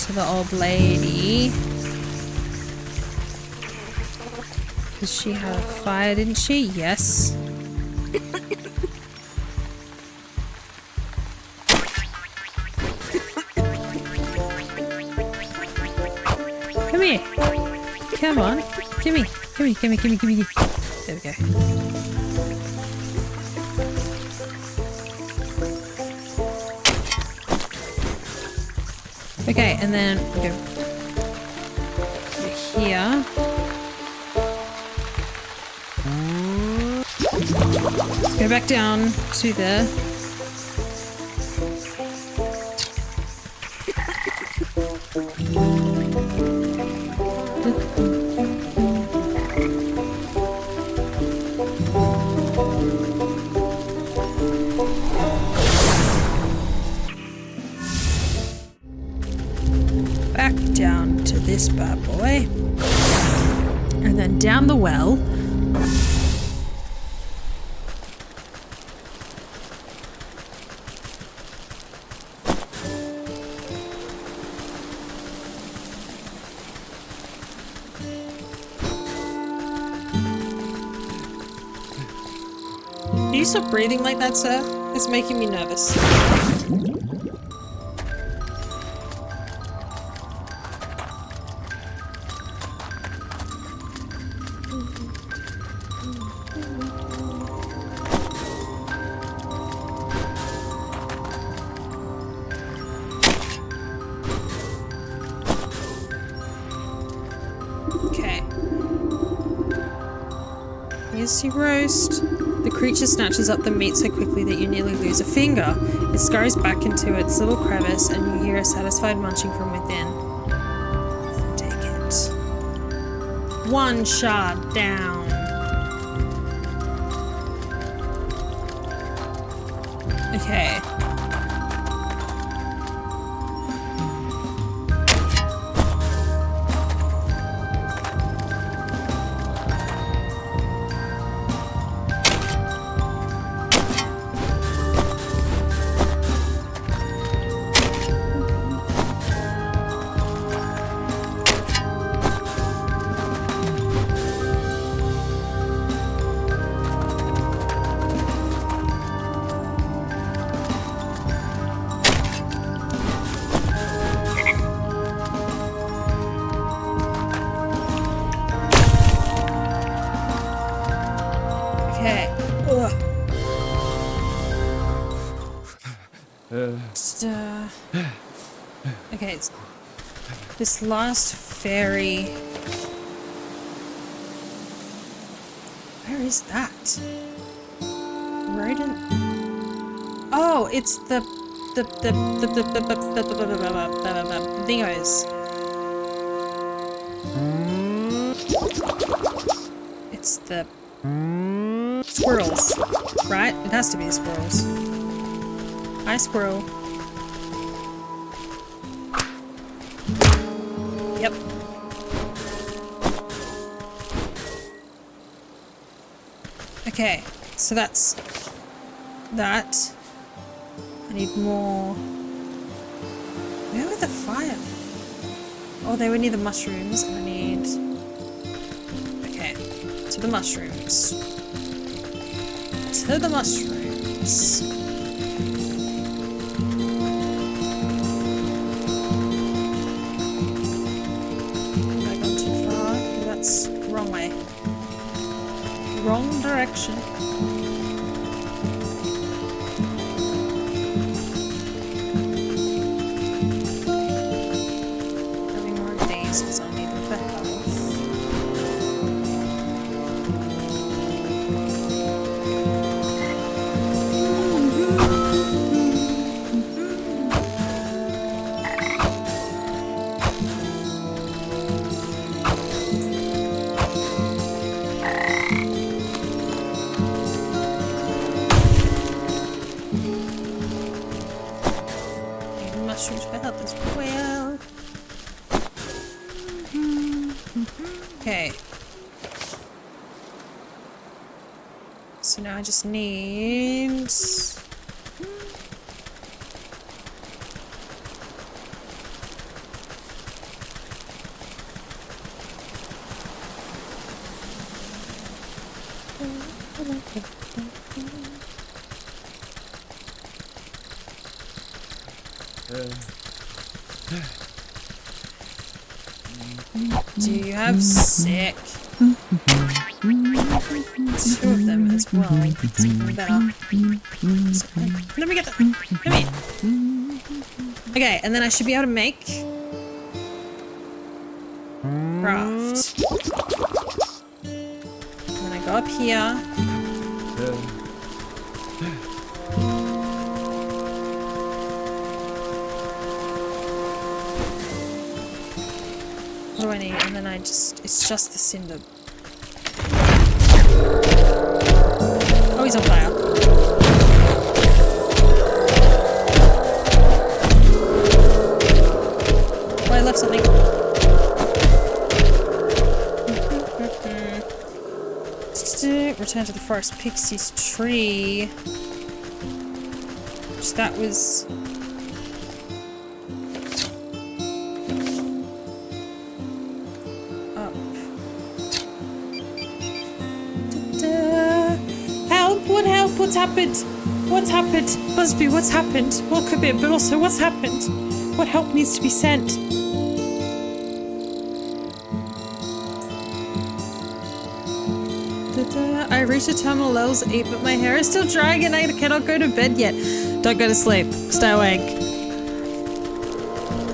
Speaker 1: to the old lady. Because she had a fire, didn't she? Yes. Come here. Come on. Gimme. Gimme, gimme, gimme, gimme. There we go. Okay, and then we go here. Let's go back down to the... Back down to this bad boy. And then down the well. Can you stop breathing like that, sir? It's making me nervous. Okay. Here's your roast. The creature snatches up the meat so quickly that you nearly lose a finger. It scurries back into its little crevice and you hear a satisfied munching from within. Take it. One shot down. Okay. Okay, it's this last fairy. Where is that? Rodent. Oh, it's the thingos. It's the squirrels, right? It has to be the squirrels. Hi, squirrel. Yep. Okay, so that's that. I need more. Where were the fire? Oh, they were near the mushrooms. I need. Okay, to the mushrooms. To the mushrooms. Wrong way. Wrong direction. Having more of these because I'll need them for health. shoot out as well. Okay. So now I just need... Do you have sick? 2 of them as well. That's even better. Let me get that. Come here. Okay, and then I should be able to make raft. And then I go up here. What do I need? And then I just, it's just the cinder. Oh, he's on fire. Oh, I left something. Return to the forest pixie's tree. Just that was... What's happened? What's happened? Busby, what's happened? What could be, but also what's happened? What help needs to be sent? I reached a terminal levels 8, but my hair is still drying and I cannot go to bed yet. Don't go to sleep. Stay awake.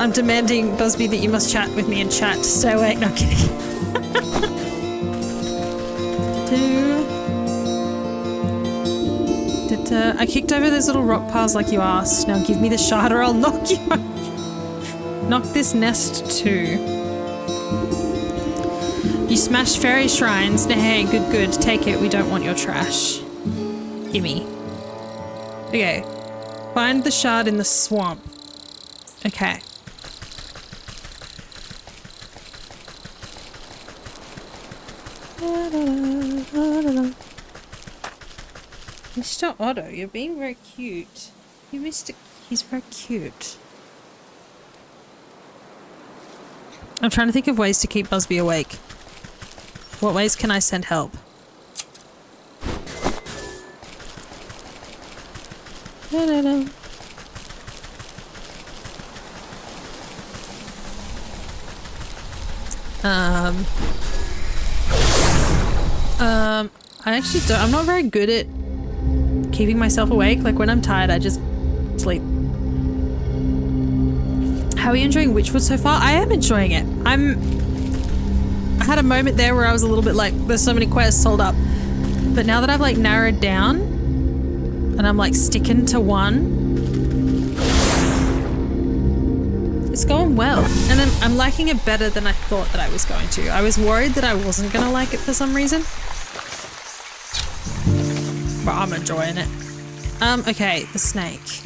Speaker 1: I'm demanding, Busby, that you must chat with me in chat. Stay awake. No, I'm kidding. I kicked over those little rock piles like you asked. Now give me the shard or I'll knock you out. Knock this nest too. You smashed fairy shrines. Nah, hey, good. Take it. We don't want your trash. Gimme. Okay. Find the shard in the swamp. Okay. Mr. Otto, you're being very cute. He's very cute. I'm trying to think of ways to keep Busby awake. What ways can I send help? I actually don't. I'm not very good at keeping myself awake. Like when I'm tired, I just sleep. How are you enjoying Wytchwood so far? I am enjoying it. I had a moment there where I was a little bit like, there's so many quests sold up. But now that I've like narrowed down and I'm like sticking to one, it's going well. And then I'm liking it better than I thought that I was going to. I was worried that I wasn't going to like it for some reason. But I'm enjoying it. Okay, the snake.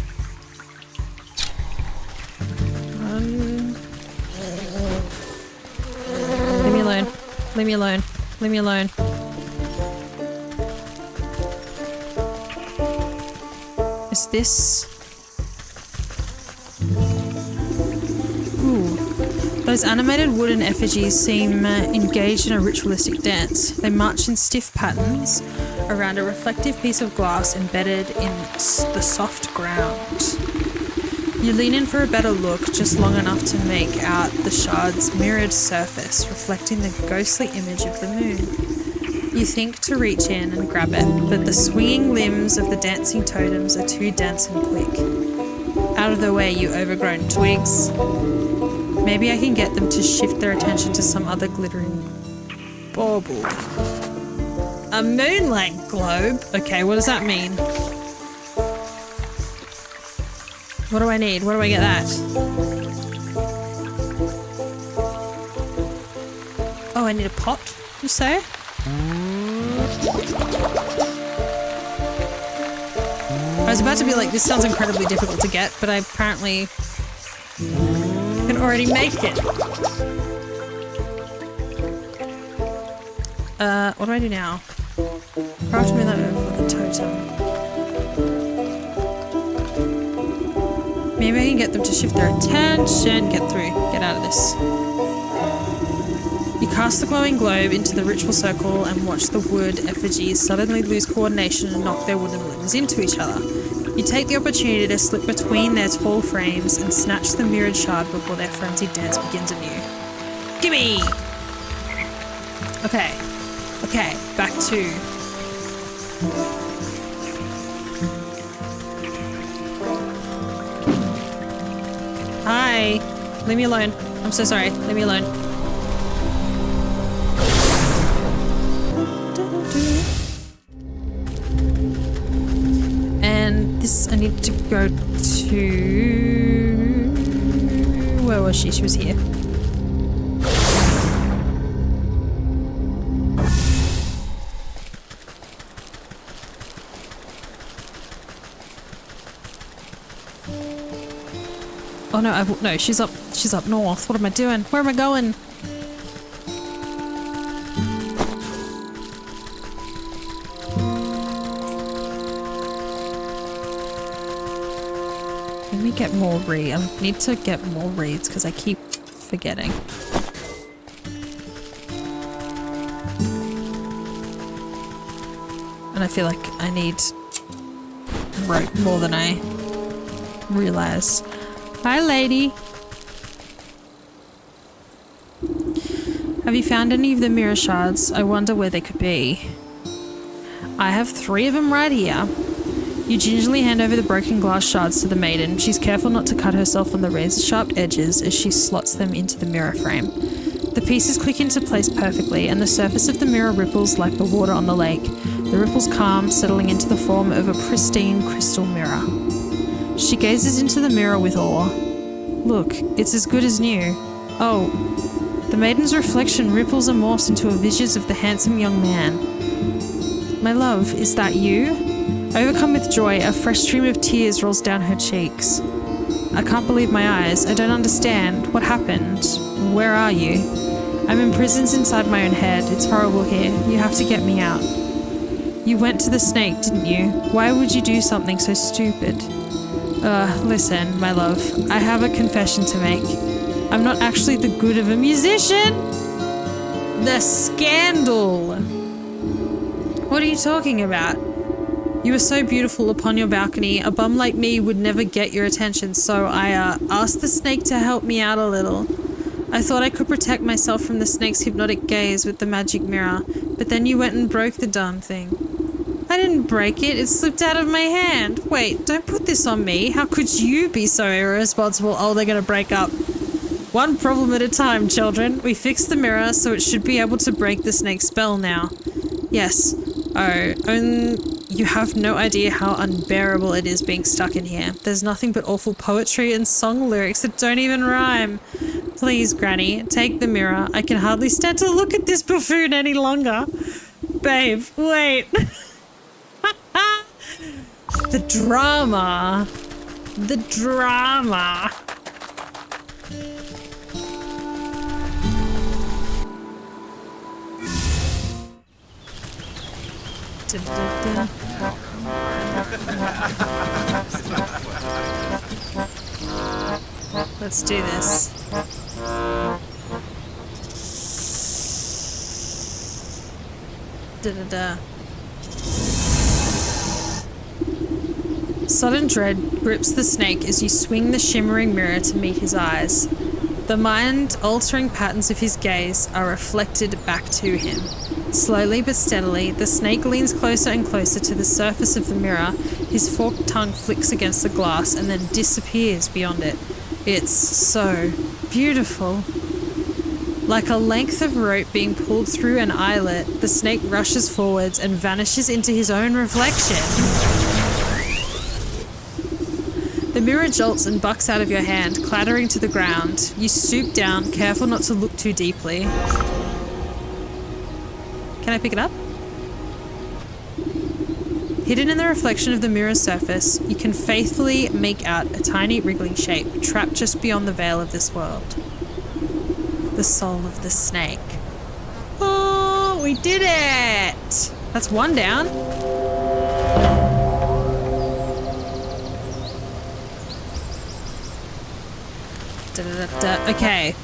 Speaker 1: Leave me alone. Leave me alone. Leave me alone. Is this... Ooh. Those animated wooden effigies seem engaged in a ritualistic dance. They march in stiff patterns around a reflective piece of glass embedded in the soft ground. You lean in for a better look, just long enough to make out the shard's mirrored surface, reflecting the ghostly image of the moon. You think to reach in and grab it, but the swinging limbs of the dancing totems are too dense and quick. Out of the way, you overgrown twigs. Maybe I can get them to shift their attention to some other glittering bauble. A moonlight globe? Okay, what does that mean? What do I need? Where do I get that? Oh, I need a pot, you say? I was about to be like, this sounds incredibly difficult to get, but I apparently I can already make it. What do I do now? Craft me that over the totem. Maybe I can get them to shift their attention. Get through. Get out of this. You cast the glowing globe into the ritual circle and watch the wood effigies suddenly lose coordination and knock their wooden limbs into each other. You take the opportunity to slip between their tall frames and snatch the mirrored shard before their frenzied dance begins anew. Gimme! Okay. Okay, back to... Hi! Leave me alone. I'm so sorry. Leave me alone. And this, I need to go to... Where was she? She was here. Oh no, no, she's up north. What am I doing? Where am I going? Let me get more reeds. I need to get more reeds because I keep forgetting. And I feel like I need rope more than I realize. Hi, lady. Have you found any of the mirror shards? I wonder where they could be. I have 3 of them right here. You gingerly hand over the broken glass shards to the maiden. She's careful not to cut herself on the razor-sharp edges as she slots them into the mirror frame. The pieces click into place perfectly, and the surface of the mirror ripples like the water on the lake. The ripples calm, settling into the form of a pristine crystal mirror. She gazes into the mirror with awe. Look, it's as good as new. Oh, the maiden's reflection ripples and morphs into a vision of the handsome young man. My love, is that you? Overcome with joy, a fresh stream of tears rolls down her cheeks. I can't believe my eyes. I don't understand. What happened? Where are you? I'm imprisoned inside my own head. It's horrible here. You have to get me out. You went to the snake, didn't you? Why would you do something so stupid? Listen, my love, I have a confession to make. I'm not actually the good of a musician! The scandal! What are you talking about? You were so beautiful upon your balcony, a bum like me would never get your attention, so I, asked the snake to help me out a little. I thought I could protect myself from the snake's hypnotic gaze with the magic mirror, but then you went and broke the darn thing. I didn't break it, it slipped out of my hand. Wait, don't put this on me. How could you be so irresponsible? Oh, they're gonna break up. One problem at a time, children. We fixed the mirror, so it should be able to break the snake's spell now. Yes. Oh, you have no idea how unbearable it is being stuck in here. There's nothing but awful poetry and song lyrics that don't even rhyme. Please, Granny, take the mirror. I can hardly stand to look at this buffoon any longer. Babe, wait. The drama. The drama. Let's do this. Da-da-da. Sudden dread grips the snake as you swing the shimmering mirror to meet his eyes. The mind-altering patterns of his gaze are reflected back to him. Slowly but steadily, the snake leans closer and closer to the surface of the mirror. His forked tongue flicks against the glass and then disappears beyond it. It's so beautiful. Like a length of rope being pulled through an eyelet, the snake rushes forwards and vanishes into his own reflection. The mirror jolts and bucks out of your hand, clattering to the ground. You stoop down, careful not to look too deeply. Can I pick it up? Hidden in the reflection of the mirror's surface, you can faithfully make out a tiny wriggling shape trapped just beyond the veil of this world. The soul of the snake. Oh, we did it! That's one down. Okay.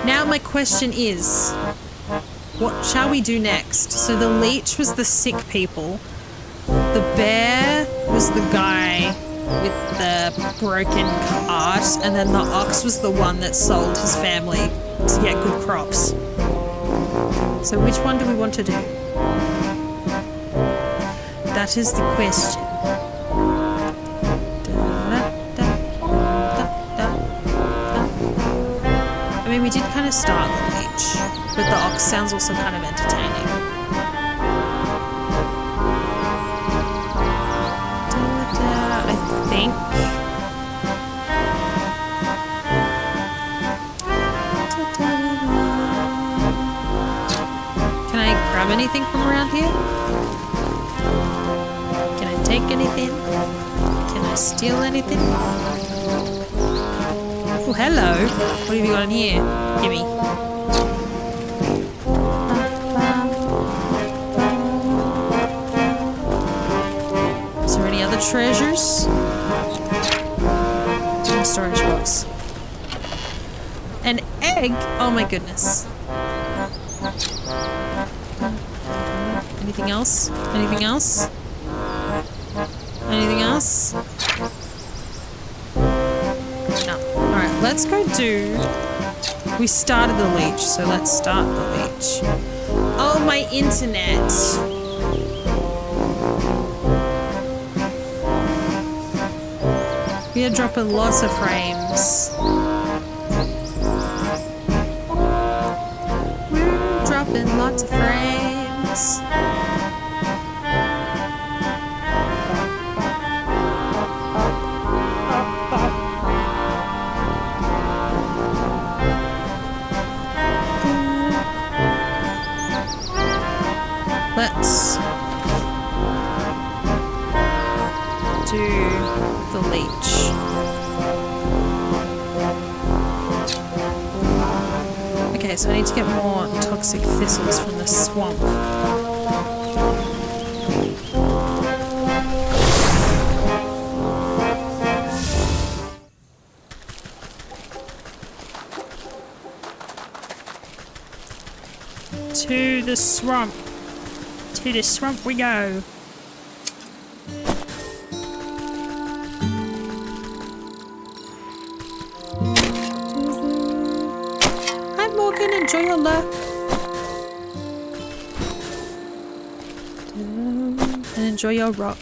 Speaker 1: Now my question is, what shall we do next? So the leech was the sick people. The bear was the guy with the broken cart, and then the ox was the one that sold his family to get good crops. So which one do we want to do? That is the question. I mean, we did kind of start the leech, but the ox sounds also kind of entertaining. I think. Can I grab anything from around here? Can I take anything? Can I steal anything? Oh, hello. What have you got in here? Gimme. Is there any other treasures? Storage box. An egg? Oh my goodness. Anything else? Anything else? Anything else? No. Alright, let's go do... We started the leech, so let's start the leech. Oh, my internet! We are dropping lots of frames. We're dropping lots of frames. Let's do the leech. Okay, so I need to get more toxic thistles from the swamp. To the swamp. To the swamp we go. Hi Morgan, enjoy your luck. And enjoy your rock.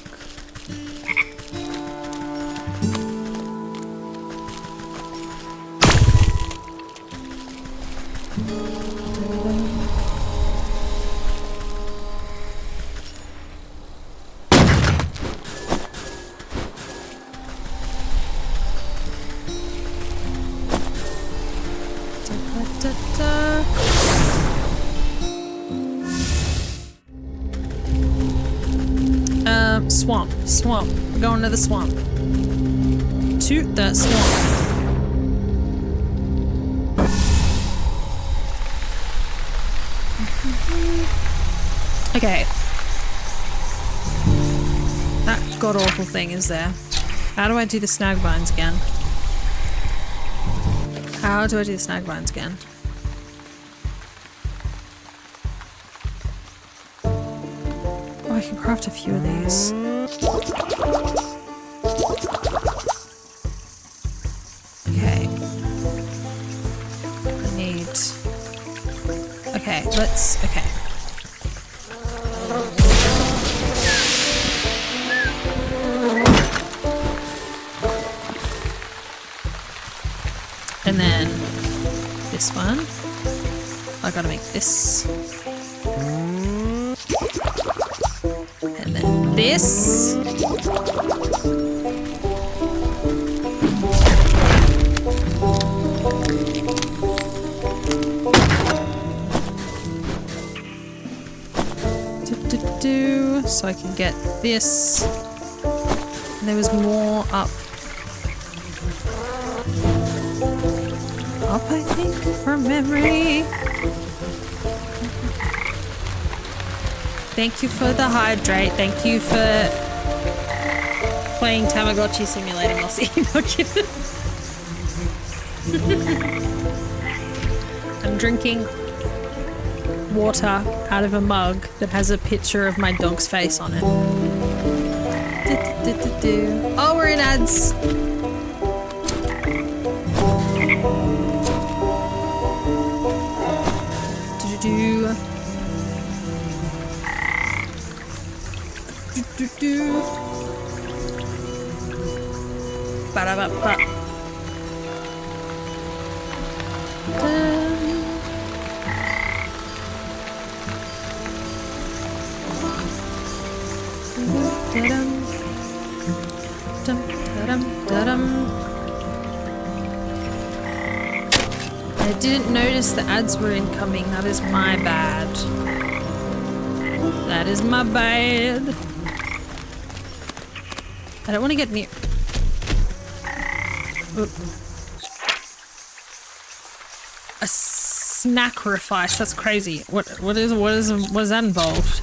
Speaker 1: Swamp. We're going to the swamp. To the swamp. Okay. That god-awful thing is there. How do I do the snag vines again? How do I do the snag vines again? Oh, I can craft a few of these. Okay. I need... Okay, let's... Okay. And then this one. I gotta make this. And then this. so I can get this. And there was more up. Up, I think, from memory. Thank you for the hydrate. Thank you for playing Tamagotchi Simulator, Mossy. I'm drinking water out of a mug that has a picture of my dog's face on it. Oh, we're in ads. Ba-da-ba-ba. I didn't notice the ads were incoming. That is my bad. That is my bad. I don't want to get near. Oop. A snackrifice. That's crazy. What does that involve?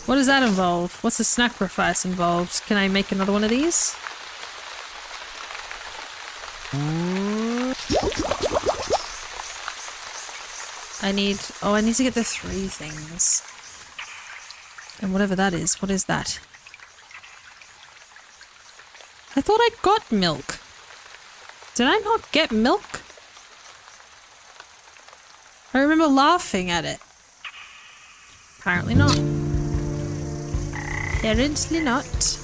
Speaker 1: What does that involve? What's a snackrifice involved? Can I make another one of these? I need to get the 3 things. And whatever that is, what is that? I thought I got milk. Did I not get milk? I remember laughing at it. Apparently not. Apparently not.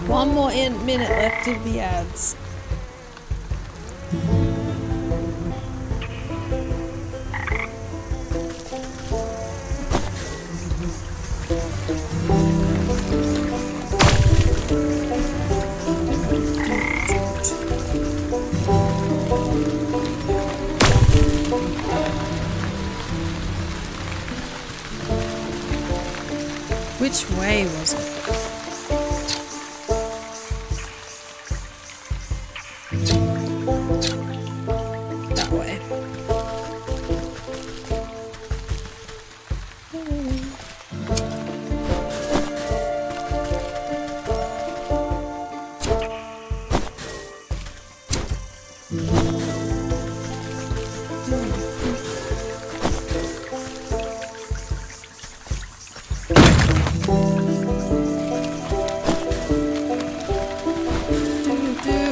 Speaker 1: One more minute left of the ads. Which way was it? That way.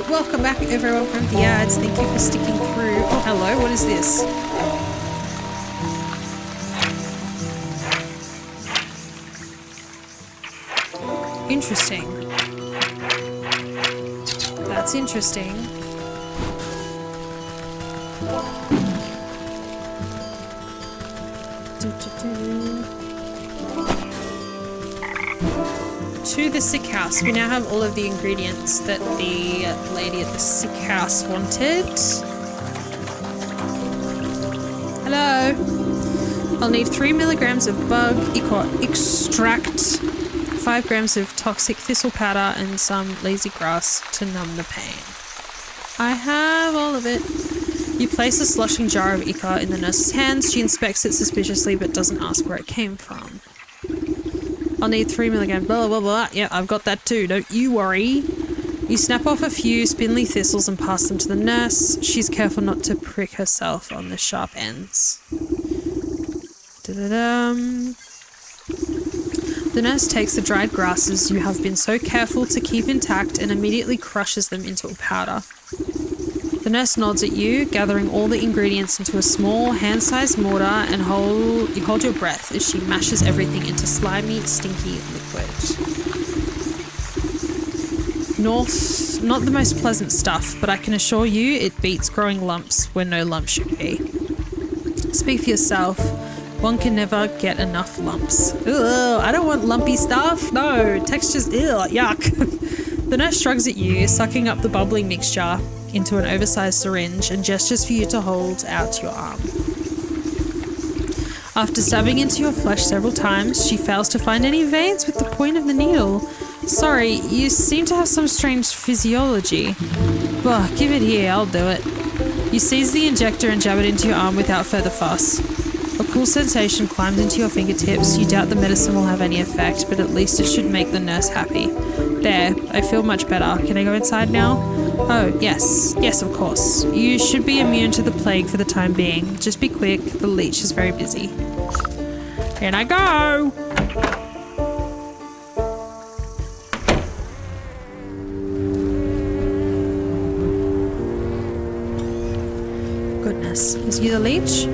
Speaker 1: Welcome back everyone from the ads. Thank you for sticking through. Oh, hello, what is this? Interesting. That's interesting. To the sick house. We now have all of the ingredients that the lady at the sick house wanted. Hello. I'll need 3 milligrams of bug extract, 5 grams of toxic thistle powder, and some lazy grass to numb the pain. I have all of it. You place a sloshing jar of ichor in the nurse's hands. She inspects it suspiciously but doesn't ask where it came from. I'll need 3 milligrams, blah, blah, blah. Yeah, I've got that too. Don't you worry. You snap off a few spindly thistles and pass them to the nurse. She's careful not to prick herself on the sharp ends. Da-da-dum. The nurse takes the dried grasses you have been so careful to keep intact and immediately crushes them into a powder. The nurse nods at you, gathering all the ingredients into a small, hand-sized mortar, and you hold your breath as she mashes everything into slimy, stinky liquid. Not the most pleasant stuff, but I can assure you it beats growing lumps where no lump should be. Speak for yourself. One can never get enough lumps. Ugh, I don't want lumpy stuff. No, textures, yuck. The nurse shrugs at you, sucking up the bubbling mixture into an oversized syringe and gestures for you to hold out your arm. After stabbing into your flesh several times, she fails to find any veins with the point of the needle. Sorry, you seem to have some strange physiology. Bah, give it here, I'll do it. You seize the injector and jab it into your arm without further fuss. A cool sensation climbs into your fingertips. You doubt the medicine will have any effect, but at least it should make the nurse happy. There, I feel much better. Can I go inside now? Oh, yes. Yes, of course. You should be immune to the plague for the time being. Just be quick, the leech is very busy. In I go! Goodness, is you the leech?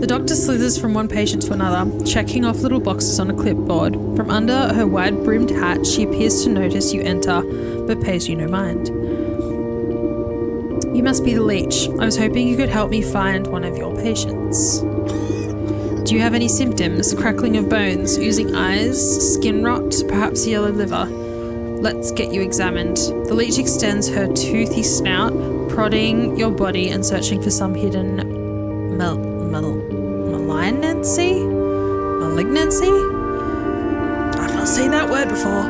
Speaker 1: The doctor slithers from one patient to another, checking off little boxes on a clipboard. From under her wide-brimmed hat, she appears to notice you enter, but pays you no mind. You must be the leech. I was hoping you could help me find one of your patients. Do you have any symptoms? Crackling of bones, oozing eyes, skin rot, perhaps yellow liver? Let's get you examined. The leech extends her toothy snout, prodding your body and searching for some hidden malignancy? I've not seen that word before.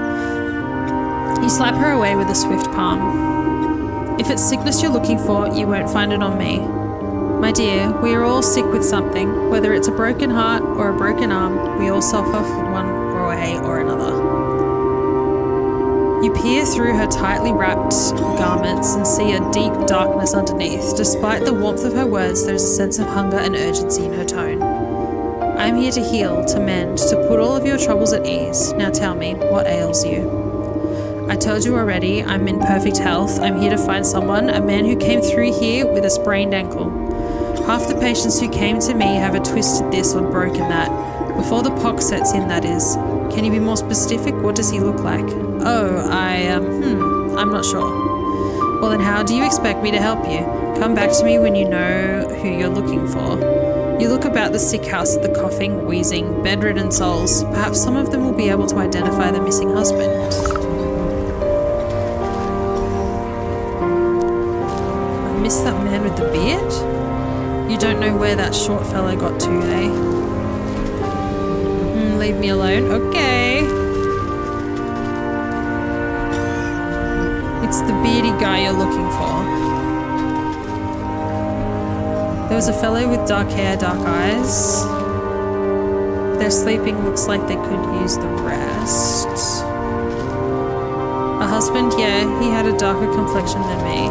Speaker 1: You slap her away with a swift palm. If it's sickness you're looking for, you won't find it on me. My dear, we are all sick with something. Whether it's a broken heart or a broken arm, we all suffer from one way or another. You peer through her tightly wrapped garments and see a deep darkness underneath. Despite the warmth of her words, there is a sense of hunger and urgency in her tone. I am here to heal, to mend, to put all of your troubles at ease. Now tell me, what ails you? I told you already, I'm in perfect health. I'm here to find someone, a man who came through here with a sprained ankle. Half the patients who came to me have a twisted this or broken that. Before the pox sets in, that is. Can you be more specific? What does he look like? Oh, I'm not sure. Well then how do you expect me to help you? Come back to me when you know who you're looking for. You look about the sick house at the coughing, wheezing, bedridden souls. Perhaps some of them will be able to identify the missing husband. I miss that man with the beard? You don't know where that short fellow got to, eh? Leave me alone. Okay. It's the beardy guy you're looking for. There was a fellow with dark hair, dark eyes. Their sleeping looks like they could use the rest. A husband, yeah, he had a darker complexion than me.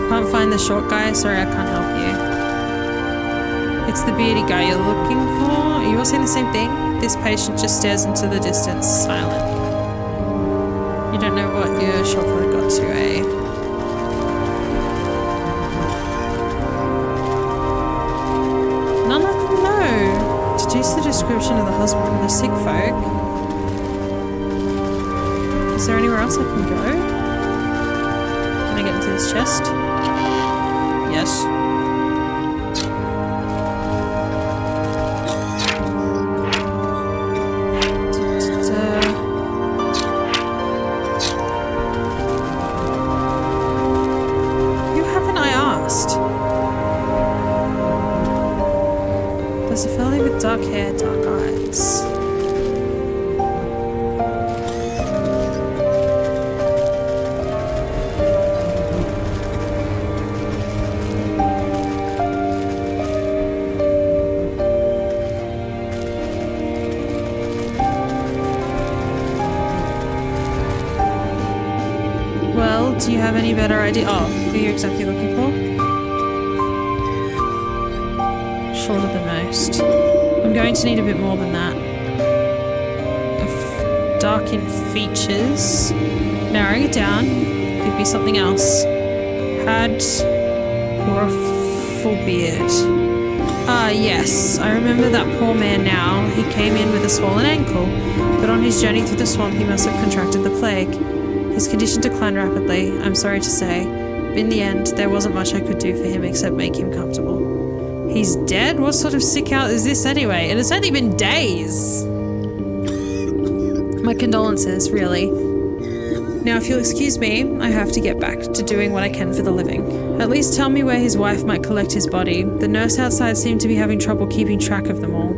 Speaker 1: Can't find the short guy, sorry I can't help you. It's the beardy guy you're looking for. Are you all saying the same thing? This patient just stares into the distance, silent. You don't know what your short fellow got to, eh? None of them know. Deduce the description of the husband from the sick folk. Is there anywhere else I can go? Can I get into this chest? Yes. Who haven't I asked? There's a fellow with dark hair, dark eyes. Do you have any better idea? Oh, who you're exactly looking for? Shorter than most. I'm going to need a bit more than that. Dark in features. Narrowing it down. Could be something else. Had or a full beard. Ah, yes, I remember that poor man now. He came in with a swollen ankle, but on his journey through the swamp he must have contracted the plague. His condition declined rapidly, I'm sorry to say. In the end, there wasn't much I could do for him except make him comfortable. He's dead? What sort of sick out is this anyway? And it's only been days! My condolences, really. Now, if you'll excuse me, I have to get back to doing what I can for the living. At least tell me where his wife might collect his body. The nurse outside seemed to be having trouble keeping track of them all.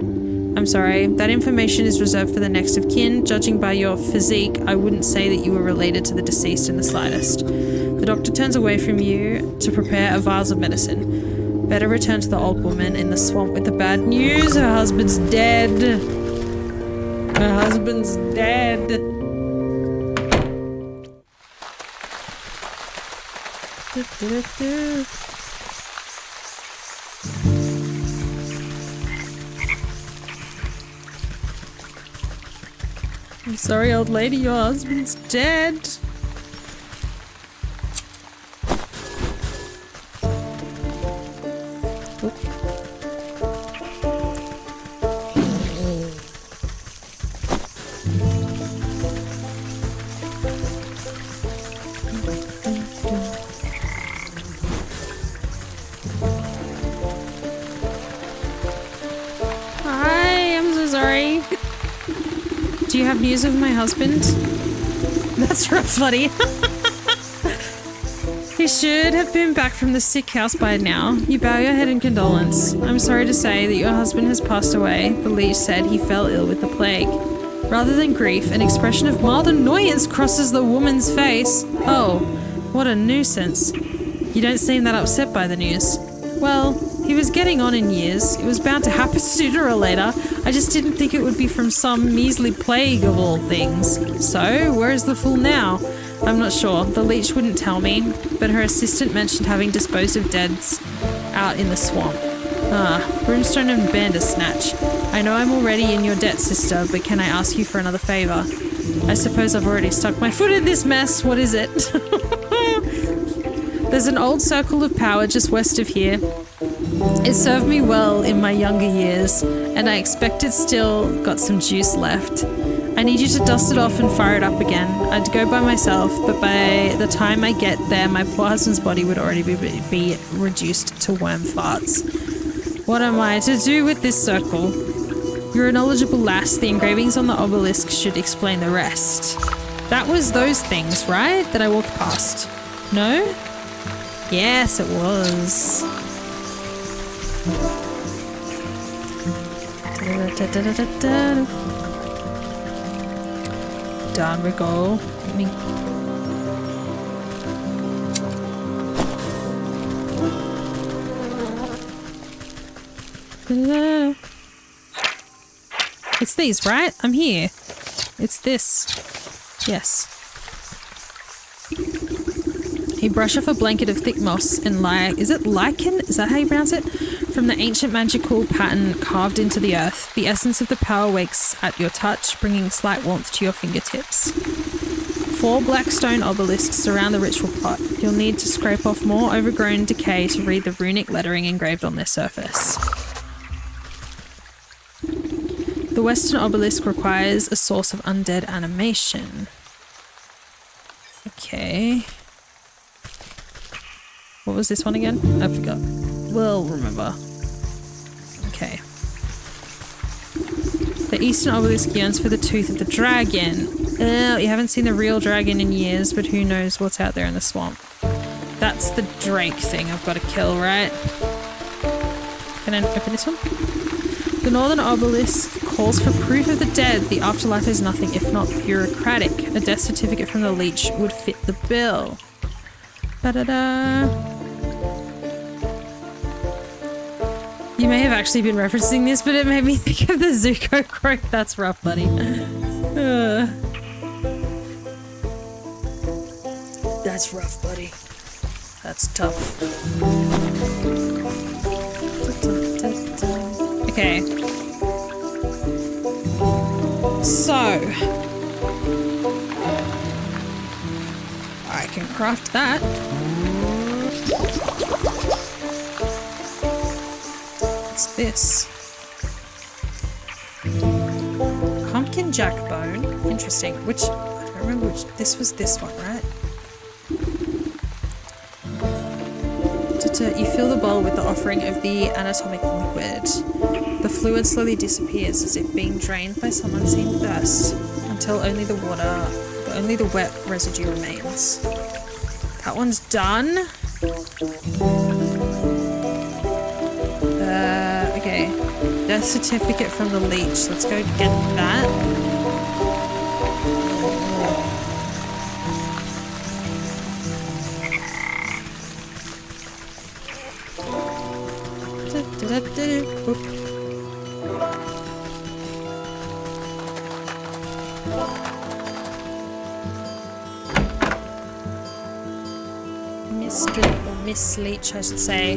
Speaker 1: I'm sorry, that information is reserved for the next of kin. Judging by your physique, I wouldn't say that you were related to the deceased in the slightest. The doctor turns away from you to prepare a vials of medicine. Better return to the old woman in the swamp with the bad news. Her husband's dead. Her husband's dead. I'm sorry, old lady, your husband's dead. Do you have news of my husband? That's rough, buddy. He should have been back from the sick house by now. You bow your head in condolence. I'm sorry to say that your husband has passed away. The leech said he fell ill with the plague. Rather than grief, an expression of mild annoyance crosses the woman's face. Oh, what a nuisance. You don't seem that upset by the news. Well, he was getting on in years. It was bound to happen sooner or later. I just didn't think it would be from some measly plague of all things. So, where is the fool now? I'm not sure. The leech wouldn't tell me, but her assistant mentioned having disposed of deads out in the swamp. Brimstone and Bandersnatch. I know I'm already in your debt, sister, but can I ask you for another favor? I suppose I've already stuck my foot in this mess. What is it? There's an old circle of power just west of here. It served me well in my younger years, and I expect it's still got some juice left. I need you to dust it off and fire it up again. I'd go by myself, but by the time I get there, my poor husband's body would already be reduced to worm farts. What am I to do with this circle? You're a knowledgeable lass. The engravings on the obelisk should explain the rest. That was those things, right? That I walked past. No? Yes, it was. Down we go. It's these, right? I'm here. It's this. Yes. You brush off a blanket of thick moss and is it lichen? Is that how you pronounce it? From the ancient magical pattern carved into the earth. The essence of the power wakes at your touch, bringing slight warmth to your fingertips. 4 black stone obelisks surround the ritual plot. You'll need to scrape off more overgrown decay to read the runic lettering engraved on their surface. The western obelisk requires a source of undead animation. Okay. What was this one again? I forgot. We'll remember. Okay. The eastern obelisk yearns for the tooth of the dragon. You haven't seen the real dragon in years, but who knows what's out there in the swamp. That's the drake thing I've got to kill, right? Can I open this one? The northern obelisk calls for proof of the dead. The afterlife is nothing if not bureaucratic. A death certificate from the leech would fit the bill. Ba-da-da. You may have actually been referencing this, but it made me think of the Zuko quote. That's rough, buddy. That's rough, buddy. That's tough. Okay. So. I can craft that. Let's this? Pumpkin jack bone. Interesting. Which, I don't remember which, this was this one, right? You fill the bowl with the offering of the anatomic liquid. The fluid slowly disappears as if being drained by some unseen thirst until only the wet residue remains. That one's done. Okay. Death certificate from the leech. Let's go get that. Oop. Miss Leech, I should say.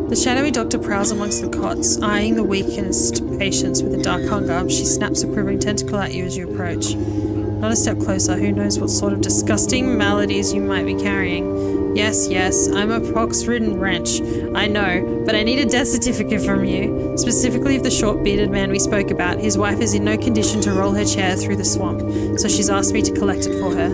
Speaker 1: The shadowy doctor prowls amongst the cots, eyeing the weakest patients with a dark hunger. She snaps a quivering tentacle at you as you approach. Not a step closer, who knows what sort of disgusting maladies you might be carrying. Yes, I'm a pox-ridden wretch. I know, but I need a death certificate from you. Specifically of the short-bearded man we spoke about. His wife is in no condition to roll her chair through the swamp, so she's asked me to collect it for her.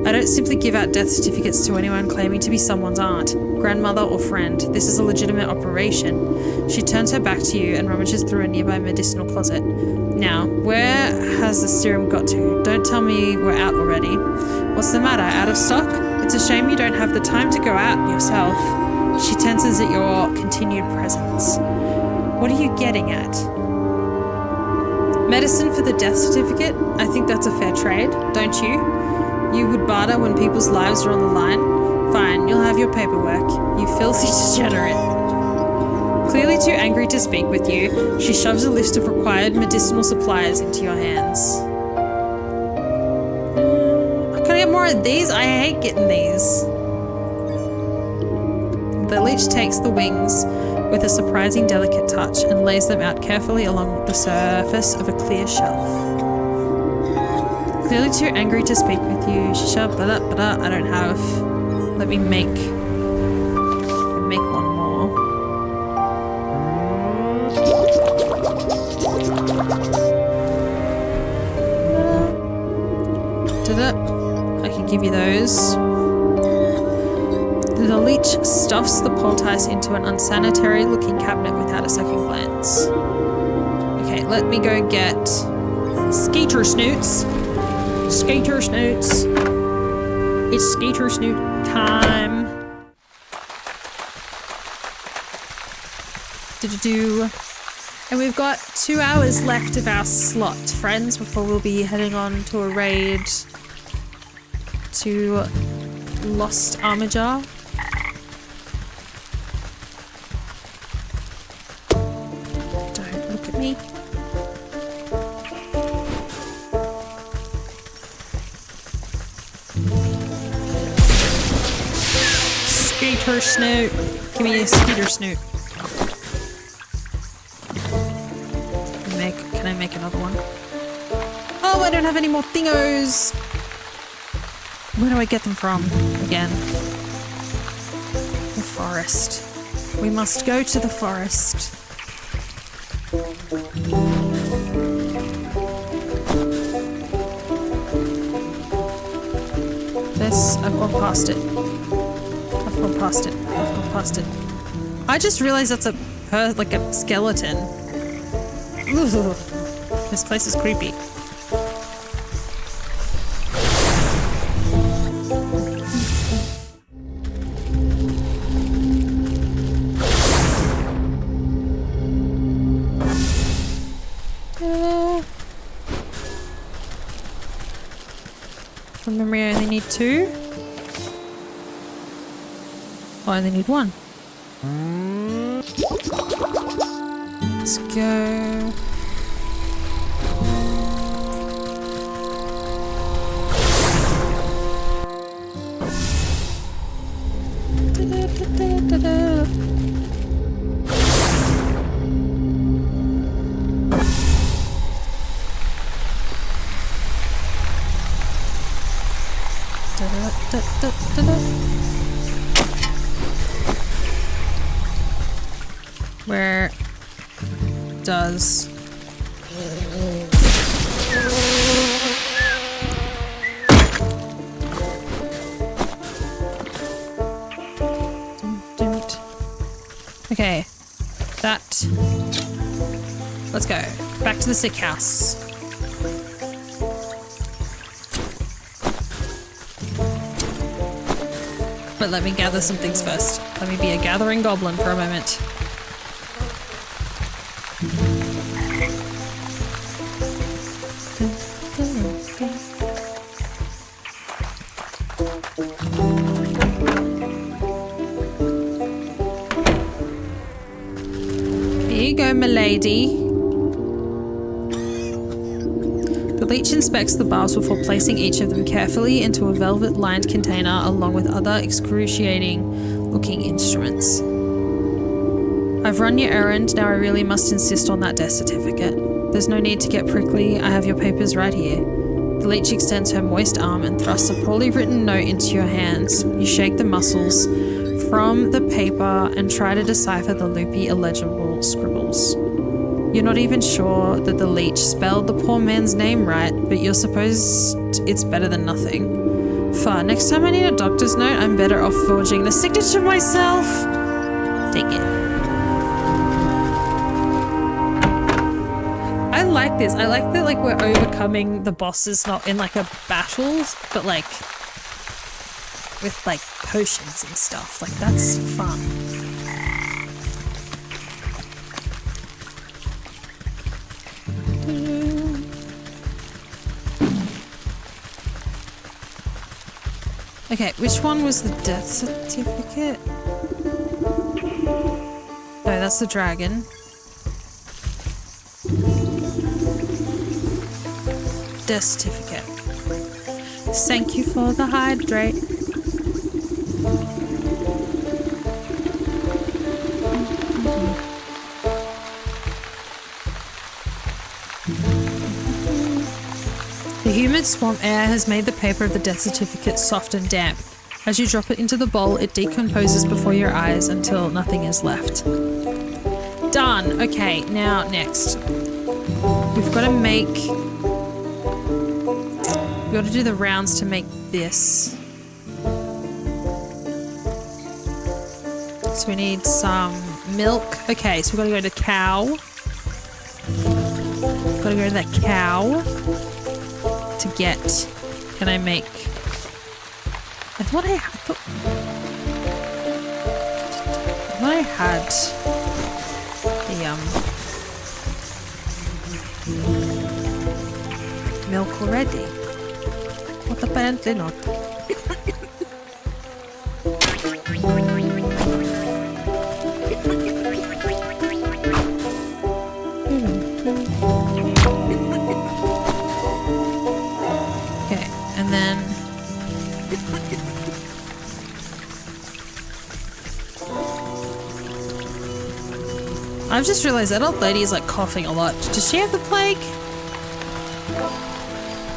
Speaker 1: I don't simply give out death certificates to anyone claiming to be someone's aunt, grandmother, or friend. This is a legitimate operation. She turns her back to you and rummages through a nearby medicinal closet. Now, where has the serum got to? Don't tell me we're out already. What's the matter? Out of stock? It's a shame you don't have the time to go out yourself. She tenses at your continued presence. What are you getting at? Medicine for the death certificate? I think that's a fair trade, don't you? You would barter when people's lives are on the line? Fine, you'll have your paperwork. You filthy degenerate. Clearly too angry to speak with you, she shoves a list of required medicinal supplies into your hands. Can I get more of these? I hate getting these. The leech takes the wings with a surprising delicate touch and lays them out carefully along the surface of a clear shelf. Clearly too angry to speak with you, she shoved I don't have. Let me make one more. I can give you those. The leech stuffs the poultice into an unsanitary looking cabinet without a second glance. Okay, let me go get Skater Snoots. Skater Snoots. It's Skater Snoot time. And we've got 2 hours left of our slot, friends, before we'll be heading on to a raid to Lost Armajar. Don't look at me. Skater Snoot. Give me a Skater Snoot. Can I make another one? Oh, I don't have any more thingos! Where do I get them from again? The forest. We must go to the forest. This, I've gone past it. I've gone past it. I just realized that's a skeleton. Ugh. This place is creepy. From memory, I only need 2. Oh, I only need 1. Let's go. Where does okay, that. Let's go back to the sick house. But let me gather some things first. Let me be a gathering goblin for a moment. Here you go, milady. The leech inspects the bars before placing each of them carefully into a velvet-lined container along with other excruciating-looking instruments. I've run your errand, now I really must insist on that death certificate. There's no need to get prickly, I have your papers right here. The leech extends her moist arm and thrusts a poorly written note into your hands. You shake the muscles from the paper and try to decipher the loopy, illegible scribbles. You're not even sure that the leech spelled the poor man's name right, but you're supposed it's better than nothing. Next time I need a doctor's note, I'm better off forging the signature myself. Take it. I like this. I like that like we're overcoming the bosses not in like a battle, but like with like potions and stuff. Like that's fun. Okay, which one was the death certificate? No, that's the dragon. Death certificate. Thank you for the hydrate. The humid swamp air has made the paper of the death certificate soft and damp. As you drop it into the bowl, it decomposes before your eyes until nothing is left. Done! Okay, now next. We've got to make... We've got to do the rounds to make this. So we need some milk. Okay, so we've got to go to cow. We've got to go to that cow. To get, can I make? I thought I had the milk already, but apparently not. I've just realized that old lady is like coughing a lot. Does she have the plague?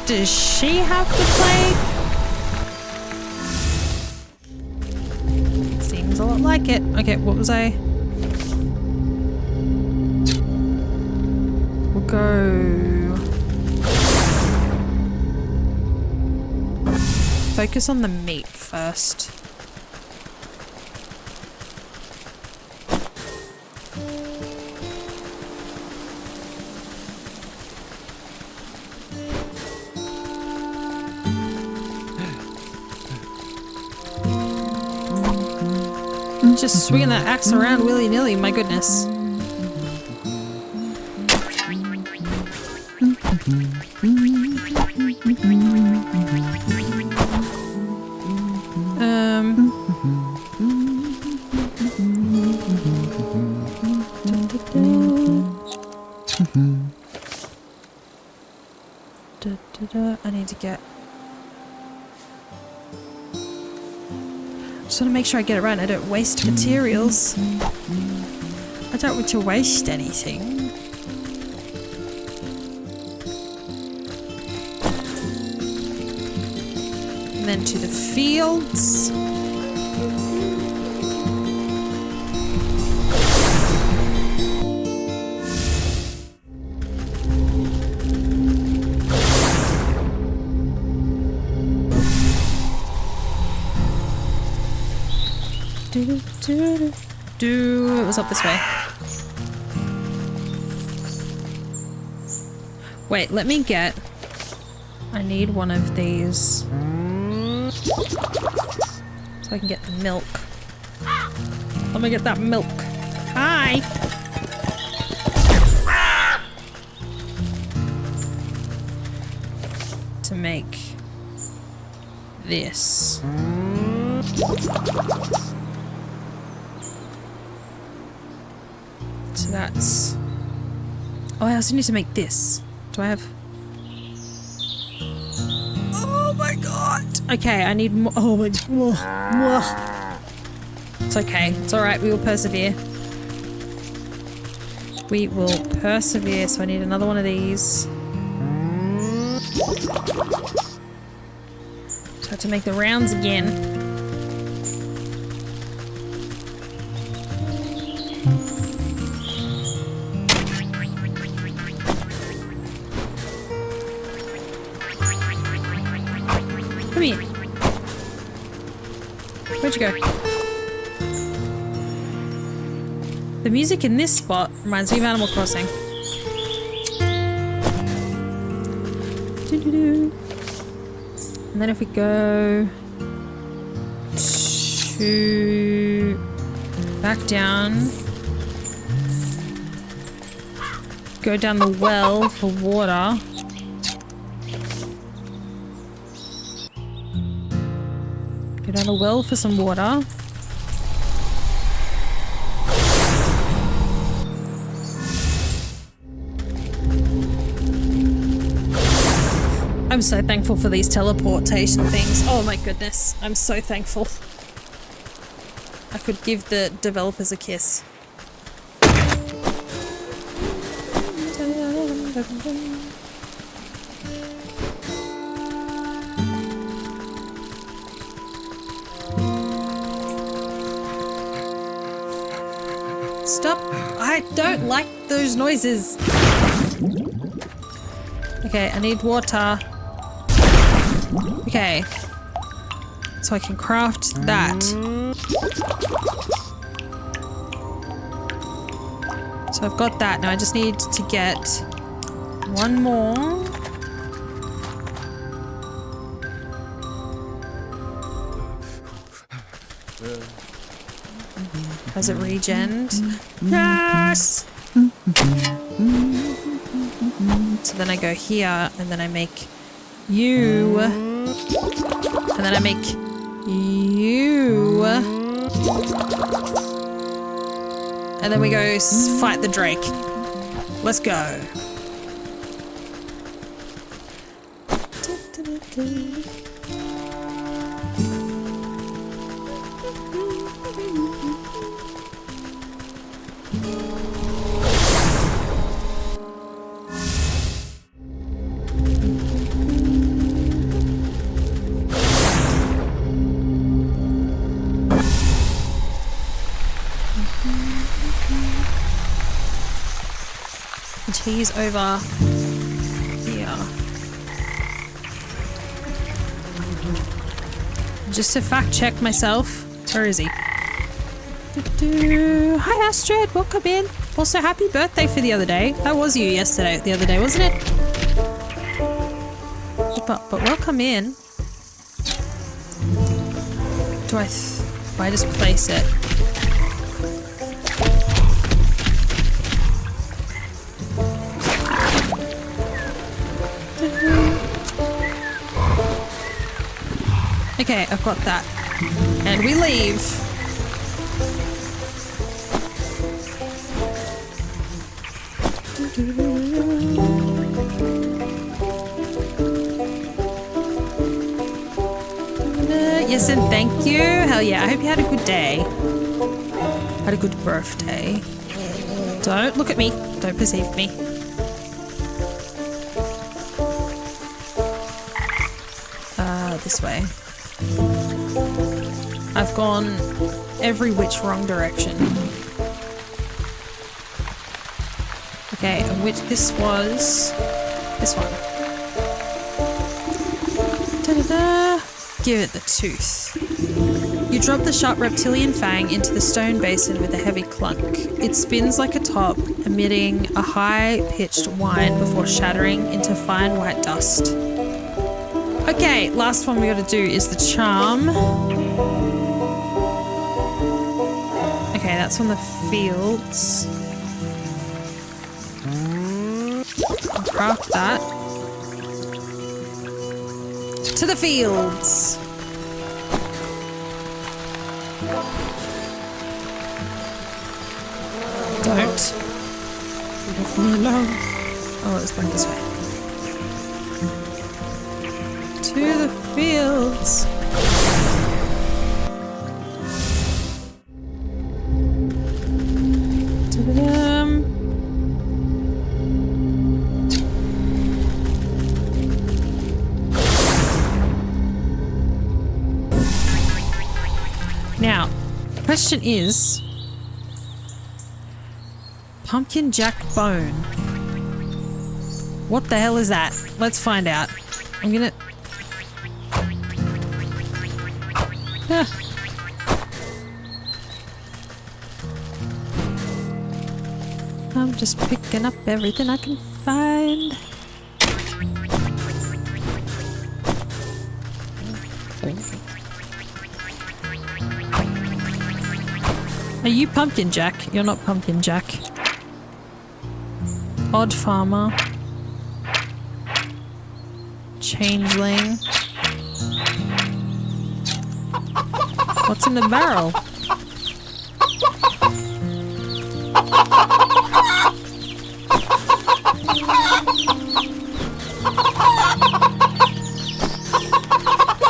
Speaker 1: Does she have the plague? Seems a lot like it. Okay, what was I? We'll go... Focus on the meat first. Just swinging that axe around willy-nilly, my goodness. I need to get... Just want to make sure I get it right and I don't waste materials. I don't want to waste anything. And then to the fields. It was up this way. Wait, let me get... I need one of these. So I can get the milk. Let me get that milk. Hi! To make this. So that's... Oh, I also need to make this. Do I have... Oh my god! Okay, I need more... Oh my... It's okay. It's alright. We will persevere. We will persevere. So I need another one of these. So I have to make the rounds again. Come here. Where'd you go? The music in this spot reminds me of Animal Crossing. And then if we go to back down, go down the well for water. Go down the well for some water. I'm so thankful for these teleportation things. Oh my goodness. I'm so thankful. I could give the developers a kiss. Stop. I don't like those noises. Okay, I need water. Okay. So I can craft that. So I've got that. Now I just need to get one more. Has it regened? Yes! So then I go here, and then I make you, and then I make you, and then we go fight the Drake. Let's go. He's over here. Just to fact check myself. Where is he? Hi Astrid, welcome in. Also, happy birthday for the other day. That was you yesterday, the other day, wasn't it? But welcome in. Do I if I just place it? Okay, I've got that. And we leave. Yes, and thank you. Hell yeah, I hope you had a good day. Had a good birthday. Don't look at me. Don't perceive me. This way. I've gone every which wrong direction. Okay, and which this was this one. Da-da-da. Give it the tooth. You drop the sharp reptilian fang into the stone basin with a heavy clunk. It spins like a top, emitting a high-pitched whine before shattering into fine white dust. Okay, last one we gotta do is the charm. Okay, that's on the fields. I'll craft that. To the fields! Don't. Leave me alone. Oh, it's going this way. To the fields. Now, the question is, pumpkin jack bone. What the hell is that? Let's find out. I'm gonna... I'm just picking up everything I can find. Are you Pumpkin Jack? You're not Pumpkin Jack. Odd Farmer. Changeling. What's in the barrel?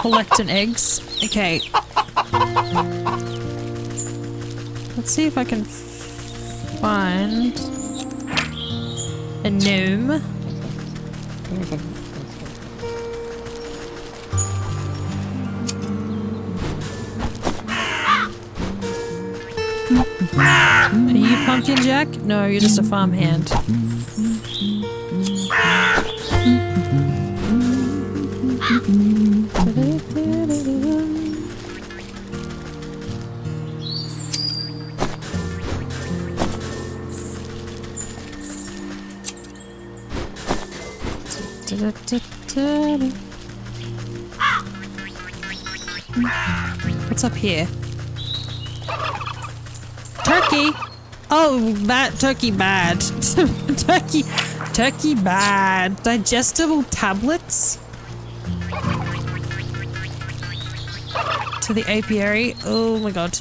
Speaker 1: Collecting eggs. Okay. Let's see if I can find a gnome. Are you Pumpkin Jack? No, you're just a farmhand. What's up here? Turkey! Oh, that turkey bad. Turkey bad. Digestible tablets? To the apiary. Oh my god.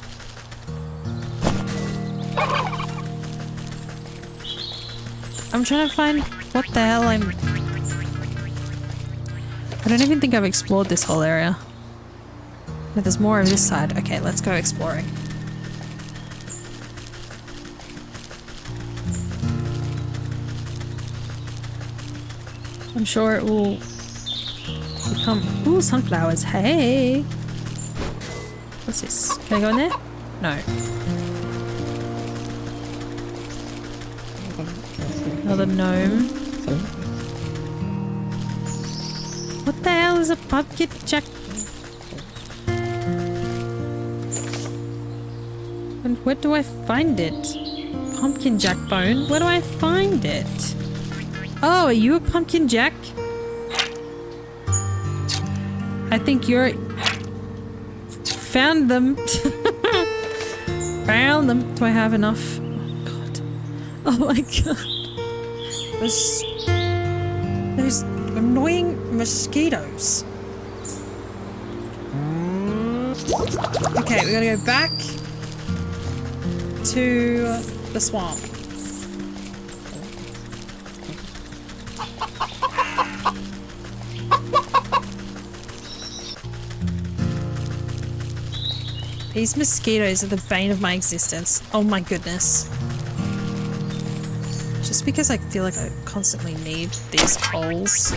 Speaker 1: I'm trying to find what the hell I don't even think I've explored this whole area. No, there's more of this side. Okay, let's go exploring. I'm sure it will become... Ooh, sunflowers. Hey! What's this? Can I go in there? No. Another gnome. What the hell is a pumpkin jack? And where do I find it? Pumpkin jack bone? Where do I find it? Oh, are you a pumpkin jack? I think you're... Found them. Found them. Do I have enough? Oh god. Oh my god. Those annoying mosquitoes. Okay, we gotta go back to the swamp. These mosquitoes are the bane of my existence. Oh my goodness. Just because I feel like I constantly need these holes.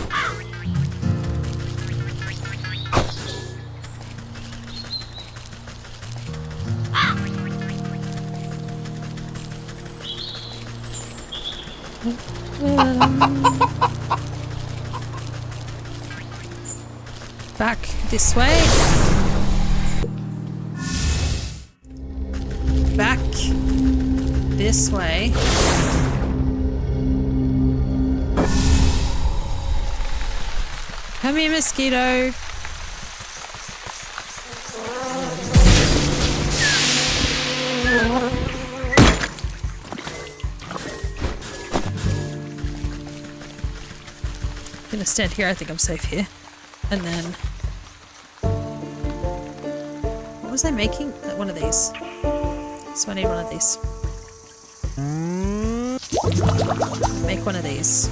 Speaker 1: Back this way. this way. Come here, mosquito. I'm gonna stand here. I think I'm safe here. And then... what was I making? One of these. So I need one of these. Make one of these.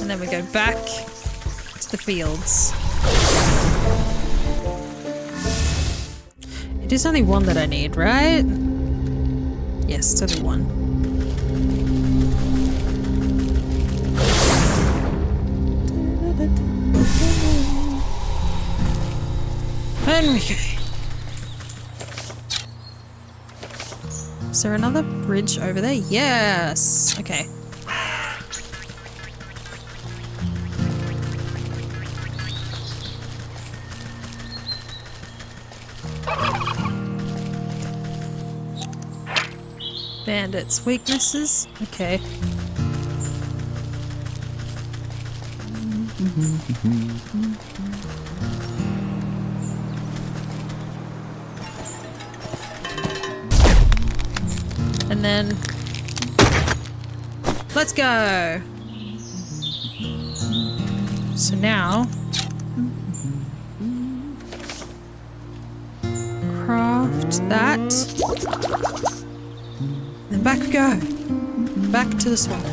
Speaker 1: And then we go back to the fields. It is only one that I need, right? Yes, it's only one. Okay. Is there another bridge over there? Yes! Okay. Bandits' weaknesses? Okay. And then... let's go! So now... craft that. Then back we go. Back to the swamp.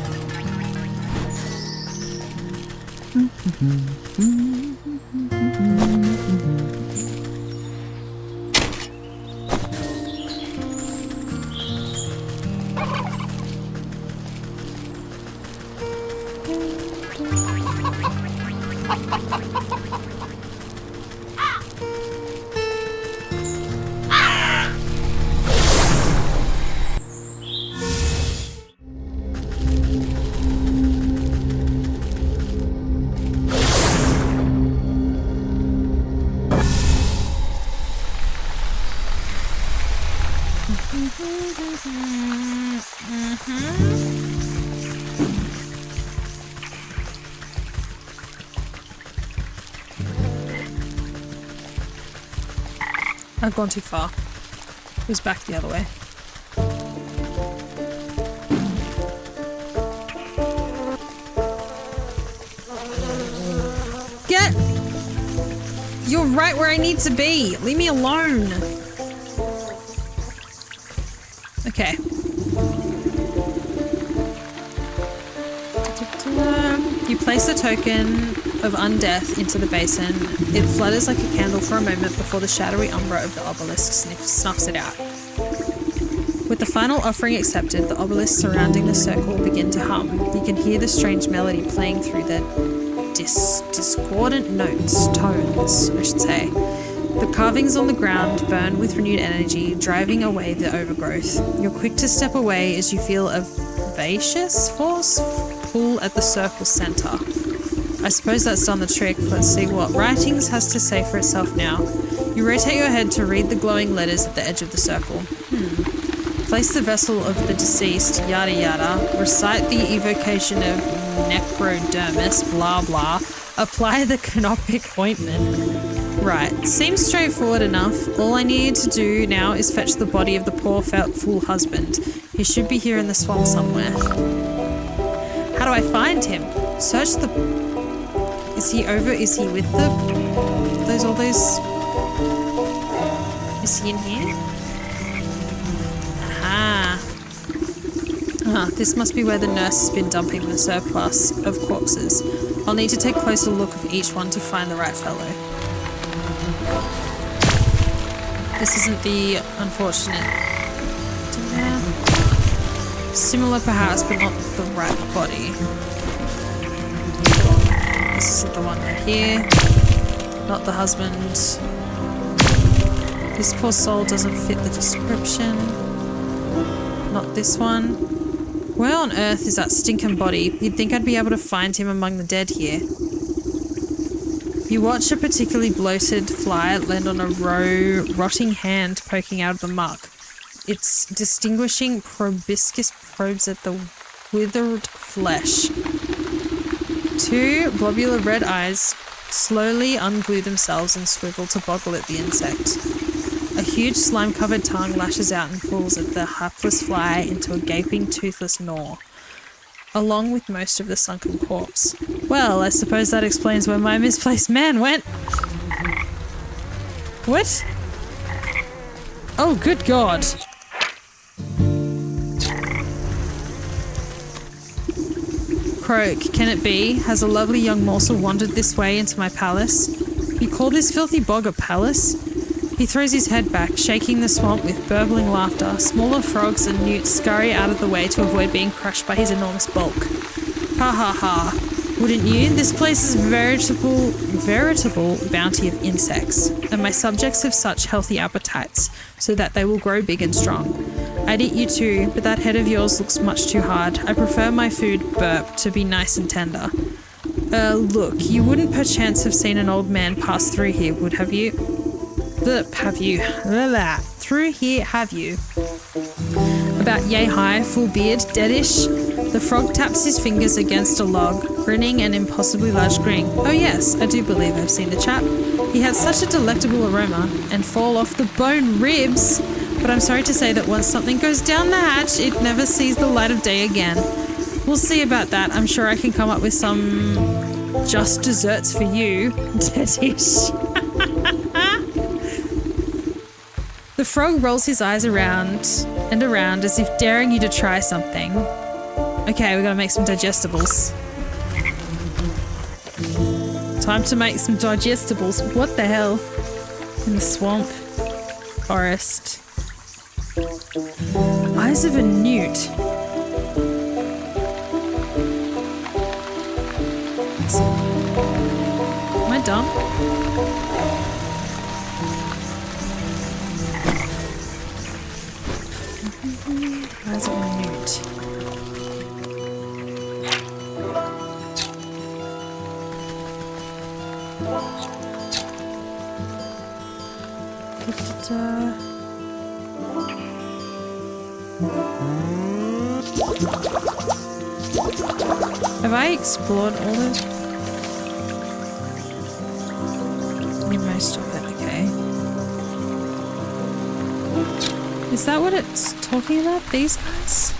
Speaker 1: I've gone too far. It was back the other way. Get! You're right where I need to be! Leave me alone! Okay. You place a token of undeath into the basin. It flutters like a candle for a moment before the shadowy umbra of the obelisk snuffs it out. With the final offering accepted, the obelisk surrounding the circle will begin to hum. You can hear the strange melody playing through the discordant tones, I should say. The carvings on the ground burn with renewed energy, driving away the overgrowth. You're quick to step away as you feel a vivacious force pull at the circle's center. I suppose that's done the trick. Let's see what writings has to say for itself now. You rotate your head to read the glowing letters at the edge of the circle. Place the vessel of the deceased, yada yada. Recite the evocation of necrodermis, blah blah. Apply the canopic ointment. Right, seems straightforward enough. All I need to do now is fetch the body of the poor fool husband. He should be here in the swamp somewhere. How do I find him? Search the... Is he with the... all those... Is he in here? This must be where the nurse has been dumping the surplus of corpses. I'll need to take a closer look of each one to find the right fellow. This isn't the unfortunate... Similar perhaps, but not the right body. This isn't the one right here. Not the husband. This poor soul doesn't fit the description. Not this one. Where on earth is that stinking body? You'd think I'd be able to find him among the dead here. You watch a particularly bloated fly land on a rotting hand poking out of the muck. its distinguishing proboscis probes at the withered flesh. Two globular red eyes slowly unglue themselves and swivel to boggle at the insect. A huge slime-covered tongue lashes out and pulls at the hapless fly into a gaping, toothless gnaw, along with most of the sunken corpse. Well, I suppose that explains where my misplaced man went. What? Oh, good God. Croak, can it be? Has a lovely young morsel wandered this way into my palace? You call this filthy bog a palace? He throws his head back, shaking the swamp with burbling laughter. Smaller frogs and newts scurry out of the way to avoid being crushed by his enormous bulk. Ha ha ha. Wouldn't you? This place is veritable bounty of insects, and my subjects have such healthy appetites, so that they will grow big and strong. I'd eat you too, but that head of yours looks much too hard. I prefer my food, burp, to be nice and tender. Look, you wouldn't perchance have seen an old man pass through here, would have you? Have you? Through here, have you? About yay high, full beard, deadish. The frog taps his fingers against a log, grinning an impossibly large grin. Oh yes, I do believe I've seen the chap. He has such a delectable aroma, and fall off the bone ribs. But I'm sorry to say that once something goes down the hatch, it never sees the light of day again. We'll see about that. I'm sure I can come up with some just desserts for you, deadish. The frog rolls his eyes around and around as if daring you to try something. Okay, we gotta make some digestibles. Time to make some digestibles. What the hell? In the swamp. Forest. Eyes of a newt. Am I dumb? Eyes of a newt. Have I explored all of most of it? Okay. Is that what it's talking about? These guys?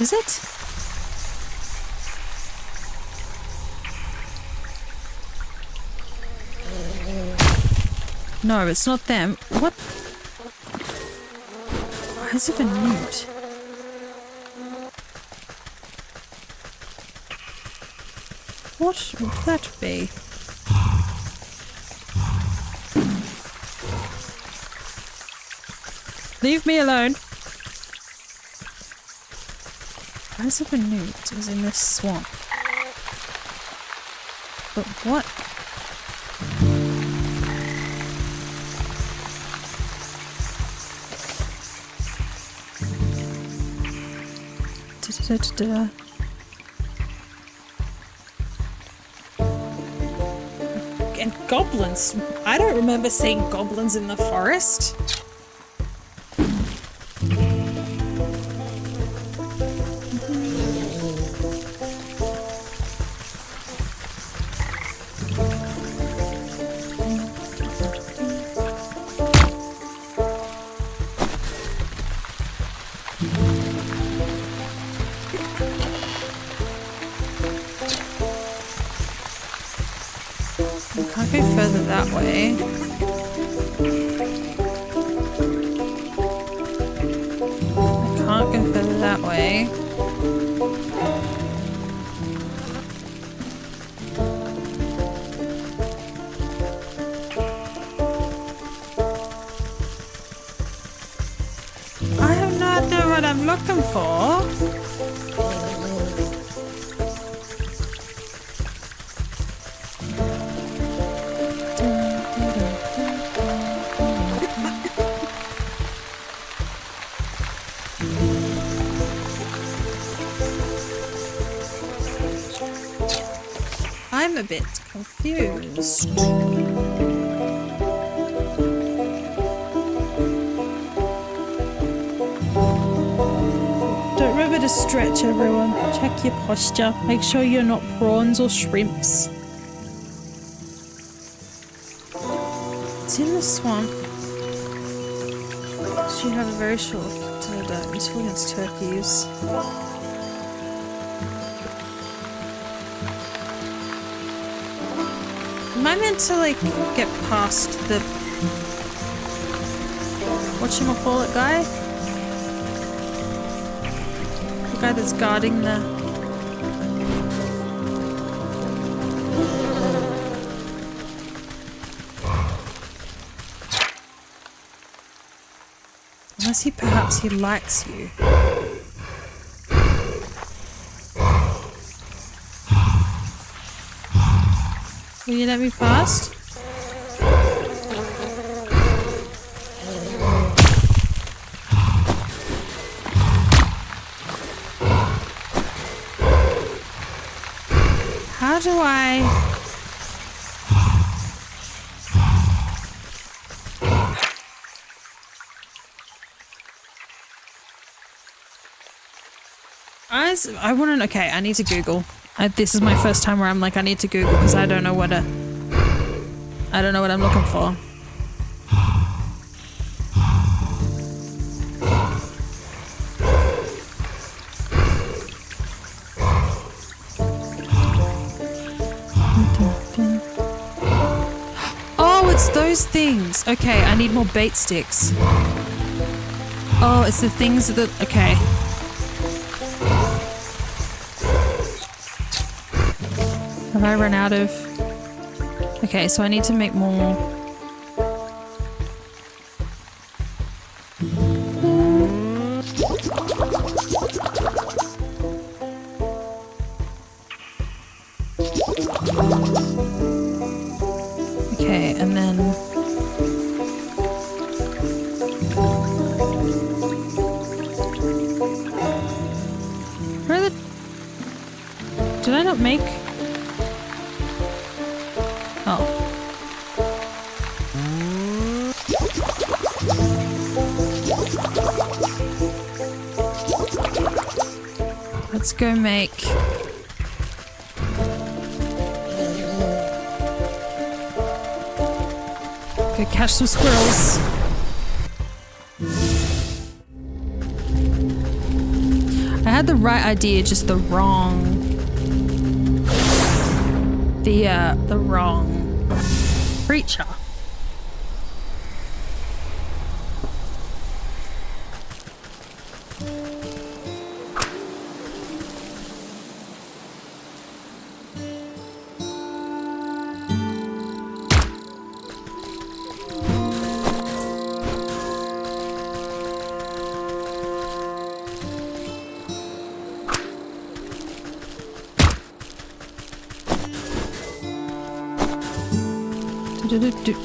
Speaker 1: Is it? No, it's not them. What? Eyes of a newt. What would that be? Leave me alone. Eyes of a newt is in this swamp. But what? And goblins. I don't remember seeing goblins in the forest. Can't go further that way. I can't go further that way. I have no idea what I'm looking for. I'm a bit confused. Don't remember to stretch, everyone. Check your posture. Make sure you're not prawns or shrimps. It's in the swamp. She had a very short useful against turkeys. Am I meant to like get past the whatchamacallit guy? The guy that's guarding the... Unless perhaps he likes you. Will you let me past? How do I... I wouldn't... Okay, I need to Google. This is my first time where I'm like, I need to Google because I don't know what I'm looking for. Oh, it's those things. Okay, I need more bait sticks. Oh, it's the things that... Okay. Have I run out of... Okay, so I need to make more. Okay, and then... Where are the... Did I not make... Oh. Let's go make... Go catch some squirrels. I had the right idea, just the wrong... The wrong creature.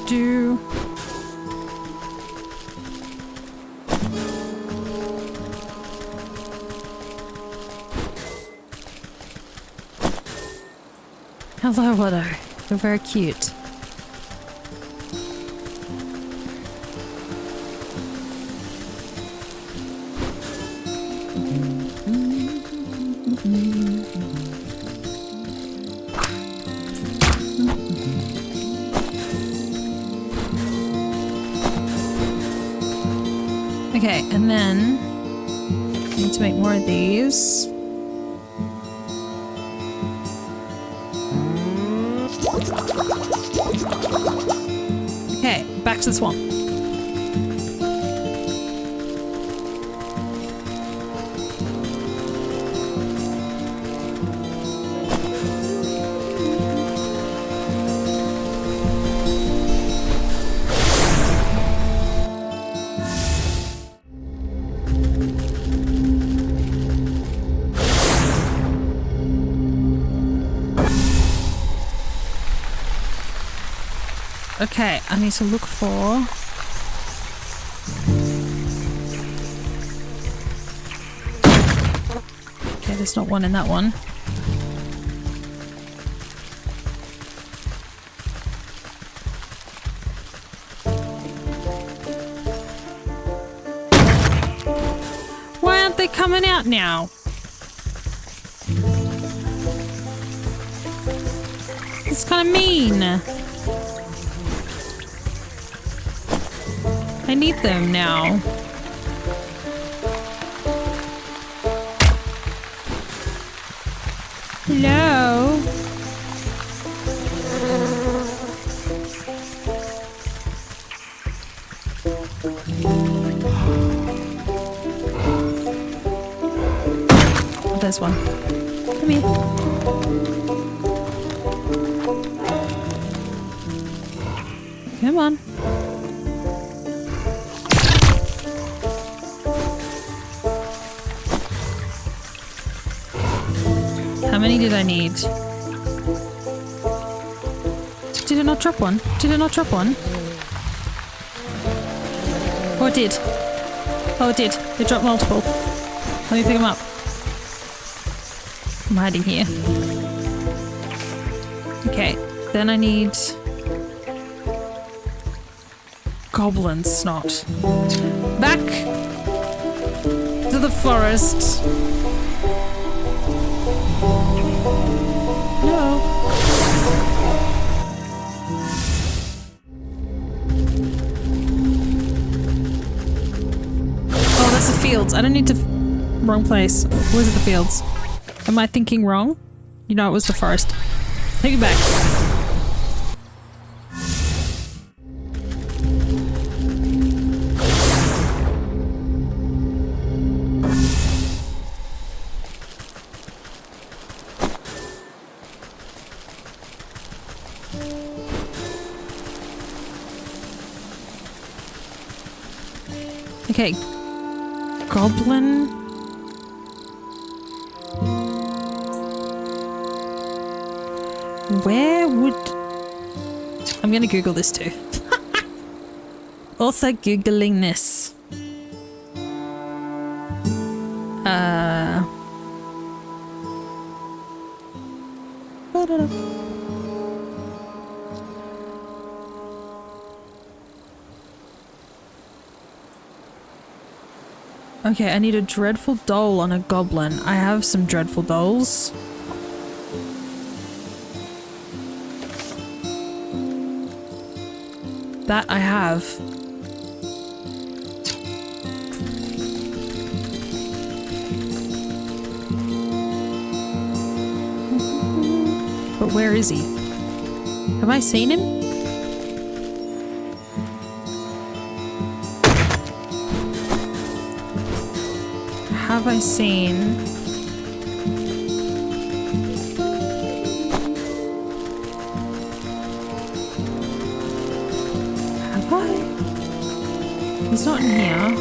Speaker 1: Do. Hello, Watto. You're very cute. Okay, and then I need to make more of these. Okay, back to the swamp. Okay, I need to look for... Okay, there's not one in that one. Why aren't they coming out? out now. It's kind of mean. I need them now. Hello? There's one. Come here. Come on. How many did I need? Did it not drop one? Did it not drop one? Oh, it did. Oh, it did. It dropped multiple. Let me pick them up. I'm hiding here. Okay, then I need... goblin snot. Back to the forest. No. Oh, that's the fields. I don't need to... wrong place. Where's the fields? Am I thinking wrong? You know, it was the forest. Take it back. Okay. Goblin. Where would... I'm gonna Google this too. Also Googling this. Okay, I need a dreadful doll on a goblin. I have some dreadful dolls. That I have. But where is he? Have I seen him? Have I seen... Have I? He's not in here.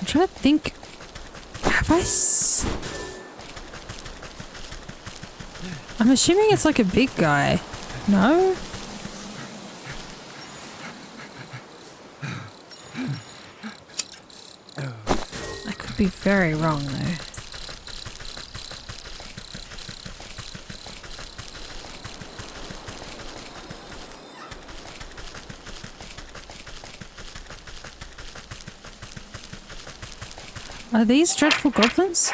Speaker 1: I'm trying to think. Have I I'm assuming it's like a big guy. No? I could be very wrong though. Are these dreadful goblins?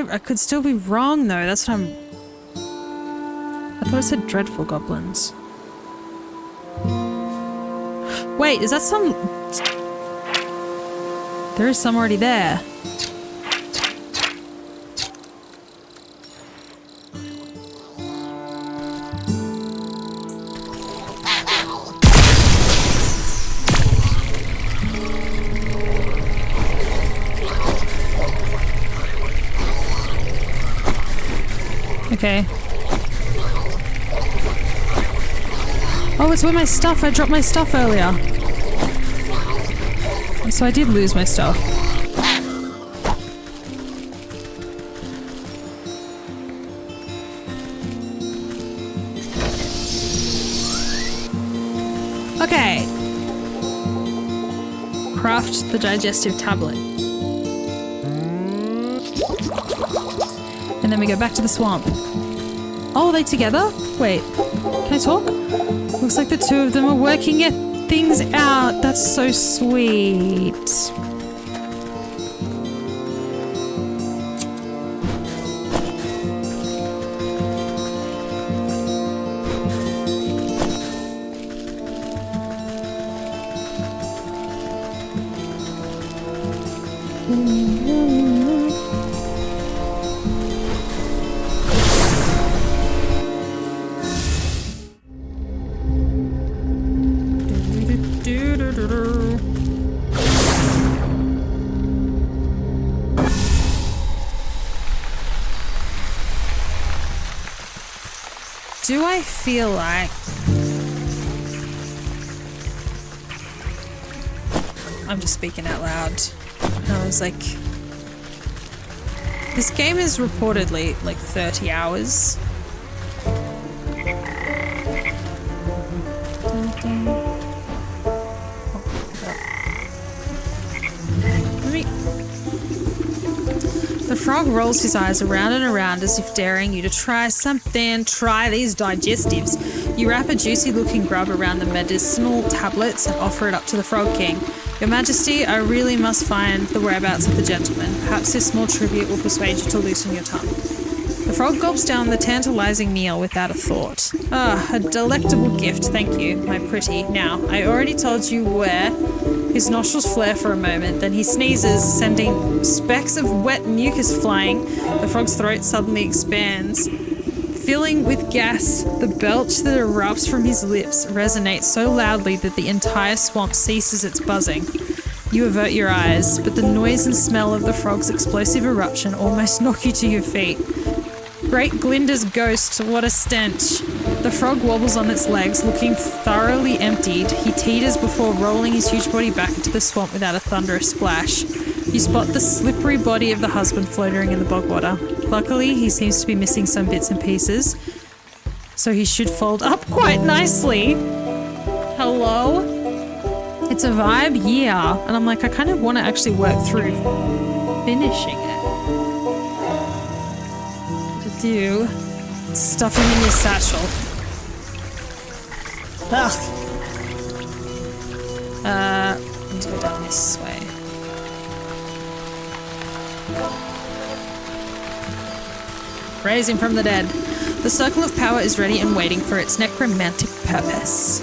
Speaker 1: I could still be wrong though, that's what I'm... I thought it said dreadful goblins. Wait, is that some... There is some already there. Okay. Oh, it's where my stuff. I dropped my stuff earlier. So I did lose my stuff. Okay. Craft the digestive tablet. And then we go back to the swamp. Oh, are they together? Wait, can I talk? Looks like the two of them are working things out. That's so sweet. Do I feel like I'm just speaking out loud? And I was like, this game is reportedly like 30 hours. The frog rolls his eyes around and around as if daring you to try something. Try these digestives. You wrap a juicy-looking grub around the medicinal tablets and offer it up to the Frog King. Your Majesty, I really must find the whereabouts of the gentleman. Perhaps this small tribute will persuade you to loosen your tongue. The frog gulps down the tantalizing meal without a thought. Ah, a delectable gift, thank you, my pretty. Now, I already told you where. His nostrils flare for a moment, then he sneezes, sending specks of wet mucus flying. The frog's throat suddenly expands. Filling with gas, the belch that erupts from his lips resonates so loudly that the entire swamp ceases its buzzing. You avert your eyes, but the noise and smell of the frog's explosive eruption almost knock you to your feet. Great Glinda's ghost, what a stench. The frog wobbles on its legs, looking thoroughly emptied. He teeters before rolling his huge body back into the swamp without a thunderous splash. You spot the slippery body of the husband floating in the bog water. Luckily, he seems to be missing some bits and pieces, so he should fold up quite nicely. Hello? It's a vibe, yeah. And I'm like, I kind of want to actually work through finishing it. To do, stuff him in your satchel. Ugh. Let's go down this way. Raise him from the dead. The circle of power is ready and waiting for its necromantic purpose.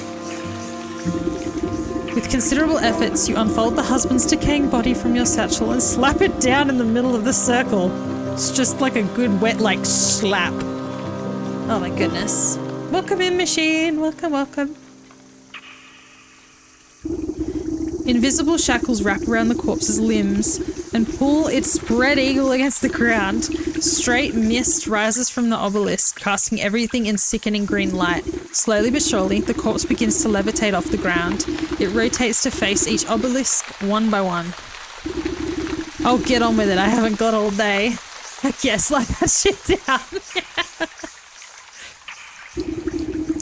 Speaker 1: With considerable efforts, you unfold the husband's decaying body from your satchel and slap it down in the middle of the circle. It's just like a good wet, like, slap. Oh my goodness. Welcome in, machine. Welcome, welcome. Invisible shackles wrap around the corpse's limbs and pull its spread eagle against the ground. Straight mist rises from the obelisk, casting everything in sickening green light. Slowly but surely, the corpse begins to levitate off the ground. It rotates to face each obelisk one by one. I'll get on with it. I haven't got all day. Yes, slap that shit down.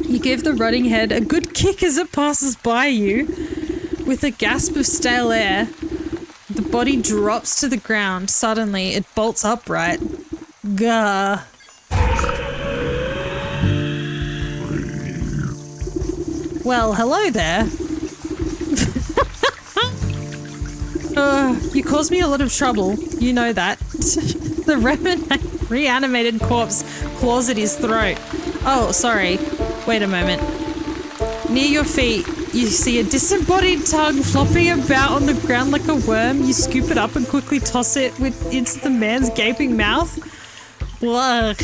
Speaker 1: You give the rotting head a good kick as it passes by you. With a gasp of stale air, the body drops to the ground. Suddenly, it bolts upright. Gah. Well, hello there. You caused me a lot of trouble. You know that. The reanimated corpse claws at his throat. Oh, sorry. Wait a moment. Near your feet, you see a disembodied tongue flopping about on the ground like a worm. You scoop it up and quickly toss it into the man's gaping mouth. Blah.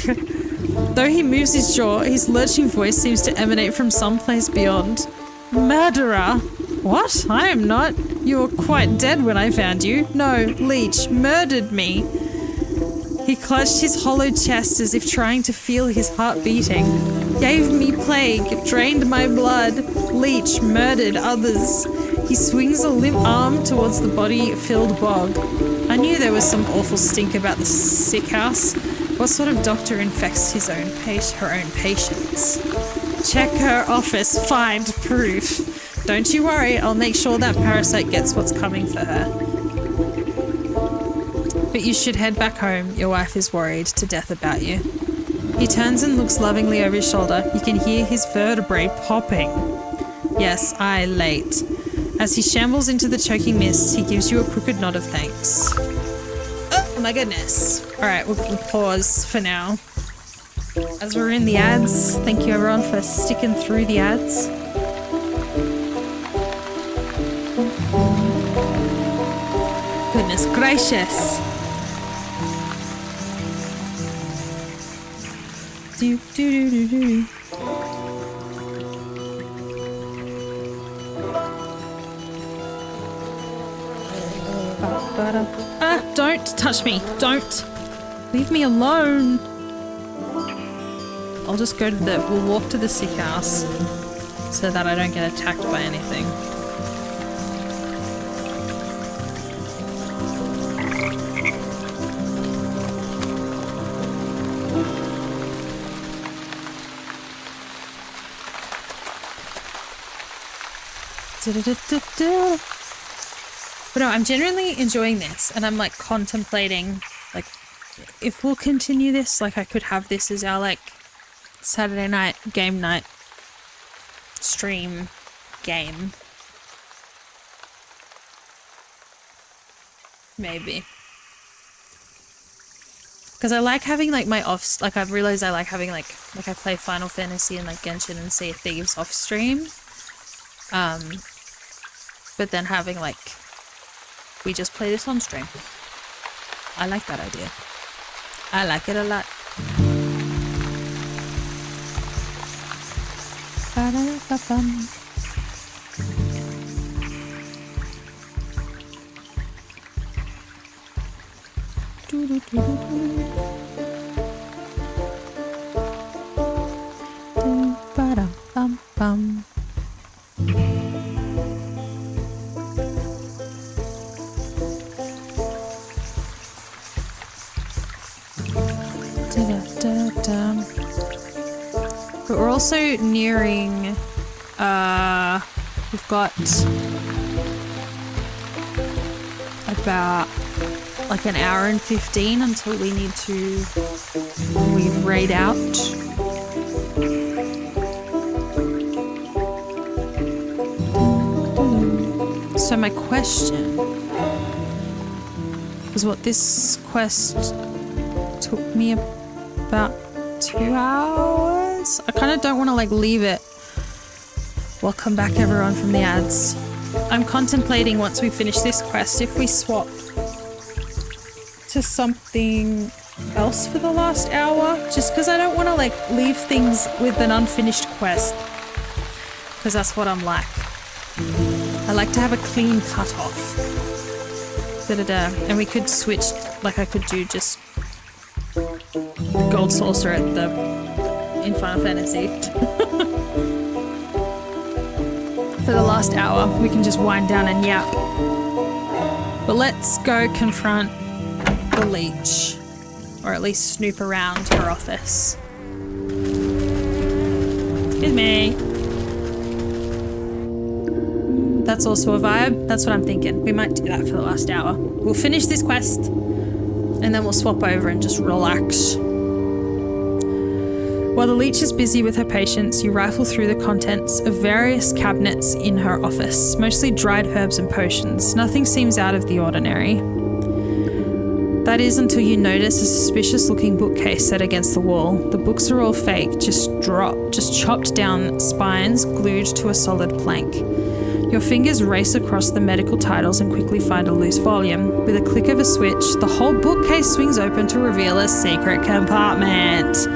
Speaker 1: Though he moves his jaw, his lurching voice seems to emanate from someplace beyond. Murderer! What? I am not. You were quite dead when I found you. No, leech, murdered me. He clutched his hollow chest as if trying to feel his heart beating. Gave me plague, drained my blood, leech, murdered others. He swings a limp arm towards the body-filled bog. I knew there was some awful stink about the sick house. What sort of doctor infects her own patients? Check her office, find proof. Don't you worry, I'll make sure that parasite gets what's coming for her. But you should head back home. Your wife is worried to death about you. He turns and looks lovingly over his shoulder. You can hear his vertebrae popping. Yes, late. As he shambles into the choking mist, he gives you a crooked nod of thanks. Oh my goodness. Alright, we'll pause for now. As we're in the ads, thank you everyone for sticking through the ads. Goodness gracious. Do do do do do. Ah, don't touch me. Don't. Leave me alone. I'll just go to we'll walk to the sick house so that I don't get attacked by anything. But no, I'm genuinely enjoying this, and I'm like contemplating, like, if we'll continue this, like I could have this as our like Saturday night game night stream game. Maybe. Because I like having like my offs, like I've realized I like having like I play Final Fantasy and like Genshin and Sea of Thieves off stream. But then having like, we just play this on stream. I like that idea. I like it a lot. Ba-da-ba-bum. Ba-dum-bum-bum. But we're also nearing, we've got about like an hour and 15 until we need to raid out. So my question was what this quest took me about 2 hours. I kind of don't want to like leave it. Welcome back everyone from the ads. I'm contemplating once we finish this quest if we swap to something else for the last hour, just because I don't want to like leave things with an unfinished quest, because that's what I'm like. I like to have a clean cut off. Da-da-da. And we could switch, like I could do just Gold Saucer at in Final Fantasy. For the last hour, we can just wind down and yap. But let's go confront the leech, or at least snoop around her office. Excuse me. That's also a vibe. That's what I'm thinking. We might do that for the last hour. We'll finish this quest, and then we'll swap over and just relax. While the leech is busy with her patients, you rifle through the contents of various cabinets in her office, mostly dried herbs and potions. Nothing seems out of the ordinary. That is until you notice a suspicious-looking bookcase set against the wall. The books are all fake, just chopped down spines glued to a solid plank. Your fingers race across the medical titles and quickly find a loose volume. With a click of a switch, the whole bookcase swings open to reveal a secret compartment.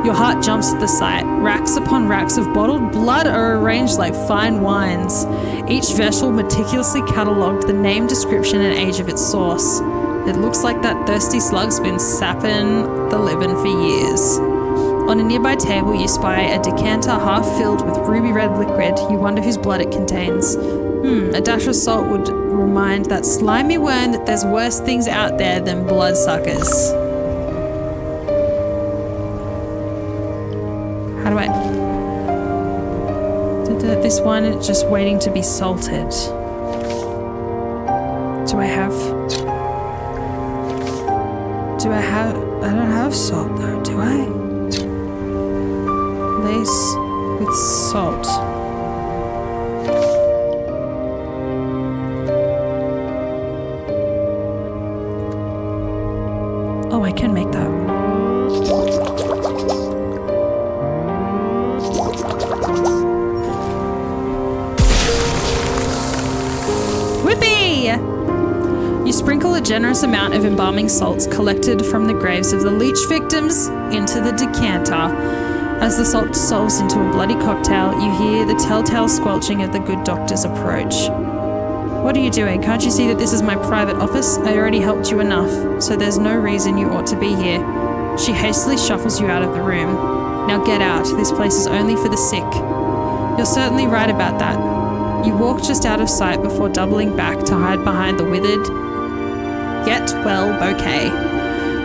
Speaker 1: Your heart jumps at the sight. Racks upon racks of bottled blood are arranged like fine wines. Each vessel meticulously catalogued, the name, description, and age of its source. It looks like that thirsty slug's been sapping the living for years. On a nearby table, you spy a decanter half filled with ruby red liquid. You wonder whose blood it contains. A dash of salt would remind that slimy worm that there's worse things out there than bloodsuckers. How do I... This one is just waiting to be salted. Do I have... I don't have salt though, do I? Lace with salt. Oh, I can make that. Whippy! You sprinkle a generous amount of embalming salts collected from the graves of the leech victims into the decanter. As the salt dissolves into a bloody cocktail, you hear the telltale squelching of the good doctor's approach. What are you doing? Can't you see that this is my private office? I already helped you enough, so there's no reason you ought to be here. She hastily shuffles you out of the room. Now get out. This place is only for the sick. You're certainly right about that. You walk just out of sight before doubling back to hide behind the withered Get Well bouquet.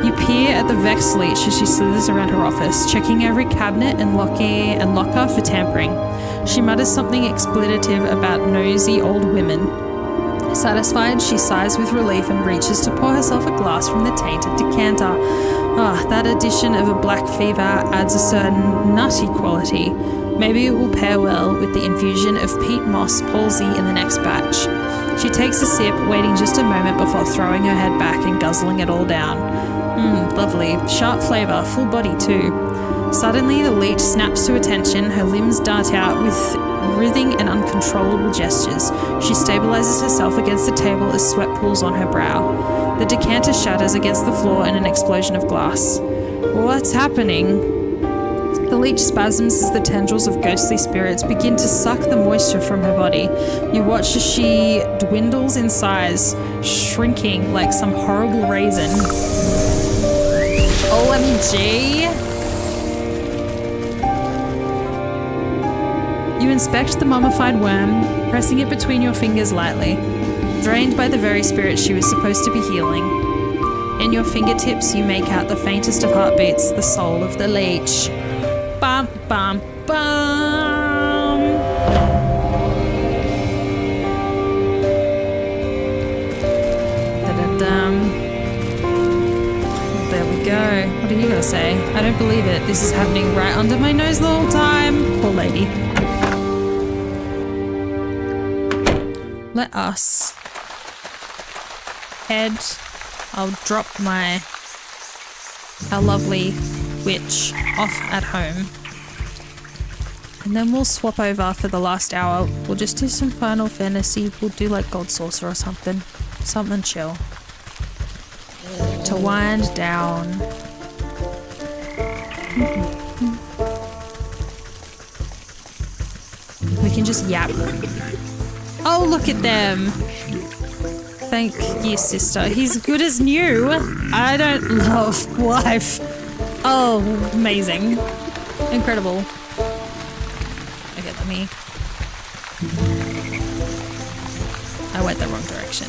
Speaker 1: You peer at the vexed leech as she slithers around her office, checking every cabinet and locker for tampering. She mutters something expletive about nosy old women. Satisfied, she sighs with relief and reaches to pour herself a glass from the tainted decanter. That addition of a black fever adds a certain nutty quality. Maybe it will pair well with the infusion of peat moss palsy in the next batch. She takes a sip, waiting just a moment before throwing her head back and guzzling it all down. Lovely. Sharp flavour, full body too. Suddenly the leech snaps to attention, her limbs dart out with writhing and uncontrollable gestures. She stabilizes herself against the table as sweat pools on her brow. The decanter shatters against the floor in an explosion of glass. What's happening? The leech spasms as the tendrils of ghostly spirits begin to suck the moisture from her body. You watch as she dwindles in size, shrinking like some horrible raisin. OMG! You inspect the mummified worm, pressing it between your fingers lightly. Drained by the very spirit she was supposed to be healing. In your fingertips you make out the faintest of heartbeats, the soul of the leech. Bum, bum, bum! Da-da-dum. There we go. What are you gonna say? I don't believe it. This is happening right under my nose the whole time. Poor lady. Let us head. I'll drop our lovely witch off at home. And then we'll swap over for the last hour. We'll just do some Final Fantasy. We'll do like God Saucer or something. Something chill. To wind down. We can just yap. Oh, look at them. Thank you, sister. He's good as new. I don't love life. Oh, amazing. Incredible. Okay, let me... I went the wrong direction.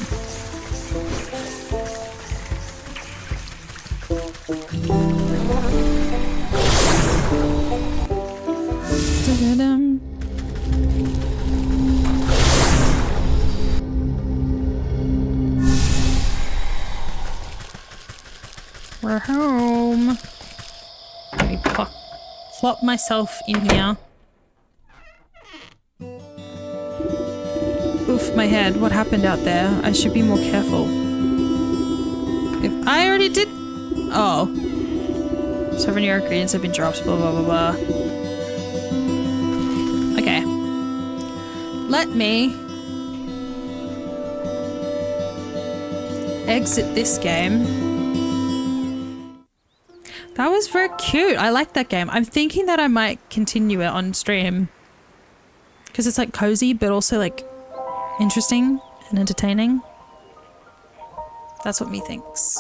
Speaker 1: Da-da-dum. We're home. Let me plop myself in here. Oof, my head. What happened out there? I should be more careful. If I already did... Oh. Several new ingredients have been dropped, blah, blah, blah, blah. Okay. Let me... exit this game. That was very cute. I like that game. I'm thinking that I might continue it on stream. Because it's like cozy, but also like interesting and entertaining. That's what me thinks.